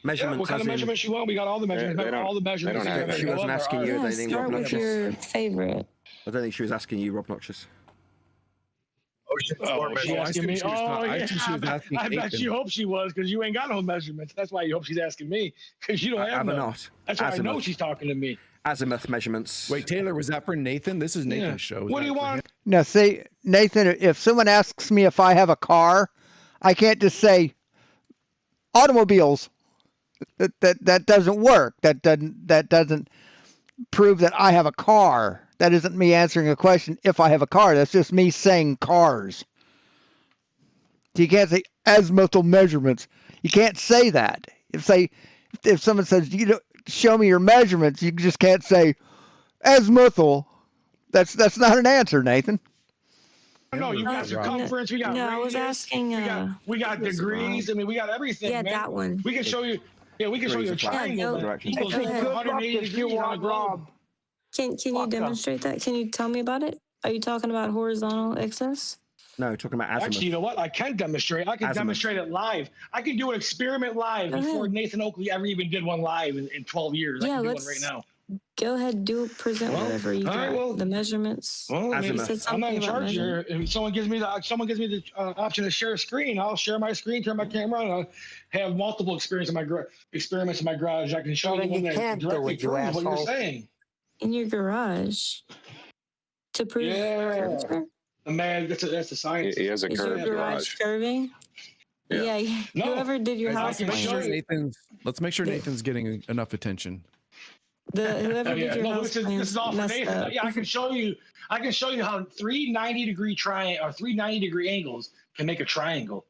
Speaker 5: Measurements.
Speaker 8: What kind of measurements you want? We got all the measurements. All the measurements.
Speaker 5: She wasn't asking you anything,
Speaker 20: Start
Speaker 5: Rob
Speaker 20: with
Speaker 5: Noxious.
Speaker 20: your favorite.
Speaker 5: I don't think she was asking you, Rob Noxious.
Speaker 8: She asking me?
Speaker 6: I think she was asking
Speaker 8: I bet
Speaker 6: Ethan.
Speaker 8: you hope she was, because you ain't got no measurements. That's why you hope she's asking me, because you don't have
Speaker 5: Have
Speaker 8: none.
Speaker 5: not.
Speaker 8: That's why I know
Speaker 5: Azimuth.
Speaker 8: she's talking to me.
Speaker 5: Azimuth measurements.
Speaker 6: Wait, Taylor, was that for Nathan? This is Nathan's show.
Speaker 8: What do you want?
Speaker 2: Now, see, Nathan, if someone asks me if I have a car, I can't just say automobiles. That doesn't work. That doesn't prove that I have a car. That isn't me answering a question if I have a car. That's just me saying cars. So you can't say azimuthal measurements. You can't say that. If someone says, show me your measurements, you just can't say azimuthal. That's not an answer, Nathan.
Speaker 8: No, you got circumference. We got
Speaker 20: No, I was
Speaker 8: radius,
Speaker 20: asking.
Speaker 8: we got degrees. I mean, we got everything.
Speaker 20: Yeah,
Speaker 8: man.
Speaker 20: that one.
Speaker 8: We can show you. Yeah, we can show you a triangle.
Speaker 20: no.
Speaker 8: that equals
Speaker 20: Go ahead.
Speaker 8: 180 degrees on a globe.
Speaker 20: Can you demonstrate that? Can you tell me about it? Are you talking about horizontal axis?
Speaker 5: No, talking about azimuth.
Speaker 8: Actually, you know what? I can demonstrate. I can
Speaker 5: Azimuth.
Speaker 8: demonstrate it live. I can do an experiment live
Speaker 20: Go
Speaker 8: before
Speaker 20: ahead.
Speaker 8: Nathan Oakley ever even did one live in 12 years. I
Speaker 20: Yeah,
Speaker 8: can do one
Speaker 20: let's
Speaker 8: right now.
Speaker 20: go ahead. Present
Speaker 8: Well,
Speaker 20: whatever you
Speaker 8: all
Speaker 20: got.
Speaker 8: right, well-
Speaker 20: The measurements.
Speaker 8: Well, I mean,
Speaker 20: You said
Speaker 8: I'm not
Speaker 20: something
Speaker 8: in
Speaker 20: about
Speaker 8: charge here.
Speaker 20: measurement.
Speaker 8: If someone gives me the option to share a screen, I'll share my screen, turn my camera on, and I'll have multiple experiments in my garage. I can show
Speaker 9: Well,
Speaker 8: you
Speaker 9: then
Speaker 8: one
Speaker 9: you
Speaker 8: that
Speaker 9: can't do
Speaker 8: directly
Speaker 9: it, you
Speaker 8: proves what you're
Speaker 9: asshole.
Speaker 8: saying.
Speaker 20: In your garage. To prove
Speaker 8: Yeah.
Speaker 20: curvature?
Speaker 8: Man, that's the science.
Speaker 22: He has a
Speaker 20: Is your
Speaker 22: curved
Speaker 20: garage
Speaker 22: garage.
Speaker 20: curving?
Speaker 22: Yeah.
Speaker 20: Yeah.
Speaker 8: No.
Speaker 20: Whoever did your
Speaker 8: I
Speaker 20: house
Speaker 8: can show
Speaker 20: plans.
Speaker 8: you.
Speaker 6: Let's make sure Nathan's getting enough attention.
Speaker 20: Whoever did your
Speaker 8: No,
Speaker 20: house
Speaker 8: this
Speaker 20: plans
Speaker 8: is all for
Speaker 20: messed
Speaker 8: Nathan.
Speaker 20: up.
Speaker 8: Yeah, I can show you how three 90-degree triangle or 3 90-degree angles can make a triangle.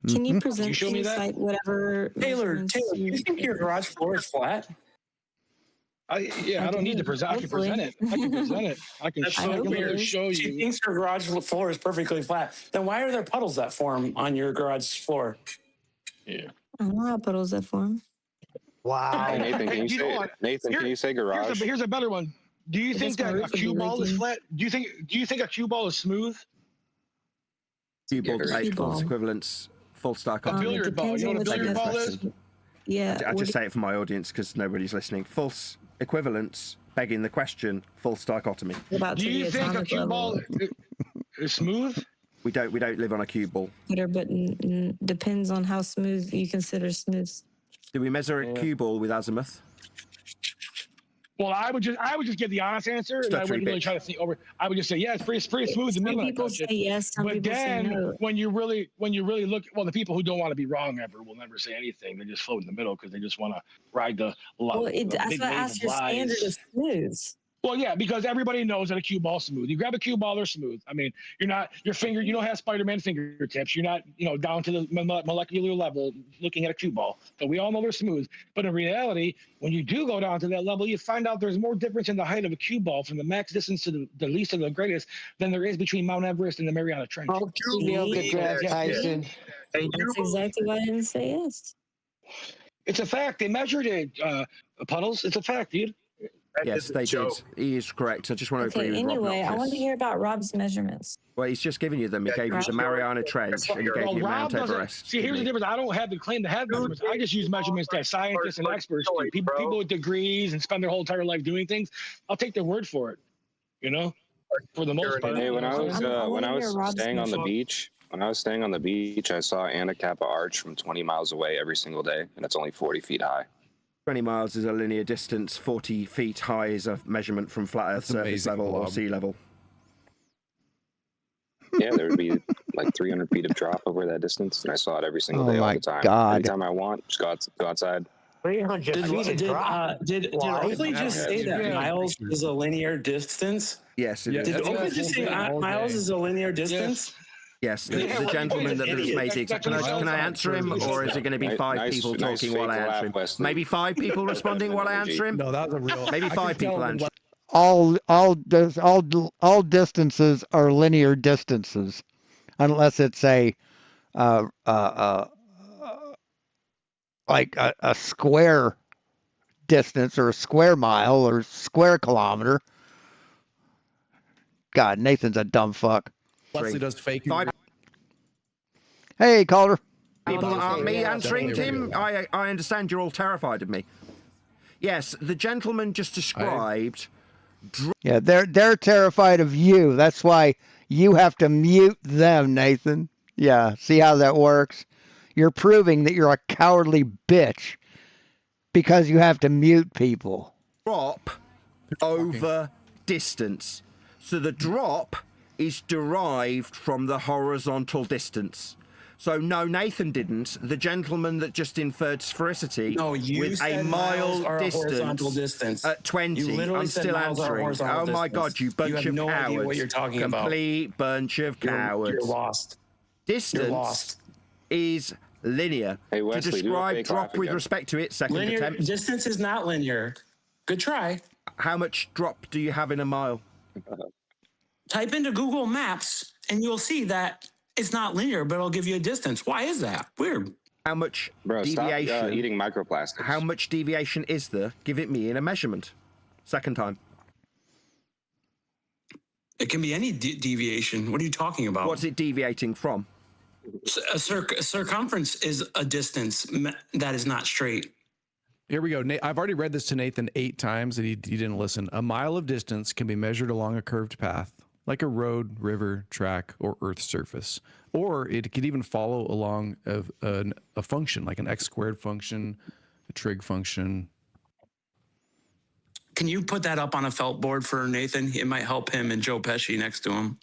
Speaker 20: Can you
Speaker 8: Can
Speaker 20: present
Speaker 8: you show me that?
Speaker 20: cite whatever
Speaker 19: Taylor,
Speaker 20: measurements
Speaker 19: do you think your garage floor is flat?
Speaker 8: I don't need to present. I can present it. I can present it. I can
Speaker 19: That's
Speaker 8: show,
Speaker 19: so
Speaker 8: literally
Speaker 19: weird.
Speaker 8: show
Speaker 19: She
Speaker 8: you.
Speaker 19: thinks her garage floor is perfectly flat. Then why are there puddles that form on your garage floor?
Speaker 8: Yeah.
Speaker 20: I don't know how puddles that form.
Speaker 9: Wow.
Speaker 22: Hey, Nathan, can you
Speaker 8: You know
Speaker 22: say
Speaker 8: what?
Speaker 22: Nathan? Can you say garage?
Speaker 8: Here's a better one. Do you
Speaker 20: I
Speaker 8: think
Speaker 20: guess my
Speaker 8: that a
Speaker 20: roof would be
Speaker 8: cue ball is
Speaker 20: leaking.
Speaker 8: flat? Do you think a cue ball is smooth?
Speaker 5: Cue ball
Speaker 22: Yeah,
Speaker 5: debate,
Speaker 20: cue
Speaker 5: false
Speaker 20: ball.
Speaker 5: equivalence, false
Speaker 8: A
Speaker 5: dichotomy.
Speaker 8: billiard ball.
Speaker 20: depends
Speaker 8: You know
Speaker 20: on
Speaker 8: what a
Speaker 20: what you
Speaker 8: billiard ball
Speaker 20: guys-
Speaker 8: is?
Speaker 20: Yeah.
Speaker 5: I
Speaker 20: what
Speaker 5: just say it for my audience because nobody's listening. False equivalence, begging the question, false dichotomy.
Speaker 20: about
Speaker 8: Do
Speaker 20: to
Speaker 8: you
Speaker 20: the
Speaker 8: think a
Speaker 20: atomic
Speaker 8: cue ball
Speaker 20: level?
Speaker 8: is smooth?
Speaker 5: We don't live on a cue ball.
Speaker 20: But depends on how smooth you consider smooth.
Speaker 5: Do we measure a cue ball with azimuth?
Speaker 8: Well, I would just give the honest answer, and I
Speaker 5: Stuttery
Speaker 8: wouldn't really
Speaker 5: bitch.
Speaker 8: try to think over. I would just say, yeah, it's pretty smooth to me
Speaker 20: Some
Speaker 8: when I
Speaker 20: people
Speaker 8: touch
Speaker 20: say
Speaker 8: it.
Speaker 20: yes, some
Speaker 8: But
Speaker 20: people say
Speaker 8: then
Speaker 20: no.
Speaker 8: when you really look, well, the people who don't want to be wrong ever will never say anything. They just float in the middle because they just want to ride the
Speaker 20: Well,
Speaker 8: the
Speaker 20: that's
Speaker 8: big
Speaker 20: why I
Speaker 8: wave
Speaker 20: asked
Speaker 8: of
Speaker 20: your standard
Speaker 8: lies.
Speaker 20: is smooth.
Speaker 8: Well, yeah, because everybody knows that a cue ball's smooth. You grab a cue ball, they're smooth. I mean, your finger, you don't have Spider-Man fingertips. You're not, down to the molecular level looking at a cue ball. So we all know they're smooth. But in reality, when you do go down to that level, you find out there's more difference in the height of a cue ball from the max distance to the least of the greatest than there is between Mount Everest and the Mariana Trench.
Speaker 9: Oh, Neil deGrasse Tyson.
Speaker 20: That's exactly why I didn't say yes.
Speaker 8: It's a fact. They measured it, Puddles. It's a fact, dude.
Speaker 5: Yes, they did. He is correct. I just want to
Speaker 20: Okay,
Speaker 5: agree with Rob
Speaker 20: anyway, I want to
Speaker 5: Noxious.
Speaker 20: hear about Rob's measurements.
Speaker 5: Well, he's just giving you them. He gave you the Mariana Trench and he gave you Mount Everest.
Speaker 8: See, here's the difference. I don't have the claim to have measurements. I just use measurements that scientists and experts do. People with degrees and spend their whole entire life doing things. I'll take their word for it. For the most part.
Speaker 22: Hey, when I was staying on the
Speaker 20: measurements.
Speaker 22: beach, I saw Anacapa Arch from 20 miles away every single day, and it's only 40 feet high.
Speaker 5: 20 miles is a linear distance. 40 feet high is a measurement from flat Earth surface
Speaker 6: amazing,
Speaker 5: level or
Speaker 6: Bob.
Speaker 5: sea level.
Speaker 22: Yeah, there would be like 300 feet of drop over that distance, and I saw it every single
Speaker 2: Oh
Speaker 22: day, all
Speaker 2: my
Speaker 22: the time.
Speaker 2: God.
Speaker 22: Anytime I want, just go outside.
Speaker 9: 300 feet of drop.
Speaker 19: Did
Speaker 9: Wow.
Speaker 19: Oakley just say that
Speaker 8: Yeah.
Speaker 19: miles is a linear distance?
Speaker 5: Yes, it is.
Speaker 19: Did
Speaker 6: That's
Speaker 19: Oakley
Speaker 6: what
Speaker 19: just say
Speaker 6: all
Speaker 19: miles
Speaker 6: day.
Speaker 19: is a linear distance?
Speaker 5: Yes, the
Speaker 8: Yeah,
Speaker 5: gentleman that just made it. Can I answer him, or is it going to be five
Speaker 22: Nice-
Speaker 5: people
Speaker 22: nice
Speaker 5: talking while I
Speaker 22: fake
Speaker 5: answer
Speaker 22: laugh,
Speaker 5: him?
Speaker 22: Wesley.
Speaker 5: Maybe 5 people responding while I answer him?
Speaker 6: No, that was a real.
Speaker 5: Maybe
Speaker 6: I can
Speaker 5: 5 people
Speaker 6: tell
Speaker 5: answer.
Speaker 2: all distances are linear distances, unless it's a uh, uh, uh, like a square distance or a square mile or square kilometer. God, Nathan's a dumb fuck.
Speaker 6: Wesley does fake.
Speaker 2: Hey, Calder.
Speaker 5: People aren't me answering, Tim. I understand you're all terrified of me. Yes, the gentleman just described.
Speaker 2: Yeah, they're terrified of you. That's why you have to mute them, Nathan. Yeah, see how that works? You're proving that you're a cowardly bitch because you have to mute people.
Speaker 5: Drop over distance. So the drop is derived from the horizontal distance. So no, Nathan didn't. The gentleman that just inferred sphericity with a mile distance at 20. I'm still answering. Oh my God, you bunch of cowards.
Speaker 19: Idea what you're talking about.
Speaker 5: Complete bunch of cowards.
Speaker 19: You're lost.
Speaker 5: Distance
Speaker 19: You're lost.
Speaker 5: is linear.
Speaker 22: Hey, Wesley,
Speaker 5: to describe
Speaker 22: do a fake
Speaker 5: drop
Speaker 22: laugh
Speaker 5: with
Speaker 22: again.
Speaker 5: respect to it, second
Speaker 19: Linear
Speaker 5: attempt.
Speaker 19: distance is not linear. Good try.
Speaker 5: How much drop do you have in a mile?
Speaker 19: Type into Google Maps and you'll see that it's not linear, but it'll give you a distance. Why is that? Weird.
Speaker 5: How much
Speaker 22: deviation?
Speaker 5: Stop,
Speaker 22: eating microplastics.
Speaker 5: How much deviation is there? Give it me in a measurement. Second time.
Speaker 19: It can be any deviation. What are you talking about?
Speaker 5: What's it deviating from?
Speaker 19: A circumference is a distance that is not straight.
Speaker 6: Here we go. I've already read this to Nathan 8 times and he didn't listen. A mile of distance can be measured along a curved path, like a road, river, track, or earth surface. Or it could even follow along a function, like an x squared function, a trig function.
Speaker 19: Can you put that up on a felt board for Nathan? It might help him and Joe Pesci next to him.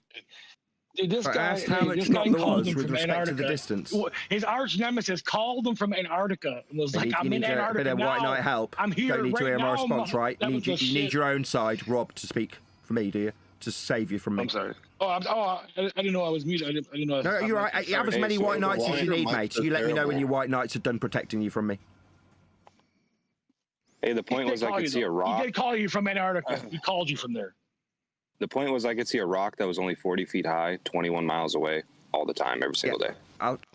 Speaker 8: Dude, this guy,
Speaker 5: asked how much drop there was with respect to the distance.
Speaker 8: His arch nemesis called him from Antarctica and was like, "I'm in Antarctica
Speaker 5: bit of
Speaker 8: now.
Speaker 5: white knight help.
Speaker 8: I'm here
Speaker 5: Don't need
Speaker 8: right
Speaker 5: to hear
Speaker 8: now."
Speaker 5: my response, right? You need your own side, Rob, to speak for me, do you? To save you from me.
Speaker 8: I'm sorry. I didn't know I was muted. I didn't know.
Speaker 5: No, you're right. You have as many white knights as you need, mate. You let me know when your white knights are done protecting you from me.
Speaker 22: Hey, the point was I could see a rock.
Speaker 8: He did call you from Antarctica. He called you from there.
Speaker 22: The point was I could see a rock that was only 40 feet high, 21 miles away, all the time, every single day.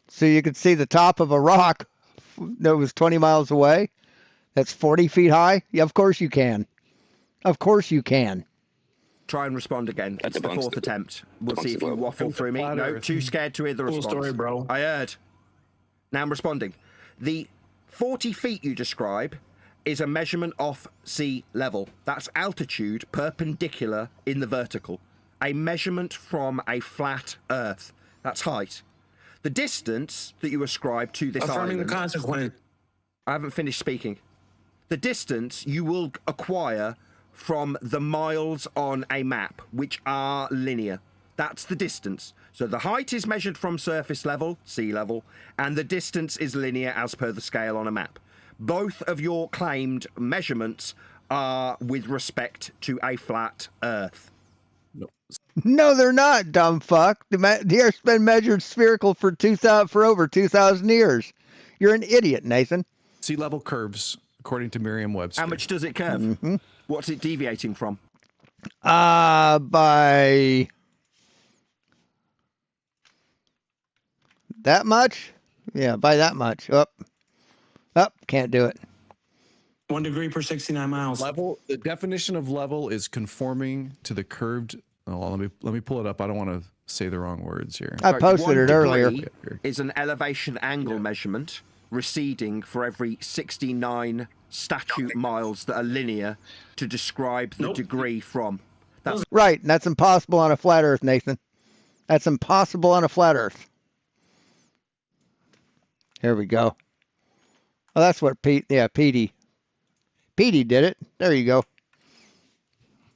Speaker 2: So you could see the top of a rock that was 20 miles away. That's 40 feet high. Yeah, of course you can. Of course you can.
Speaker 5: Try and respond again. It's the fourth attempt. We'll see if you waffle through me. No, too scared to hear the response.
Speaker 19: Cool story, bro.
Speaker 5: I heard. Now I'm responding. The 40 feet you describe is a measurement off sea level. That's altitude perpendicular in the vertical. A measurement from a flat Earth. That's height. The distance that you ascribe to this
Speaker 19: Affirming
Speaker 5: island...
Speaker 19: the consequence.
Speaker 5: I haven't finished speaking. The distance you will acquire from the miles on a map, which are linear. That's the distance. So the height is measured from surface level, sea level, and the distance is linear as per the scale on a map. Both of your claimed measurements are with respect to a flat Earth.
Speaker 2: No, they're not, dumb fuck. The Earth's been measured spherical for over 2,000 years. You're an idiot, Nathan.
Speaker 6: Sea level curves, according to Merriam-Webster.
Speaker 5: How much does it curve?
Speaker 2: Mm-hmm.
Speaker 5: What's it deviating from?
Speaker 2: By that much? Yeah, by that much. Can't do it.
Speaker 19: 1 degree per 69 miles.
Speaker 6: Level. The definition of level is conforming to the curved. Oh, let me pull it up. I don't want to say the wrong words here.
Speaker 2: I posted it earlier.
Speaker 5: Is an elevation angle measurement receding for every 69 statute miles that are linear to describe the degree from. That's
Speaker 2: right, and that's impossible on a flat Earth, Nathan. That's impossible on a flat Earth. Here we go. Oh, that's what Petey did it. There you go.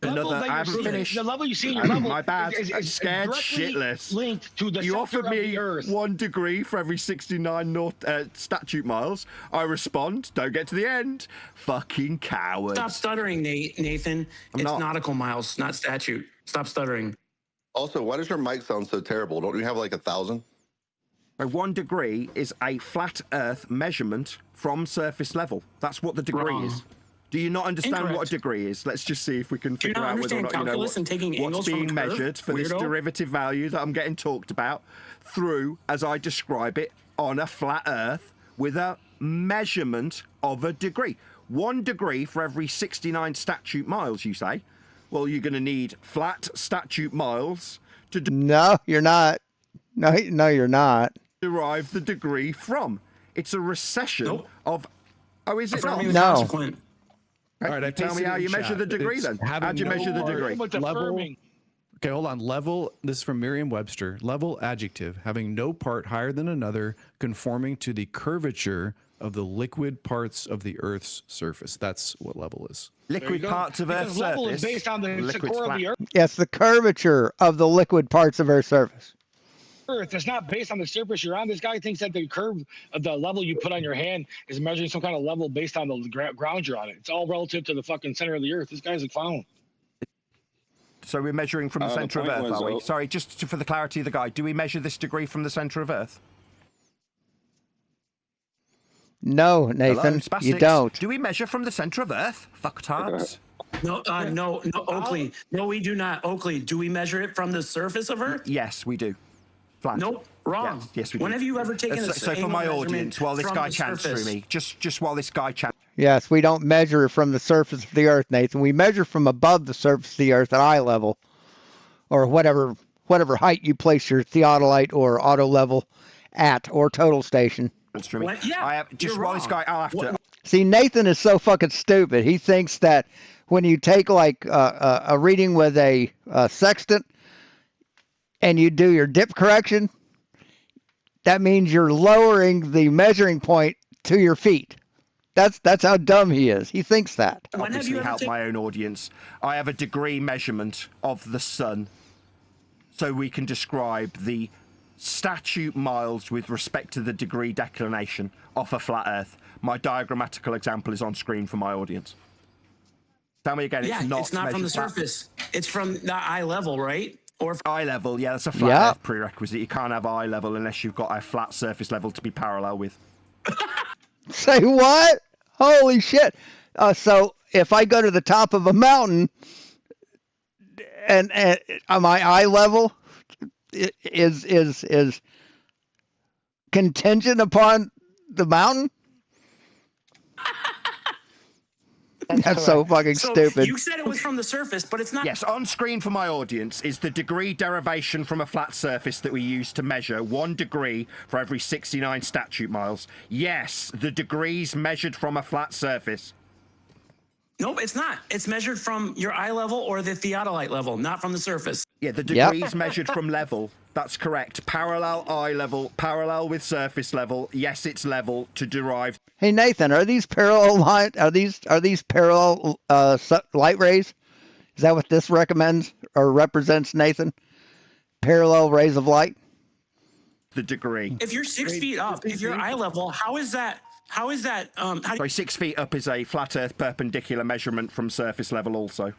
Speaker 5: I haven't finished.
Speaker 8: The level you see in your level
Speaker 5: my bad.
Speaker 8: is
Speaker 5: Scared
Speaker 8: directly
Speaker 5: shitless.
Speaker 8: linked to the
Speaker 5: You
Speaker 8: center
Speaker 5: offered
Speaker 8: of
Speaker 5: me
Speaker 8: the Earth.
Speaker 5: 1 degree for every 69 statute miles. I respond, don't get to the end. Fucking cowards.
Speaker 19: Stop stuttering, Nathan. It's nautical miles, not statute. Stop stuttering.
Speaker 1: Also, why does your mic sound so terrible? Don't you have like 1,000?
Speaker 5: 1 degree is a flat Earth measurement from surface level. That's what the degree is. Do you not understand what a
Speaker 19: Incorrect.
Speaker 5: degree is? Let's just see if we can
Speaker 19: Do you
Speaker 5: figure
Speaker 19: not
Speaker 5: out whether or
Speaker 19: understand
Speaker 5: not you know
Speaker 19: calculus and taking
Speaker 5: what's
Speaker 19: angles from a
Speaker 5: being
Speaker 19: curve,
Speaker 5: measured for this
Speaker 19: weirdo?
Speaker 5: derivative value that I'm getting talked about through, as I describe it, on a flat Earth with a measurement of a degree. 1 degree for every 69 statute miles, you say? Well, you're going to need flat statute miles to
Speaker 2: No, you're not. No, you're not.
Speaker 5: derive the degree from. It's a recession of... Oh, is it not?
Speaker 19: Affirming the
Speaker 2: No.
Speaker 19: consequent.
Speaker 6: All right, I
Speaker 5: Tell me
Speaker 6: pasted
Speaker 5: how
Speaker 6: it in
Speaker 5: you measure
Speaker 6: chat.
Speaker 5: the degree
Speaker 6: It's
Speaker 5: then.
Speaker 6: having
Speaker 5: How'd you
Speaker 6: no
Speaker 5: measure the
Speaker 6: part-
Speaker 5: degree?
Speaker 8: What's
Speaker 6: level.
Speaker 8: affirming?
Speaker 6: Okay, hold on. Level, this is from Merriam-Webster. Level adjective, having no part higher than another, conforming to the curvature of the liquid parts of the Earth's surface. That's what level is.
Speaker 5: Liquid parts of Earth's
Speaker 8: Because level
Speaker 5: surface.
Speaker 8: is based on the
Speaker 5: liquid's
Speaker 8: core of
Speaker 5: flat.
Speaker 8: the
Speaker 2: Yes, the curvature of the liquid parts of Earth's surface.
Speaker 8: Earth. It's not based on the surface you're on. This guy thinks that the curve of the level you put on your hand is measuring some kind of level based on the ground you're on. It's all relative to the fucking center of the Earth. This guy's a clown.
Speaker 5: So we're measuring from the
Speaker 22: The
Speaker 5: centre of
Speaker 22: point
Speaker 5: Earth,
Speaker 22: was,
Speaker 5: are we?
Speaker 22: though-
Speaker 5: Sorry, just for the clarity of the guide, do we measure this degree from the centre of Earth?
Speaker 2: No,
Speaker 5: Hello,
Speaker 2: Nathan, you
Speaker 5: spastics?
Speaker 2: don't.
Speaker 5: Do we measure from the centre of Earth? Fucktards.
Speaker 19: No, no, Oakley. No, we do not. Oakley, do we measure it from the surface of Earth?
Speaker 5: Yes, we do. Flat.
Speaker 19: Nope, wrong.
Speaker 5: Yes, we do.
Speaker 19: When have you ever taken
Speaker 5: So for my audience, while this guy chants through me, just while this guy chants.
Speaker 2: Yes, we don't measure from the surface of the Earth, Nathan. We measure from above the surface of the Earth at eye level, or whatever height you place your theodolite or auto level at, or total station.
Speaker 5: Through me.
Speaker 19: Yeah,
Speaker 5: I have, just while this guy, I'll have to.
Speaker 2: See, Nathan is so fucking stupid. He thinks that when you take like a reading with a sextant and you do your dip correction, that means you're lowering the measuring point to your feet. That's how dumb he is. He thinks that.
Speaker 5: Obviously help my own audience. I have a degree measurement of the sun, so we can describe the statute miles with respect to the degree declination off a flat Earth. My diagrammatical example is on screen for my audience. Tell me again,
Speaker 19: Yeah,
Speaker 5: it's not
Speaker 19: from the
Speaker 5: measured flat.
Speaker 19: surface. It's from the eye level, right? Or
Speaker 5: eye level, yeah, that's a flat Earth prerequisite. You can't have eye level unless you've got a flat surface level to be parallel with.
Speaker 2: Say what? Holy shit. So if I go to the top of a mountain and my eye level is contingent upon the mountain? That's so fucking stupid.
Speaker 19: You said it was from the surface, but it's not.
Speaker 5: Yes, on screen for my audience is the degree derivation from a flat surface that we use to measure 1 degree for every 69 statute miles. Yes, the degrees measured from a flat surface.
Speaker 19: Nope, it's not. It's measured from your eye level or the theodolite level, not from the surface.
Speaker 5: Yeah, the degrees measured from level. That's correct. Parallel eye level, parallel with surface level. Yes, it's level to derive.
Speaker 2: Hey Nathan, are these parallel light? Are these parallel light rays? Is that what this recommends or represents, Nathan? Parallel rays of light.
Speaker 5: The degree.
Speaker 19: If you're 6 feet up, if you're eye level, how is that?
Speaker 5: Sorry, 6 feet up is a flat Earth perpendicular measurement from surface level also.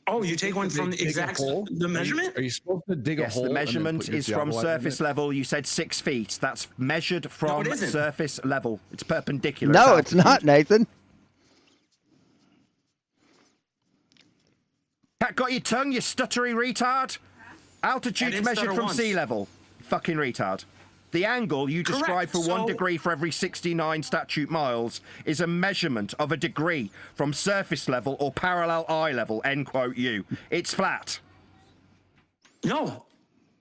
Speaker 19: Oh, you take one from the exact the measurement?
Speaker 6: Are you supposed to dig a hole?
Speaker 5: Yes, the
Speaker 6: and then
Speaker 5: measurement
Speaker 6: put your
Speaker 5: is from
Speaker 6: theodolite in
Speaker 5: surface
Speaker 6: it?
Speaker 5: level. You said 6 feet. That's measured from
Speaker 19: isn't.
Speaker 5: surface level. It's perpendicular.
Speaker 2: No, it's not, Nathan.
Speaker 5: Cat got your tongue, you stuttery retard. Altitude's measured from sea level. Fucking retard. The angle you describe for 1 degree for every 69 statute miles is a measurement of a degree from surface level or parallel eye level, end quote you. It's flat.
Speaker 19: No.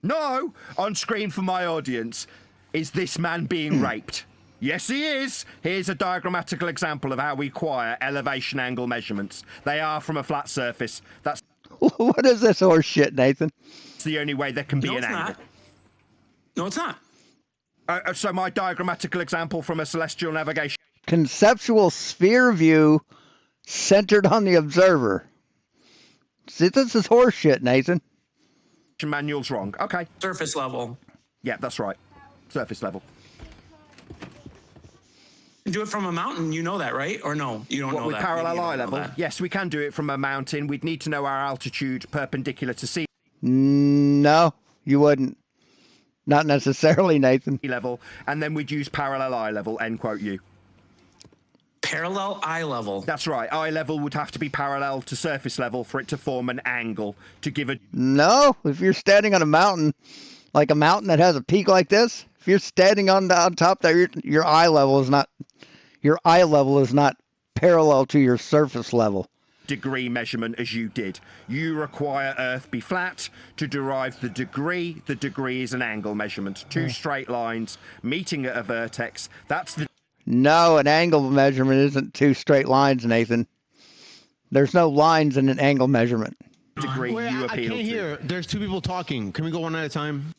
Speaker 5: No! On screen for my audience, is this man being raped? Yes, he is. Here's a diagrammatical example of how we acquire elevation angle measurements. They are from a flat surface. That's
Speaker 2: What is this horse shit, Nathan?
Speaker 5: the only way there can be
Speaker 19: No,
Speaker 5: an
Speaker 19: it's
Speaker 5: angle.
Speaker 19: not. No, it's not.
Speaker 5: So my diagrammatical example from a celestial navigation
Speaker 2: Conceptual sphere view centered on the observer. See, this is horse shit, Nathan.
Speaker 5: manual's wrong. Okay.
Speaker 19: Surface level.
Speaker 5: Yeah, that's right. Surface level.
Speaker 19: Do it from a mountain, you know that, right? Or no, you don't
Speaker 5: What,
Speaker 19: know
Speaker 5: with
Speaker 19: that.
Speaker 5: parallel
Speaker 19: Maybe you
Speaker 5: eye
Speaker 19: don't know
Speaker 5: level?
Speaker 19: that.
Speaker 5: Yes, we can do it from a mountain. We'd need to know our altitude perpendicular to sea
Speaker 2: No, you wouldn't. Not necessarily, Nathan.
Speaker 5: level, and then we'd use parallel eye level, end quote you.
Speaker 19: parallel eye level.
Speaker 5: That's right. Eye level would have to be parallel to surface level for it to form an angle to give a...
Speaker 2: No, if you're standing on a mountain, like a mountain that has a peak like this, if you're standing on top there, your eye level is not parallel to your surface level.
Speaker 5: Degree measurement as you did. You require Earth be flat to derive the degree. The degree is an angle measurement. Two straight lines meeting at a vertex. That's the...
Speaker 2: No, an angle measurement isn't two straight lines, Nathan. There's no lines in an angle measurement.
Speaker 5: Degree you appeal
Speaker 3: I can't
Speaker 5: to.
Speaker 3: hear. There's two people talking. Can we go one at a time?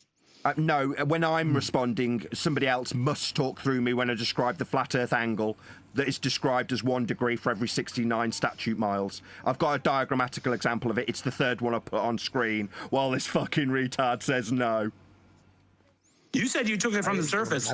Speaker 5: No, when I'm responding, somebody else must talk through me when I describe the flat Earth angle that is described as 1 degree for every 69 statute miles. I've got a diagrammatical example of it. It's the third one I put on screen while this fucking retard says no.
Speaker 19: You said you took it from the surface.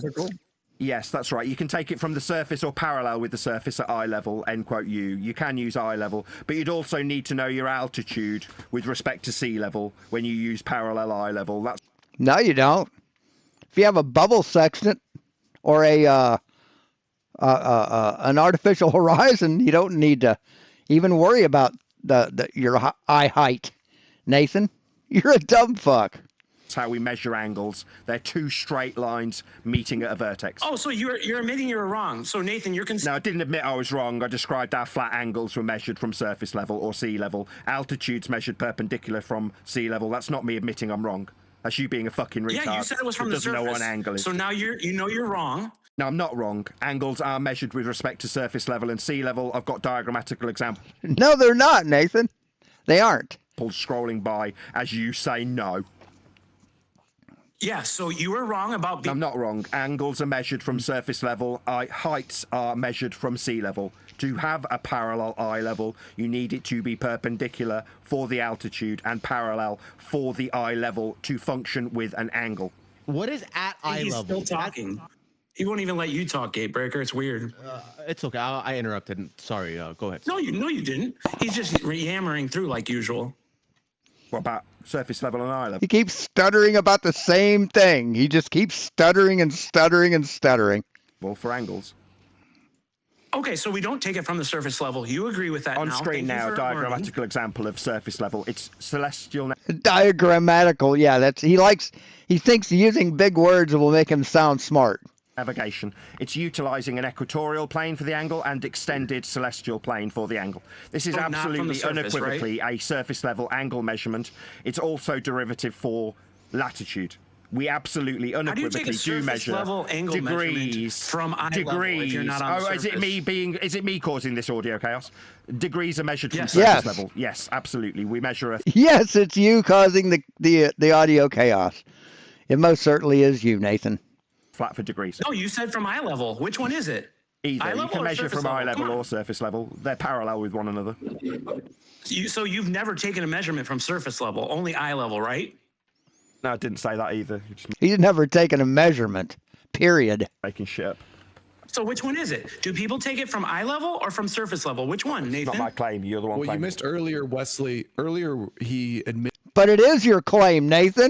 Speaker 5: Yes, that's right. You can take it from the surface or parallel with the surface at eye level, end quote you. You can use eye level, but you'd also need to know your altitude with respect to sea level when you use parallel eye level. That's...
Speaker 2: No, you don't. If you have a bubble sextant or an artificial horizon, you don't need to even worry about your eye height, Nathan. You're a dumb fuck.
Speaker 5: That's how we measure angles. They're two straight lines meeting at a vertex.
Speaker 19: Oh, so you're admitting you were wrong. So Nathan, you're
Speaker 5: No, I didn't admit I was wrong. I described how flat angles were measured from surface level or sea level. Altitude's measured perpendicular from sea level. That's not me admitting I'm wrong. That's you being a fucking retard.
Speaker 19: Yeah, you said it was from the surface.
Speaker 5: Doesn't know what an angle is.
Speaker 19: So now you're wrong.
Speaker 5: No, I'm not wrong. Angles are measured with respect to surface level and sea level. I've got diagrammatical examples.
Speaker 2: No, they're not, Nathan. They aren't.
Speaker 5: Scrolling by as you say no.
Speaker 19: Yeah, so you were wrong about...
Speaker 5: I'm not wrong. Angles are measured from surface level. Heights are measured from sea level. To have a parallel eye level, you need it to be perpendicular for the altitude and parallel for the eye level to function with an angle.
Speaker 3: What is at eye
Speaker 19: He's
Speaker 3: level?
Speaker 19: still talking. He won't even let you talk, Gatebreaker. It's weird.
Speaker 3: It's okay. I interrupted. Sorry. Go ahead.
Speaker 19: No, you didn't. He's just yammering through like usual.
Speaker 5: What about surface level and eye level?
Speaker 2: He keeps stuttering about the same thing. He just keeps stuttering and stuttering and stuttering.
Speaker 5: Well, for angles.
Speaker 19: Okay, so we don't take it from the surface level. You agree with that
Speaker 5: On
Speaker 19: now.
Speaker 5: screen
Speaker 19: Thank you
Speaker 5: now,
Speaker 19: for
Speaker 5: diagrammatical example of surface level. It's celestial.
Speaker 2: Diagrammatical, yeah. He thinks using big words will make him sound smart.
Speaker 5: Navigation. It's utilizing an equatorial plane for the angle and extended celestial plane for the angle. This is
Speaker 19: But not from the
Speaker 5: absolutely
Speaker 19: surface,
Speaker 5: unequivocally a surface level angle measurement. It's also derivative for latitude. We absolutely unequivocally do measure
Speaker 19: level angle
Speaker 5: degrees
Speaker 19: from eye level if you're not on the surface.
Speaker 5: Is it me causing this audio chaos? Degrees are measured from
Speaker 2: Yes.
Speaker 5: surface
Speaker 2: Yes.
Speaker 5: level. Yes, absolutely. We measure
Speaker 2: Yes, it's you causing the audio chaos. It most certainly is you, Nathan.
Speaker 5: flat for degrees.
Speaker 19: No, you said from eye level. Which one is it?
Speaker 5: Either.
Speaker 19: Eye
Speaker 5: You
Speaker 19: level
Speaker 5: can
Speaker 19: or
Speaker 5: measure
Speaker 19: surface
Speaker 5: from eye
Speaker 19: level?
Speaker 5: level
Speaker 19: Come
Speaker 5: or surface level. They're parallel with one another.
Speaker 19: So you've never taken a measurement from surface level, only eye level, right?
Speaker 5: No, I didn't say that either.
Speaker 2: He's never taken a measurement, period.
Speaker 5: Making shit up.
Speaker 19: So which one is it? Do people take it from eye level or from surface level? Which one, Nathan?
Speaker 5: Not my claim. You're the one
Speaker 6: Well, you
Speaker 5: claiming.
Speaker 6: missed earlier, Wesley. Earlier, he admitted
Speaker 2: But it is your claim, Nathan.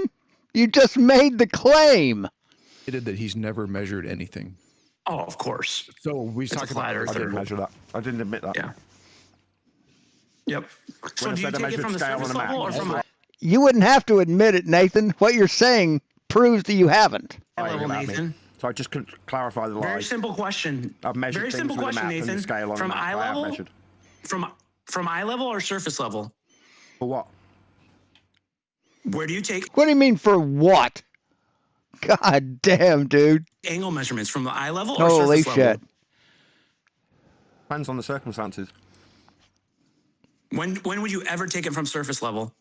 Speaker 2: You just made the claim.
Speaker 6: that he's never measured anything.
Speaker 19: Oh, of course.
Speaker 6: So we
Speaker 19: It's a
Speaker 6: talked
Speaker 19: flat
Speaker 6: about.
Speaker 5: I didn't measure that. I didn't admit that.
Speaker 19: Yeah. Yep. So
Speaker 5: When I
Speaker 19: do you
Speaker 5: said I
Speaker 19: take it
Speaker 5: measured
Speaker 19: from the
Speaker 5: scale on
Speaker 19: surface
Speaker 5: a map,
Speaker 19: level or from
Speaker 2: You wouldn't have to admit it, Nathan. What you're saying proves that you haven't.
Speaker 19: eye level, Nathan?
Speaker 5: So I just couldn't clarify the
Speaker 19: Very
Speaker 5: lies.
Speaker 19: simple question.
Speaker 5: I've measured
Speaker 19: Very
Speaker 5: things
Speaker 19: simple
Speaker 5: with a
Speaker 19: question,
Speaker 5: map and
Speaker 19: Nathan.
Speaker 5: scale on a
Speaker 19: From
Speaker 5: map.
Speaker 19: eye
Speaker 5: I have
Speaker 19: level?
Speaker 5: measured.
Speaker 19: From eye level or surface level?
Speaker 5: For what?
Speaker 19: Where do you take
Speaker 2: What do you mean for what? God damn, dude.
Speaker 19: angle measurements from the eye level or
Speaker 2: Holy
Speaker 19: surface
Speaker 2: shit.
Speaker 19: level?
Speaker 5: Depends on the circumstances.
Speaker 19: When would you ever take it from surface level?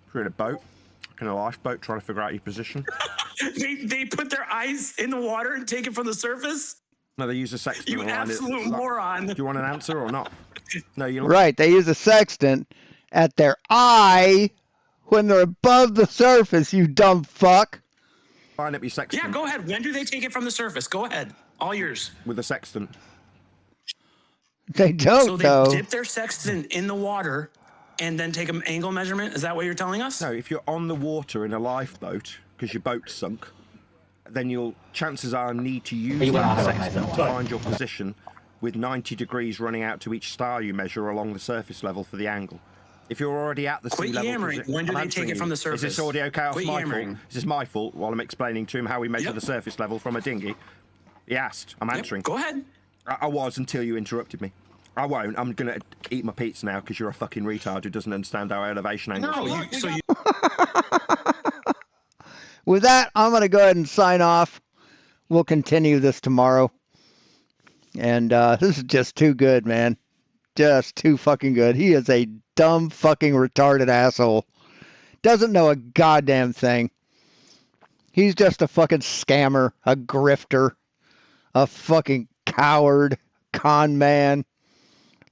Speaker 5: If you're in a boat, in a lifeboat, trying to figure out your position.
Speaker 19: They put their eyes in the water and take it from the surface?
Speaker 5: No, they use a sextant.
Speaker 19: You
Speaker 5: to line it.
Speaker 19: absolute moron.
Speaker 5: Do you want an answer or not? No, you don't.
Speaker 2: Right, they use a sextant at their eye when they're above the surface, you dumb fuck.
Speaker 5: Line up your sextant.
Speaker 19: Yeah, go ahead. When do they take it from the surface? Go ahead. All yours.
Speaker 5: With a sextant.
Speaker 2: They don't,
Speaker 19: So they
Speaker 2: though.
Speaker 19: dip their sextant in the water and then take an angle measurement? Is that what you're telling us?
Speaker 5: No, if you're on the water in a lifeboat, because your boat's sunk, then you'll chances are need to use that sextant to find your position with 90 degrees running out to each star you measure along the surface level for the angle. If you're already at the sea level,
Speaker 19: yammering. When do they take it from the surface?
Speaker 5: Is this audio chaos
Speaker 19: Quit
Speaker 5: my
Speaker 19: yammering.
Speaker 5: fault? Is this my fault while I'm explaining to him how we measure the surface level from a dinghy? He asked. I'm answering.
Speaker 19: Go ahead.
Speaker 5: I was until you interrupted me. I won't. I'm going to eat my pizza now because you're a fucking retard who doesn't understand our elevation angles.
Speaker 19: No,
Speaker 2: With that, I'm going to go ahead and sign off. We'll continue this tomorrow. And this is just too good, man. Just too fucking good. He is a dumb fucking retarded asshole. Doesn't know a goddamn thing. He's just a fucking scammer, a grifter, a fucking coward, con man,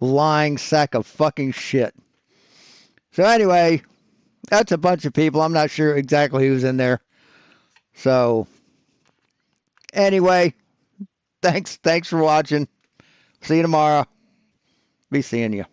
Speaker 2: lying sack of fucking shit. So anyway, that's a bunch of people. I'm not sure exactly who's in there. So anyway, thanks for watching. See you tomorrow. Be seeing you.